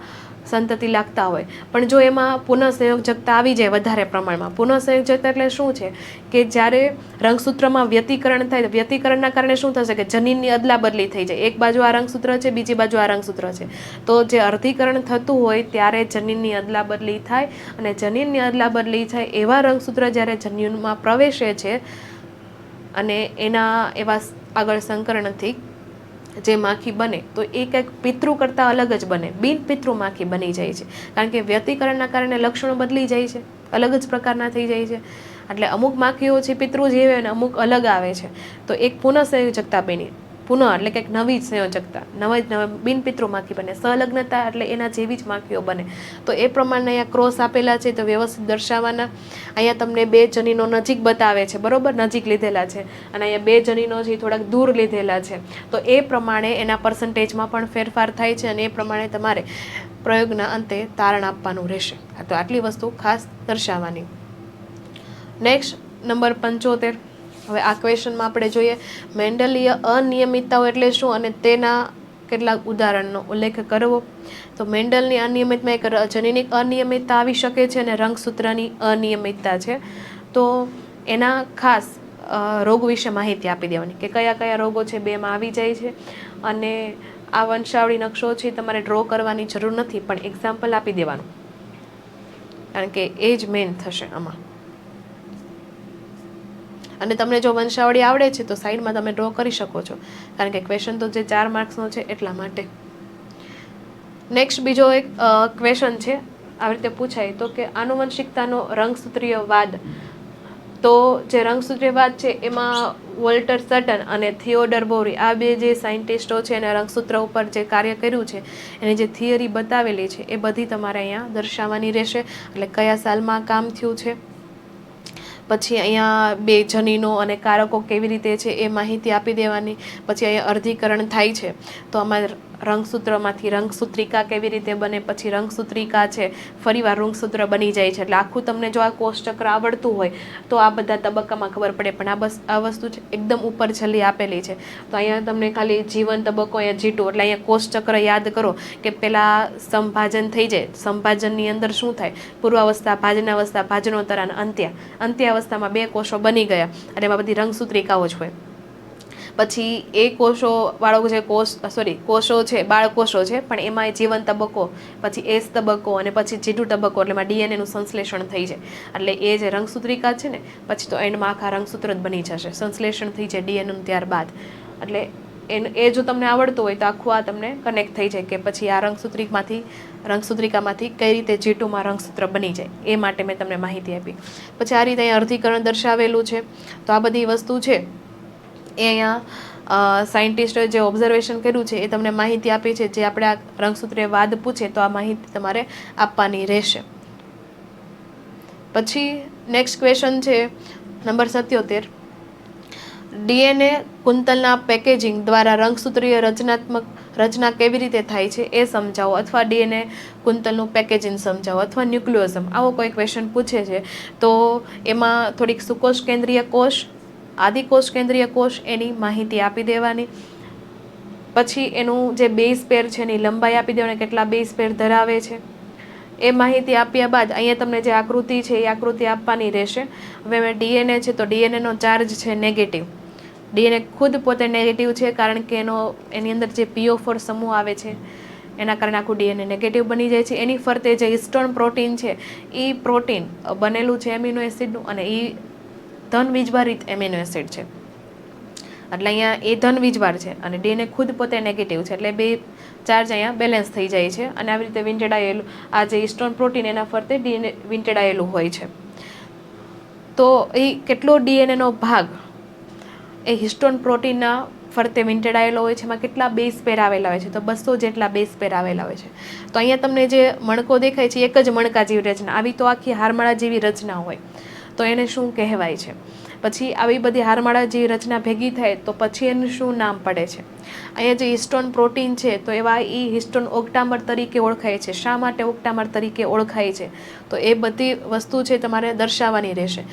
સંતતિ લાગતા હોય. પણ જો એમાં પુનઃસંયોજકતા આવી જાય વધારે પ્રમાણમાં, પુનઃસંયોજકતા એટલે શું છે કે જ્યારે રંગસૂત્રમાં વ્યતિકરણ થાય, વ્યતિકરણના કારણે શું થશે કે જનીનની અદલા બદલી થઈ જાય. એક બાજુ આ રંગસૂત્ર છે, બીજી બાજુ આ રંગસૂત્ર છે. તો જે અર્ધીકરણ થતું હોય ત્યારે જનીનની અદલા બદલી થાય, અને જનીનની અદલા બદલી થાય એવા રંગસૂત્ર જ્યારે જનીનમાં પ્રવેશે છે અને એના એવા આગળ સંકરણથી જે માખી બને તો એ કંઈક પિતૃ કરતાં અલગ જ બને, બિન પિતૃ માખી બની જાય છે. કારણ કે વ્યતિકરણના કારણે લક્ષણો બદલી જાય છે, અલગ જ પ્રકારના થઈ જાય છે. એટલે અમુક માખીઓ છે પિતૃ જેવી અને અમુક અલગ આવે છે. તો એક પુનઃસંયોજકતા બની, પુનઃ એટલે કંઈક નવી સંયોજકતા, નવા બિન પિતૃ માખી બને. સંલગ્નતા એટલે એના જેવી જ માખીઓ બને. તો એ પ્રમાણે અહીંયા ક્રોસ આપેલા છે તો વ્યવસ્થિત દર્શાવવાના. અહીંયા તમને 2 જનીનો નજીક બતાવે છે, બરોબર, નજીક લીધેલા છે, અને અહીંયા 2 જનીનો છે થોડાક દૂર લીધેલા છે. તો એ પ્રમાણે એના પર્સન્ટેજમાં પણ ફેરફાર થાય છે અને એ પ્રમાણે તમારે પ્રયોગના અંતે તારણ આપવાનું રહેશે. તો આટલી વસ્તુ ખાસ દર્શાવવાની. Next number 75. હવે આ ક્વેશ્ચનમાં આપણે જોઈએ મેન્ડલીય અનિયમિતતાઓ એટલે શું અને તેના કેટલાક ઉદાહરણનો ઉલ્લેખ કરવો. તો મેન્ડલની અનિયમિતમાં એક જનીનિક અનિયમિતતા આવી શકે છે અને રંગસૂત્રની અનિયમિતતા છે. તો એના ખાસ રોગ વિશે માહિતી આપી દેવાની કે કયા કયા રોગો છે 2માં આવી જાય છે. અને આ વંશાવળી નકશો છે તમારે ડ્રો કરવાની જરૂર નથી, પણ એક્ઝામ્પલ આપી દેવાનું, કારણ કે એ જ મેઇન થશે આમાં. અને તમને જો વંશાવળી આવડે છે તો સાઈડમાં તમે ડ્રો કરી શકો છો, કારણ કે ક્વેશ્ચન તો જે 4 માર્ક્સનો છે એટલા માટે. નેક્સ્ટ બીજો એક ક્વેશ્ચન છે, આવી રીતે પૂછાય તો કે આનુવંશિકતાનો રંગસૂત્રીયવાદ. તો જે રંગસૂત્રીયવાદ છે એમાં વોલ્ટર સટન અને થિયોડર બોરી આ 2 જે સાયન્ટિસ્ટો છે અને રંગસૂત્ર ઉપર જે કાર્ય કર્યું છે એની જે થિયરી બતાવેલી છે એ બધી તમારે અહીંયા દર્શાવવાની રહેશે. એટલે કયા સાલમાં કામ થયું છે, પછી અહીંયા 2 જનીનો અને કારકો કેવી રીતે છે એ માહિતી આપી દેવાની. પછી અહીંયા અર્ધીકરણ થાય છે તો આમાં રંગસૂત્રમાંથી રંગસૂત્રિકા કેવી રીતે બને, પછી રંગસૂત્રિકા છે ફરીવાર રંગસૂત્ર બની જાય છે. એટલે આખું તમને જો આ કોષચક્ર આવડતું હોય તો આ બધા તબક્કામાં ખબર પડે. પણ આ વસ્તુ છે એકદમ ઉપર છેલ્લી આપેલી છે. તો અહીંયા તમને ખાલી જીવન તબક્કો, અહીંયા જીટું, એટલે અહીંયા કોષચક્ર યાદ કરો કે પહેલાં સંભાજન થઈ જાય, સંભાજનની અંદર શું થાય, પૂર્વાવસ્થા, ભાજનાવસ્થા, ભાજનોત્તર અને અંત્યાવસ્થામાં 2 કોષો બની ગયા અને એમાં બધી રંગસૂત્રિકાઓ જ હોય. પછી એ કોષો વાળો જે કોષો છે બાળકોષો છે, પણ એમાં જીવન તબક્કો, પછી એસ તબક્કો અને પછી જીટુ તબક્કો, એટલે એમાં ડીએનએનું સંશ્લેષણ થઈ જાય. એટલે એ જે રંગસૂત્રિકા છે ને પછી તો એન્ડમાં આખા રંગસૂત્ર જ બની જશે, સંશ્લેષણ થઈ જાય ડીએનએનું ત્યારબાદ. એટલે એ જો તમને આવડતું હોય તો આખું આ તમને કનેક્ટ થઈ જાય કે પછી આ રંગસૂત્રિકામાંથી કઈ રીતે G2માં રંગસૂત્ર બની જાય, એ માટે મેં તમને માહિતી આપી. પછી આ રીતે અહીંયા અર્ધીકરણ દર્શાવેલું છે. તો આ બધી વસ્તુ છે એ અહીંયા સાયન્ટિસ્ટોએ જે ઓબ્ઝર્વેશન કર્યું છે એ તમને માહિતી આપી છે. જે આપણે આ રંગસૂત્રીય વાદ પૂછે તો આ માહિતી તમારે આપવાની રહેશે. પછી નેક્સ્ટ ક્વેશ્ચન છે નંબર 77. DNA કુંતલના પેકેજિંગ દ્વારા રંગસૂત્રીય રચના કેવી રીતે થાય છે એ સમજાવો, અથવા DNA કુંતલનું પેકેજિંગ સમજાવો, અથવા ન્યુક્લિયોઝમ, આવો કોઈ ક્વેશ્ચન પૂછે છે તો એમાં થોડીક સુકોષ કેન્દ્રીય કોષ, આદિકોષ કેન્દ્રીય કોષ એની માહિતી આપી દેવાની. પછી એનું જે બેઝ પેર છે એની લંબાઈ આપી દેવાની, કેટલા બેઝ પેર ધરાવે છે એ માહિતી આપ્યા બાદ અહીંયા તમને જે આકૃતિ છે એ આકૃતિ આપવાની રહેશે. હવે મેં DNA છે તો DNAનો ચાર્જ છે નેગેટિવ. DNA ખુદ પોતે નેગેટિવ છે કારણ કે એની અંદર જે PO4 સમૂહ આવે છે એના કારણે આખું DNA નેગેટિવ બની જાય છે. એની ફરતે જે હિસ્ટોન પ્રોટીન છે એ પ્રોટીન બનેલું છે એમિનો એસિડનું, અને એ ધન વીજભારિત એમિનો એસિડ છે. એટલે અહીંયા એ ધન વીજભાર છે અને DNA ખુદ પોતે નેગેટિવ છે, એટલે બે ચાર્જ અહીંયા બેલેન્સ થઈ જાય છે. અને આવી રીતે વીંટળાયેલું આ જે હિસ્ટોન પ્રોટીન એના ફરતે DNA વીંટળાયેલું હોય છે. તો એ કેટલો DNA નો ભાગ એ હિસ્ટોન પ્રોટીનના ફરતે વીંટળાયેલો હોય છે, એમાં કેટલા બેઝ પેર આવેલા હોય છે, તો 200 જેટલા બેઝ પેર આવેલા હોય છે. તો અહીંયા તમને જે મણકો દેખાય છે એક જ મણકા જેવી રચના, આવી તો આખી હારમાળા જેવી રચના હોય તો એને શું કહેવાય છે. પછી આવી બધી હારમાળા જેવી રચના ભેગી થાય તો પછી એનું શું નામ પડે છે. અહીંયા જે હિસ્ટોન પ્રોટીન છે તો એવા એ હિસ્ટોન ઓક્ટામર તરીકે ઓળખાય છે. શા માટે ઓક્ટામર તરીકે ઓળખાય છે તો એ બધી વસ્તુ છે તમારે દર્શાવવાની રહેશે.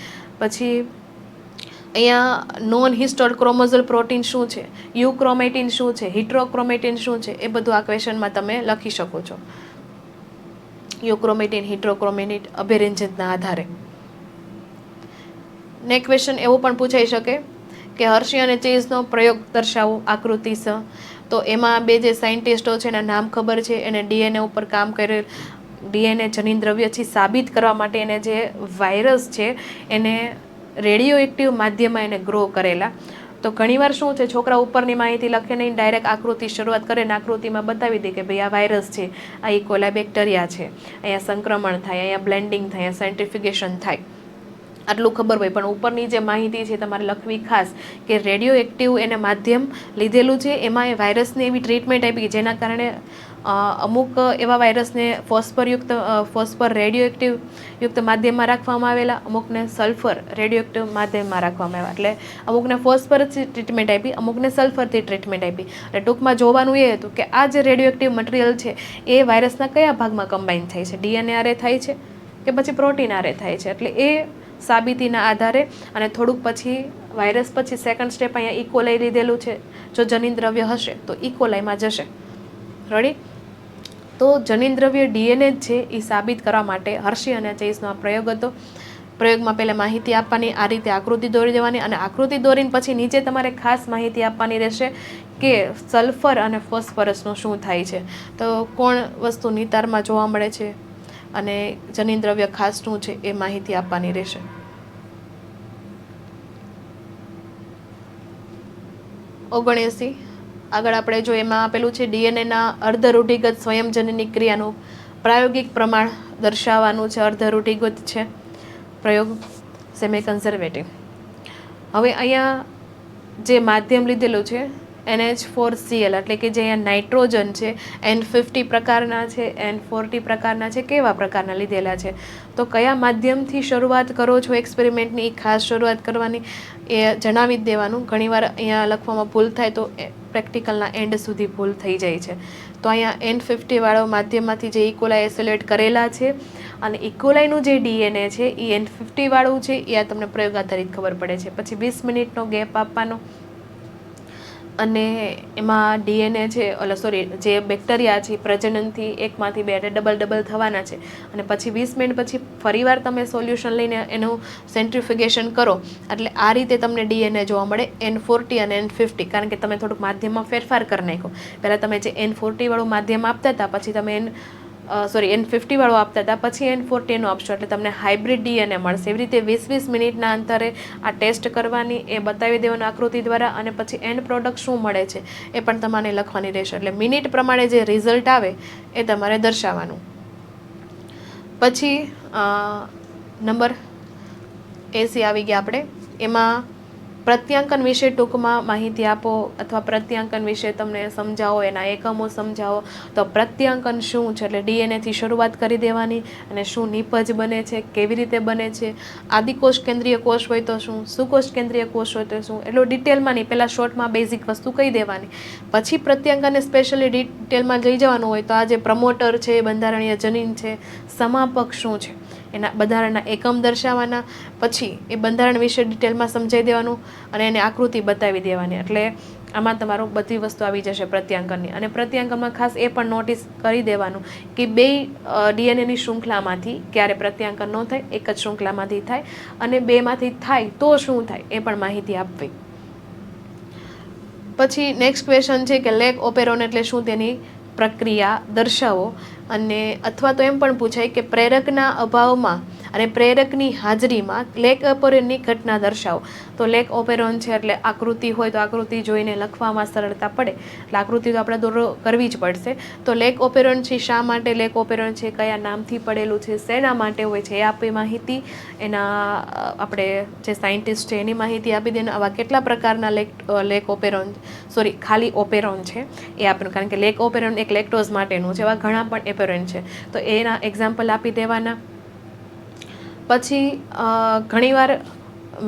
પછી અહીંયા નોન હિસ્ટોન ક્રોમોઝોલ પ્રોટીન શું છે, યુક્રોમેટિન શું છે, હિટ્રોક્રોમેટિન શું છે, એ બધું આ ક્વેશ્ચનમાં તમે લખી શકો છો. યુક્રોમેટિન, હિટ્રોક્રોમેટિન અભિરંજનના આધારે. નેક્સ્ટ ક્વેશ્ચન એવું પણ પૂછાઈ શકે કે હર્શી અને ચેઝનો પ્રયોગ દર્શાવો આકૃતિ સ. તો એમાં બે જે સાયન્ટિસ્ટો છે એના નામ ખબર છે, એને DNA ઉપર કામ કરેલ, DNA જનીન દ્રવ્યથી સાબિત કરવા માટે એને જે વાયરસ છે એને રેડિયો એક્ટિવ માધ્યમમાં એને ગ્રો કરેલા. તો ઘણીવાર શું છે છોકરા ઉપરની માહિતી લખે નહીં, ડાયરેક્ટ આકૃતિ શરૂઆત કરે ને આકૃતિમાં બતાવી દે કે ભાઈ આ વાયરસ છે, આ ઇકોલા બેક્ટેરિયા છે, અહીંયા સંક્રમણ થાય, અહીંયા બ્લેન્ડિંગ થાય, અહીંયા સાયન્ટિફિકેશન થાય, આટલું ખબર હોય. પણ ઉપરની જે માહિતી છે તમારે લખવી ખાસ કે રેડિયો એક્ટિવ એને માધ્યમ લીધેલું છે, એમાં એ વાયરસને એવી ટ્રીટમેન્ટ આપી જેના કારણે અમુક એવા વાયરસને ફોસ્ફર રેડિયો એક્ટિવ યુક્ત માધ્યમમાં રાખવામાં આવેલા, અમુકને સલ્ફર રેડિયો એક્ટિવ માધ્યમમાં રાખવામાં આવ્યા. એટલે અમુકને ફોસ્ફરથી ટ્રીટમેન્ટ આપી, અમુકને સલ્ફરથી ટ્રીટમેન્ટ આપી. એટલે ટૂંકમાં જોવાનું એ હતું કે આ જે રેડિયો એક્ટિવ મટીરિયલ છે એ વાયરસના કયા ભાગમાં કમ્બાઈન થાય છે, DNA આરે થાય છે કે પછી પ્રોટીન આરે થાય છે. એટલે એ સાબિતીના આધારે અને થોડુંક પછી વાયરસ પછી સેકન્ડ સ્ટેપ અહીંયા ઇકોલાઈ લીધેલું છે. જો જનીન દ્રવ્ય હશે તો ઇકોલાઈમાં જશે. રેડી? તો જનીન દ્રવ્ય DNA જ છે એ સાબિત કરવા માટે હર્શી અને ચેઝનો આ પ્રયોગ હતો. પ્રયોગમાં પહેલાં માહિતી આપવાની, આ રીતે આકૃતિ દોરી દેવાની, અને આકૃતિ દોરીને પછી નીચે તમારે ખાસ માહિતી આપવાની રહેશે કે સલ્ફર અને ફોસ્ફરસનું શું થાય છે, તો કોણ વસ્તુ નિતારમાં જોવા મળે છે અને જનીન દ્રવ્ય ખાસ શું છે એ માહિતી આપવાની રહેશે. ઓગણએંસી આગળ આપણે જો એમાં આપેલું છે DNAના અર્ધરૂઢિગત સ્વયંજનની ક્રિયાનું પ્રાયોગિક પ્રમાણ દર્શાવવાનું છે. અર્ધરૂઢિગત છે પ્રયોગ, સેમી કન્ઝર્વેટિવ. હવે અહીંયા જે માધ્યમ લીધેલું છે NH4Cl, એટલે કે જે અહીંયા નાઇટ્રોજન છે N50 પ્રકારના છે, N40 પ્રકારના છે, કેવા પ્રકારના લીધેલા છે. તો કયા માધ્યમથી શરૂઆત કરો છો એક્સપેરિમેન્ટની, ખાસ શરૂઆત કરવાની એ જણાવી જ દેવાનું. ઘણીવાર અહીંયા લખવામાં ભૂલ થાય તો પ્રેક્ટિકલના એન્ડ સુધી ભૂલ થઈ જાય છે. તો અહીંયા N50 વાળો માધ્યમમાંથી જે ઇકોલાઈ એસોલેટ કરેલા છે અને ઇકોલાઈનું જે DNA છે એ N50 વાળું છે એ આ તમને પ્રયોગ આધારિત ખબર પડે છે. પછી 20 મિનિટનો ગેપ આપવાનો અને એમાં DNA છે જે બેક્ટેરિયા છે પ્રજનનથી એકમાંથી બે ડબલ થવાના છે અને પછી 20 મિનિટ પછી ફરીવાર તમે સોલ્યુશન લઈને એનું સેન્ટ્રીફ્યુગેશન કરો એટલે આ રીતે તમને DNA જોવા મળે N40 અને N50. કારણ કે તમે થોડુંક માધ્યમમાં ફેરફાર કરી નાખો. પહેલાં તમે જે N40 વાળું માધ્યમ આપતા હતા પછી તમે N50 વાળો આપતા હતા, પછી N40 આપશો એટલે તમને હાઇબ્રિડ DNA મળશે. એવી રીતે 20-20 મિનિટના અંતરે આ ટેસ્ટ કરવાની, એ બતાવી દેવાનું આકૃતિ દ્વારા, અને પછી એન્ડ પ્રોડક્ટ શું મળે છે એ પણ તમારે લખવાની રહેશે. એટલે મિનિટ પ્રમાણે જે રિઝલ્ટ આવે એ તમારે દર્શાવવાનું. પછી નંબર 80 આવી ગયા આપણે. એમાં પ્રત્યાંકન વિશે ટૂંકમાં માહિતી આપો, અથવા પ્રત્યાંકન વિશે તમને સમજાવો, એના એકમો સમજાવો. તો પ્રત્યાંકન શું છે, એટલે ડીએનએથી શરૂઆત કરી દેવાની, અને શું નિપજ બને છે, કેવી રીતે બને છે, આદિકોષ કેન્દ્રીય કોષ હોય તો શું, સુકોષ કેન્દ્રીય કોષ હોય તો શું, એટલું ડિટેલમાં નહીં, પહેલાં શોર્ટમાં બેઝિક વસ્તુ કહી દેવાની. પછી પ્રત્યાંકનને સ્પેશિયલી ડિટેલમાં જઈ જવાનું હોય તો આ જે પ્રમોટર છે, બંધારણીય જનીન છે, સમાપક શું છે, એના બંધારણના એકમ દર્શાવવાના. પછી એ બંધારણ વિશે ડિટેલમાં સમજાવી દેવાનું, અને એને આકૃતિ બતાવી દેવાની. એટલે આમાં તમારું બધી વસ્તુ આવી જશે પ્રત્યાંકનની. અને પ્રત્યાંકનમાં ખાસ એ પણ નોટિસ કરી દેવાનું કે બે ડીએનએની શૃંખલામાંથી ક્યારે પ્રત્યાંકન ન થાય, એક જ શૃંખલામાંથી થાય, અને બેમાંથી થાય તો શું થાય એ પણ માહિતી આપવી. પછી નેક્સ્ટ ક્વેશ્ચન છે કે લેક ઓપેરોન એટલે શું, તેની પ્રક્રિયા દર્શાવો. અને અથવા તો એમ પણ પૂછાય કે પ્રેરકના અભાવમાં અને પ્રેરકની હાજરીમાં લેક ઓપેરોનની ઘટના દર્શાવો. તો લેક ઓપેરોન છે એટલે આકૃતિ હોય તો આકૃતિ જોઈને લખવામાં સરળતા પડે, એટલે આકૃતિ તો આપણે દોરો કરવી જ પડશે. તો લેક ઓપેરોન છે, શા માટે લેક ઓપેરોન છે, કયા નામથી પડેલું છે, શેના માટે હોય છે એ આપી માહિતી. એના આપણે જે સાયન્ટિસ્ટ છે એની માહિતી આપી દે. આવા કેટલા પ્રકારના લેક ઓપેરોન ખાલી ઓપેરોન છે એ આપણું, કારણ કે લેક ઓપેરોન એક લેક્ટોઝ માટેનું છે, એવા ઘણા પણ ઓપેરોન છે, તો એના એક્ઝામ્પલ આપી દેવાના. પછી ઘણીવાર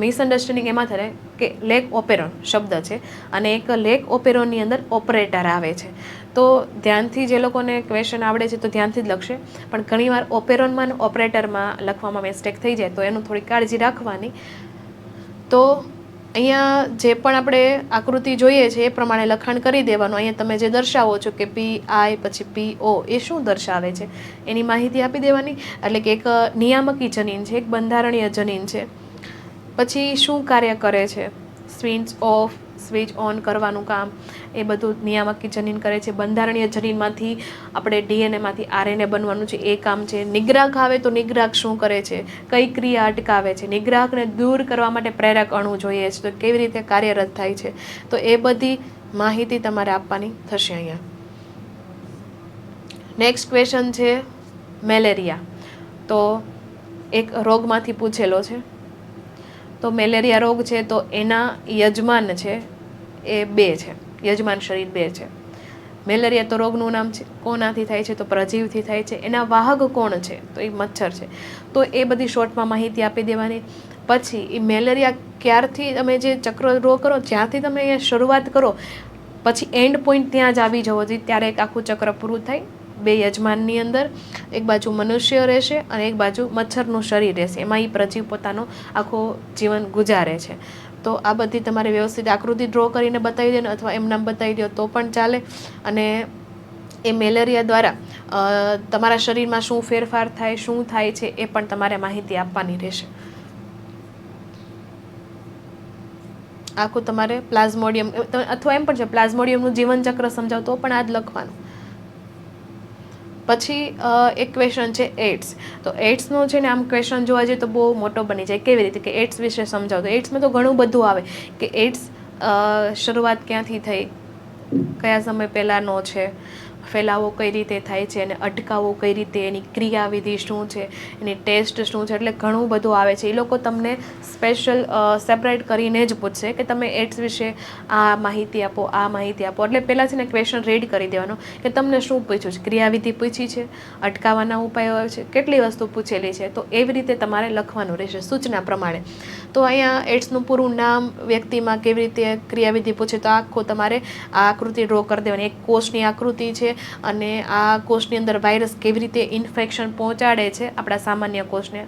મિસઅન્ડરસ્ટેન્ડિંગ એમાં થાય કે લેક ઓપેરોન શબ્દ છે અને એક લેક ઓપેરોનની અંદર ઓપરેટર આવે છે. તો ધ્યાનથી જે લોકોને ક્વેશ્ચન આવડે છે તો ધ્યાનથી જ લખશે, પણ ઘણીવાર ઓપેરોનમાં અને ઓપરેટરમાં લખવામાં મિસ્ટેક થઈ જાય, તો એનું થોડી કાળજી રાખવાની. તો અહીંયા જે પણ આપણે આકૃતિ જોઈએ છે એ પ્રમાણે લખાણ કરી દેવાનું. અહીંયા તમે જે દર્શાવો છો કે PI પછી PO એ શું દર્શાવે છે એની માહિતી આપી દેવાની. એટલે કે એક નિયામકી જનીન છે, એક બંધારણીય જનીન છે. પછી શું કાર્ય કરે છે, સ્વિચ ઓફ સ્વિચ ઓન કરવાનું કામ, એ બધું નિયામકી જનીન કરે છે. બંધારણીય જનીનમાંથી આપણે ડીએનએમાંથી આરએનએ બનવાનું છે, એ કામ છે. નિગ્રાહક આવે તો નિગ્રાહક શું કરે છે, કઈ ક્રિયા અટકાવે છે, નિગ્રાહકને દૂર કરવા માટે પ્રેરક અણુ જોઈએ છે, તો કેવી રીતે કાર્યરત થાય છે, તો એ બધી માહિતી તમારે આપવાની થશે અહીંયા. નેક્સ્ટ ક્વેશ્ચન છે મેલેરિયા. તો એક રોગમાંથી પૂછેલો છે. તો મેલેરિયા રોગ છે તો એના યજમાન છે એ 2 છે, યજમાન શરીર 2 છે. મેલેરિયા તો રોગનું નામ છે, કોનાથી થાય છે તો પ્રજીવથી થાય છે. એના વાહક કોણ છે તો એ મચ્છર છે. તો એ બધી શોર્ટમાં માહિતી આપી દેવાની. પછી એ મેલેરિયા ક્યારથી તમે જે ચક્ર ડ્રો કરો, જ્યાંથી તમે અહીંયા શરૂઆત કરો પછી એન્ડ પોઈન્ટ ત્યાં જ આવી જવો જોઈએ, ત્યારે એક આખું ચક્ર પૂરું થાય. 2 યજમાનની અંદર એક બાજુ મનુષ્ય રહેશે અને એક બાજુ મચ્છરનું શરીર રહેશે, એમાં એ પ્રજીવ પોતાનો આખો જીવન ગુજારે છે. તો આ બધી તમારે વ્યવસ્થિત આકૃતિ ડ્રો કરીને બતાવી દો, અથવા એમ નામ બતાવી દો તો પણ ચાલે. અને એ મેલેરિયા દ્વારા તમારા શરીરમાં શું ફેરફાર થાય, શું થાય છે એ પણ તમારે માહિતી આપવાની રહેશે. આખું તમારે પ્લાઝ્મોડિયમ અથવા એમ પણ છે પ્લાઝ્મોડિયમનું જીવનચક્ર સમજાવો તો પણ આ જ લખવાનું. પછી એક ક્વેશ્ચન છે એડ્સ. તો એડ્સનો છે ને આમ ક્વેશ્ચન જોવા જઈએ તો બહુ મોટો બની જાય. કેવી રીતે કે એડ્સ વિશે સમજાવો, તો એડ્સમાં તો ઘણું બધું આવે કે એડ્સ શરૂઆત ક્યાંથી થઈ, કયા સમય પહેલાંનો છે, ફેલાવો કઈ રીતે થાય છે, અને અટકાવવો કઈ રીતે, એની ક્રિયાવિધિ શું છે, એની ટેસ્ટ શું છે, એટલે ઘણું બધું આવે છે. એ લોકો તમને સ્પેશિયલ સેપરેટ કરીને જ પૂછશે કે તમે એડ્સ વિશે આ માહિતી આપો, આ માહિતી આપો. એટલે પહેલાં છે ને ક્વેશ્ચન રીડ કરી દેવાનો કે તમને શું પૂછ્યું છે, ક્રિયાવિધિ પૂછી છે, અટકાવવાના ઉપાયો છે, કેટલી વસ્તુ પૂછેલી છે. તો એવી રીતે તમારે લખવાનું રહેશે સૂચના પ્રમાણે. તો અહીંયા એડ્સનું પૂરું નામ, વ્યક્તિમાં કેવી રીતે ક્રિયાવિધિ પૂછે તો આખું તમારે આ આકૃતિ ડ્રો કરી દેવાની. એક કોષની આકૃતિ છે અને આ કોષની અંદર વાયરસ કેવી રીતે ઇન્ફેક્શન પહોંચાડે છે આપણા સામાન્ય કોષને,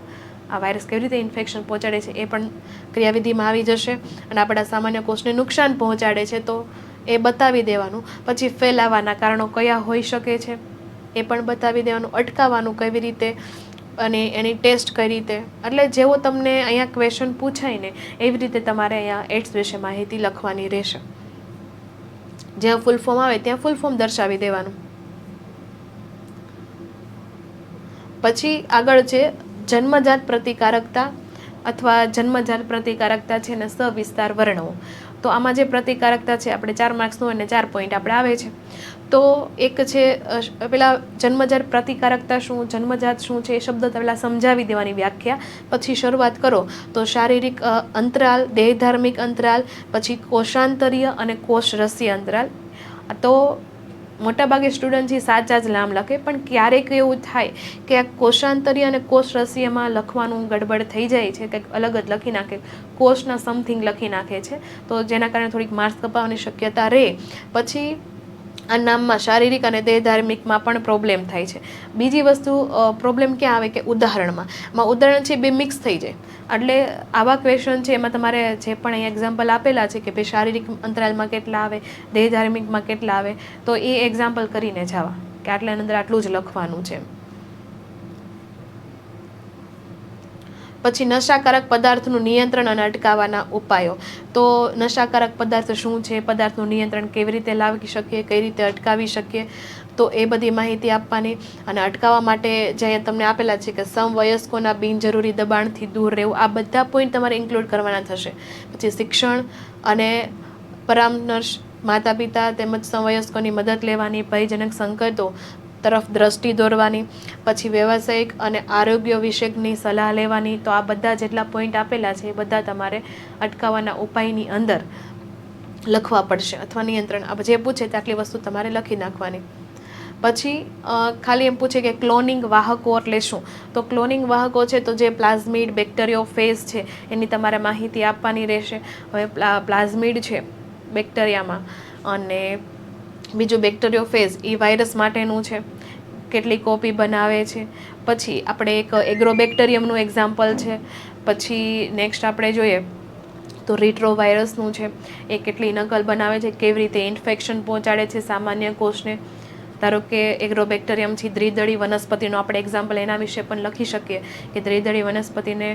આ વાયરસ કેવી રીતે ઇન્ફેક્શન પહોંચાડે છે એ પણ ક્રિયાવિધિમાં આવી જશે. અને આપણા સામાન્ય કોષને નુકસાન પહોંચાડે છે તો એ બતાવી દેવાનું. પછી ફેલાવાના કારણો કયા હોઈ શકે છે એ પણ બતાવી દેવાનું. અટકાવવાનું કેવી રીતે અને એની ટેસ્ટ કઈ રીતે. એટલે જેવો તમને અહીંયા ક્વેશ્ચન પૂછાય ને એવી રીતે તમારે અહીંયા એડ્સ વિશે માહિતી લખવાની રહેશે. જ્યાં ફૂલ ફોર્મ આવે ત્યાં ફૂલ ફોર્મ દર્શાવી દેવાનું. પછી આગળ છે જન્મજાત પ્રતિકારકતા અથવા જન્મજાત પ્રતિકારકતા છે ને સવિસ્તાર વર્ણવો. તો આમાં જે પ્રતિકારકતા છે આપણે 4 માર્ક્સનું અને 4 પોઈન્ટ આપણે આવે છે. તો એક છે પેલા જન્મજાત પ્રતિકારકતા શું, જન્મજાત શું છે એ શબ્દ પહેલાં સમજાવી દેવાની વ્યાખ્યા, પછી શરૂઆત કરો તો શારીરિક અંતરાલ, દેહધાર્મિક અંતરાલ, પછી કોષાંતરીય અને કોષરસીય અંતરાલ. તો મોટાભાગે સ્ટુડન્ટ છે સાચા જ નામ લખે, પણ ક્યારેક એવું થાય કે આ કોષાંતરીય અને કોષરસીયમાં લખવાનું ગડબડ થઈ જાય છે, કંઈક અલગ જ લખી નાખે, કોષના સમથિંગ લખી નાખે છે, તો જેના કારણે થોડીક માર્ક્સ કપાવવાની શક્યતા રહે. પછી આ નામમાં શારીરિક અને દેહધાર્મિકમાં પણ પ્રોબ્લેમ થાય છે. બીજી વસ્તુ પ્રોબ્લેમ ક્યાં આવે કે ઉદાહરણમાં ઉદાહરણ છે બે મિક્સ થઈ જાય. એટલે આવા ક્વેશ્ચન છે એમાં તમારે જે પણ અહીંયા એક્ઝામ્પલ આપેલા છે કે ભાઈ શારીરિક અંતરાલમાં કેટલા આવે, દેહધાર્મિકમાં કેટલા આવે, તો એ એક્ઝામ્પલ કરીને જવા કે આટલા અંદર આટલું જ લખવાનું છે. પછી નશાકારક પદાર્થનું નિયંત્રણ અને અટકાવવાના ઉપાયો. તો નશાકારક પદાર્થ શું છે, પદાર્થનું નિયંત્રણ કેવી રીતે લાવી શકીએ, કઈ રીતે અટકાવી શકીએ, તો એ બધી માહિતી આપવાની. અને અટકાવવા માટે જે અહીંયા તમને આપેલા છે કે સમવયસ્કોના બિનજરૂરી દબાણથી દૂર રહેવું, આ બધા પોઈન્ટ તમારે ઇન્ક્લુડ કરવાના થશે. પછી શિક્ષણ અને પરામર્શ, માતા પિતા તેમજ સમવયસ્કોની મદદ લેવાની, ભયજનક સંકેતો તરફ દ્રષ્ટિ દોરવાની, પછી વ્યવસાયિક અને આરોગ્ય વિષયકની સલાહ લેવાની. તો આ બધા જેટલા પોઈન્ટ આપેલા છે એ બધા તમારે અટકાવવાના ઉપાયની અંદર લખવા પડશે, અથવા નિયંત્રણ જે પૂછે તે આટલી વસ્તુ તમારે લખી નાખવાની. પછી ખાલી એમ પૂછે કે ક્લોનિંગ વાહકો એટલે શું. તો ક્લોનિંગ વાહકો છે તો જે પ્લાઝમિડ, બેક્ટેરિયોફેજ છે એની તમારે માહિતી આપવાની રહેશે. હવે પ્લાઝમિડ છે બેક્ટેરિયામાં, અને બીજું બેક્ટેરિયોફેજ એ વાયરસ માટેનું છે, કેટલી કોપી બનાવે છે. પછી આપણે એક એગ્રોબેક્ટેરિયમનું એક્ઝામ્પલ છે. પછી નેક્સ્ટ આપણે જોઈએ તો રીટ્રોવાયરસનું છે, એ કેટલી નકલ બનાવે છે, કેવી રીતે ઇન્ફેક્શન પહોંચાડે છે સામાન્ય કોષને. ધારો કે એગ્રોબેક્ટેરિયમ છે દ્વિદળી વનસ્પતિનો આપણે એક્ઝામ્પલ એના વિશે પણ લખી શકીએ કે દ્વિદળી વનસ્પતિને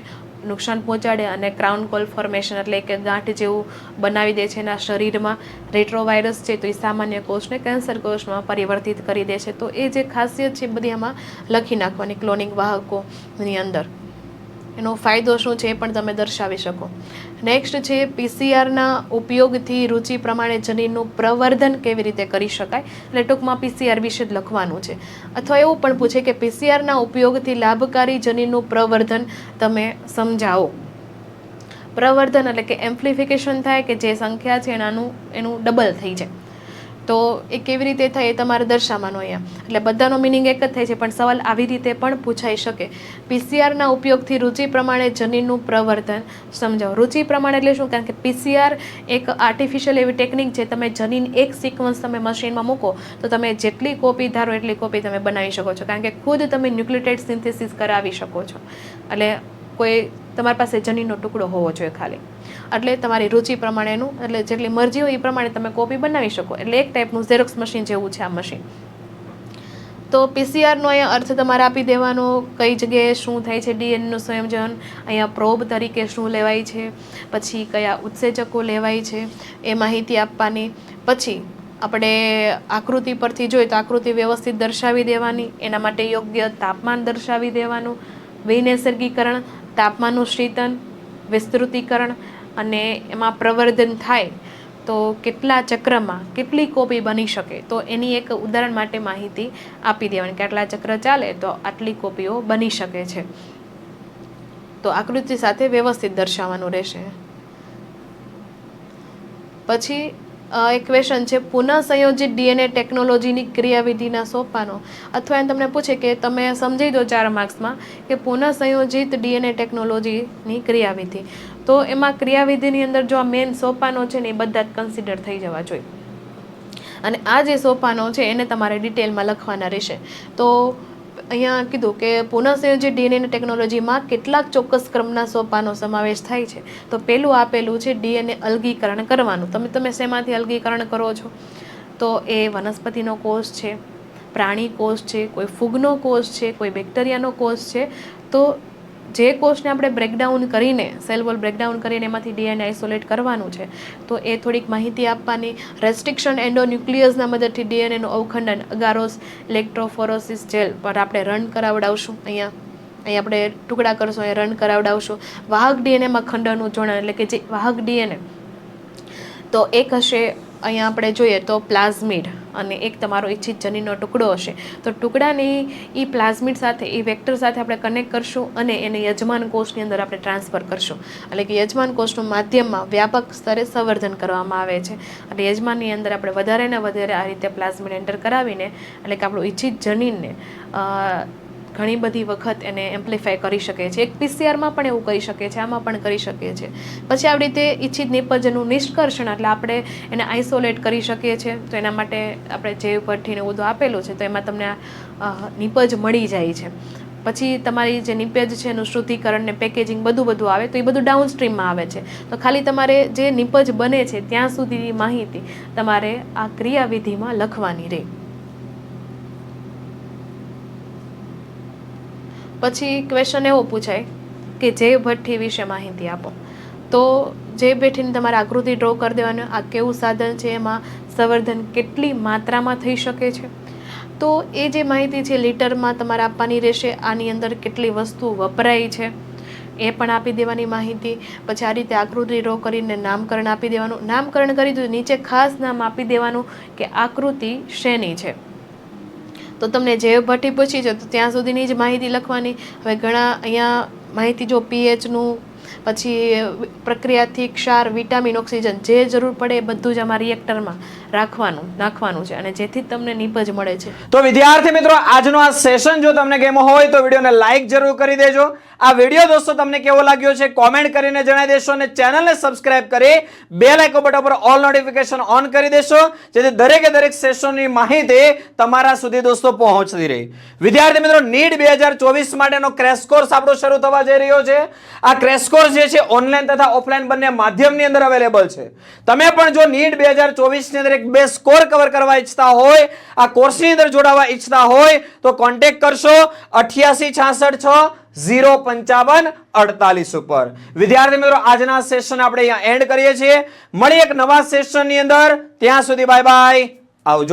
નુકસાન પહોંચાડે અને ક્રાઉન કોલ ફોર્મેશન એટલે કે ગાંઠ જેવું બનાવી દે છે એના શરીરમાં. રેટ્રોવાયરસ છે તો એ સામાન્ય કોષને કેન્સર કોષમાં પરિવર્તિત કરી દે છે. તો એ જે ખાસિયત છે બધી આમાં લખી નાખવાની ક્લોનિંગ વાહકોની અંદર. એનો ફાયદો શું છે એ પણ તમે દર્શાવી શકો. નેક્સ્ટ છે પીસીઆરના ઉપયોગથી રુચિ પ્રમાણે જનીનનું પ્રવર્ધન કેવી રીતે કરી શકાય. એટલે ટૂંકમાં પીસીઆર વિશે જ લખવાનું છે. અથવા એવું પણ પૂછે કે પીસીઆરના ઉપયોગથી લાભકારી જનીનનું પ્રવર્ધન તમે સમજાવો. પ્રવર્ધન એટલે કે એમ્પ્લિફિકેશન થાય, કે જે સંખ્યા છે એનું ડબલ થઈ જાય. તો એ કેવી રીતે થાય એ તમારે દર્શાવવાનું અહીંયા. એટલે બધાનો મિનિંગ એક જ થાય છે, પણ સવાલ આવી રીતે પણ પૂછાઈ શકે. પીસીઆરના ઉપયોગથી રુચિ પ્રમાણે જનીનનું પ્રવર્ધન સમજાવો. રુચિ પ્રમાણે એટલે શું? કારણ કે પીસીઆર એક આર્ટિફિશિયલ એવી ટેકનિક છે, તમે જનીન એક સિક્વન્સ તમે મશીનમાં મૂકો તો તમે જેટલી કોપી ધારો એટલી કોપી તમે બનાવી શકો છો, કારણ કે ખુદ તમે ન્યુક્લિયોટાઇડ સિન્થેસિસ કરાવી શકો છો. એટલે કોઈ તમારી પાસે જનીનનો ટુકડો હોવો જોઈએ ખાલી, એટલે તમારી રુચિ પ્રમાણેનું, એટલે જેટલી મરજી હોય એ પ્રમાણે તમે કોપી બનાવી શકો. એટલે એક ટાઈપનું ઝેરોક્સ મશીન જેવું છે આ મશીન. તો પીસીઆરનો અહીંયા અર્થ તમારે આપી દેવાનો, કઈ જગ્યાએ શું થાય છે ડીએનએનું સંયોજન, અહીંયા પ્રોબ તરીકે શું લેવાય છે, પછી કયા ઉત્સેચકો લેવાય છે એ માહિતી આપવાની. પછી આપણે આકૃતિ પરથી જોઈએ તો આકૃતિ વ્યવસ્થિત દર્શાવી દેવાની, એના માટે યોગ્ય તાપમાન દર્શાવી દેવાનું, વિનૈસર્ગીકરણ, તાપમાનનું શીતન, વિસ્તૃતીકરણ, અને એમાં પ્રવર્ધન થાય તો કેટલા ચક્રમાં કેટલી કોપી બની શકે, તો એની એક ઉદાહરણ માટે માહિતી આપી દેવાની કે આટલા ચક્ર ચાલે તો આટલી કોપીઓ બની શકે છે. તો આકૃતિ સાથે વ્યવસ્થિત દર્શાવવાનું રહેશે. પછી એક ક્વેશ્ચન છે પુનઃસંયોજિત ડીએનએ ટેકનોલોજીની ક્રિયાવિધિના સોપાનો. અથવા એમ તમને પૂછે કે તમે સમજી દો 4 માર્ક્સમાં કે પુનઃસંયોજિત ડીએનએ ટેકનોલોજીની ક્રિયાવિધિ. તો એમાં ક્રિયાવિધિની અંદર જો આ મેઇન સોપાનો છે ને એ બધા જ કન્સિડર થઈ જવા જોઈએ. અને આ જે સોપાનો છે એને તમારે ડિટેલમાં લખવાના રહેશે. તો અહીંયા કીધું કે પુનઃસંયોજિત ડીએનએ ટેકનોલોજીમાં કેટલાક ચોક્કસ ક્રમના સોપાનો સમાવેશ થાય છે. તો પહેલું આપેલું છે ડીએનએ અલગીકરણ કરવાનું. તમે શેમાંથી અલગીકરણ કરો છો? તો એ વનસ્પતિનો કોષ છે, પ્રાણી કોષ છે, કોઈ ફૂગનો કોષ છે, કોઈ બેક્ટેરિયાનો કોષ છે. તો જે કોષને આપણે બ્રેકડાઉન કરીને સેલ વોલ બ્રેકડાઉન કરીને એમાંથી ડીએનએ આઇસોલેટ કરવાનું છે, તો એ થોડીક માહિતી આપવાની. રેસ્ટ્રિક્શન એન્ડોન્યુક્લિયસના મદદથી ડીએનએનું અવખંડન અગારોસ ઇલેક્ટ્રોફોરોસિસ જેલ પર આપણે રન કરાવડાવશું. અહીંયા આપણે ટુકડા કરશું, અહીંયા રન કરાવડાવશું. વાહક ડીએનએમાં ખંડનનું જોડાણ એટલે કે જે વાહક ડીએનએ, તો એક હશે અહીંયા આપણે જોઈએ તો પ્લાઝમિડ અને એક તમારો ઈચ્છિત જનીનનો ટુકડો હશે. તો ટુકડાની એ પ્લાઝમિડ સાથે એ વેક્ટર સાથે આપણે કનેક્ટ કરશું અને એને યજમાન કોષની અંદર આપણે ટ્રાન્સફર કરશું. એટલે કે યજમાન કોષનું માધ્યમમાં વ્યાપક સ્તરે સંવર્ધન કરવામાં આવે છે. એટલે યજમાનની અંદર આપણે વધારે ને વધારે આ રીતે પ્લાઝમિડ એન્ટર કરાવીને એટલે કે આપણું ઈચ્છિત જનીનને ઘણી બધી વખત એને એમ્પ્લિફાય કરી શકે છે. એક પીસીઆરમાં પણ એવું કરી શકે છે, આમાં પણ કરી શકીએ છીએ. પછી આવી રીતે ઈચ્છિત નિપજનું નિષ્કર્ષણ એટલે આપણે એને આઇસોલેટ કરી શકીએ છીએ. તો એના માટે આપણે જે ભઠ્ઠીને બધું આપેલું છે તો એમાં તમને નિપજ મળી જાય છે. પછી તમારી જે નિપજ છે એનું શુદ્ધિકરણ ને પેકેજિંગ બધું આવે તો એ બધું ડાઉન સ્ટ્રીમમાં આવે છે. તો ખાલી તમારે જે નિપજ બને છે ત્યાં સુધીની માહિતી તમારે આ ક્રિયાવિધિમાં લખવાની રહે. પછી ક્વેશ્ચન એવો પૂછાય કે જે ભઠ્ઠી વિશે માહિતી આપો. તો જે ભઠ્ઠીની તમારે આકૃતિ ડ્રો કરી દેવાની, આ કેવું સાધન છે, એમાં સંવર્ધન કેટલી માત્રામાં થઈ શકે છે, તો એ જે માહિતી છે લીટરમાં તમારે આપવાની રહેશે. આની અંદર કેટલી વસ્તુ વપરાય છે એ પણ આપી દેવાની માહિતી. પછી આ રીતે આકૃતિ ડ્રો કરીને નામકરણ આપી દેવાનું. નામકરણ કરી દીધું, નીચે ખાસ નામ આપી દેવાનું કે આકૃતિ શેની છે. તો તમને જે ભઠ્ઠી પૂછી છે તો ત્યાં સુધીની જ માહિતી લખવાની. હવે ઘણા અહીંયા માહિતી જો પીએચનું, પછી પ્રક્રિયાથી ક્ષાર, વિટામિન, ઓક્સિજન જે જરૂર પડે એ બધું જ આમાં રિએક્ટરમાં નાખવાનું છે અને જેથી તમને નિપજ મળે છે. તો વિદ્યાર્થી મિત્રો, આજનો આ સેશન જો તમને ગમ્યો હોય તો વિડીયોને લાઈક જરૂર કરી દેજો. આ વિડીયો દોસ્તો તમને કેવો લાગ્યો છે કોમેન્ટ કરીને જણાવી દેશો અને ચેનલને સબસ્ક્રાઇબ કરી બેલ આઇકોન બટન પર ઓલ નોટિફિકેશન ઓન કરી દેશો, જેથી દરેકે દરેક સેશનની માહિતી તમારા સુધી દોસ્તો પહોંચતી રહે. વિદ્યાર્થી મિત્રો, નીટ 2024 માટેનો ક્રેશ કોર્સ આપણો શરૂ થવા જઈ રહ્યો છે. આ ક્રેશ કોર્સ જે છે ઓનલાઈન તથા ઓફલાઈન બંને માધ્યમની અંદર અવેલેબલ છે. તમે પણ જો નીટ 2024 ની અંદર એક બે સ્કોર કવર કરવા ઈચ્છતા હોય, આ કોર્સની અંદર જોડાવા ઈચ્છતા હોય તો કોન્ટેક્ટ કરશો 8866605548 ઉપર. વિદ્યાર્થી મિત્રો, આજના સેશન આપણે અહીંયા એન્ડ કરીએ છીએ. મળી એક નવા સેશનની અંદર. ત્યાં સુધી બાય બાય, આવજો.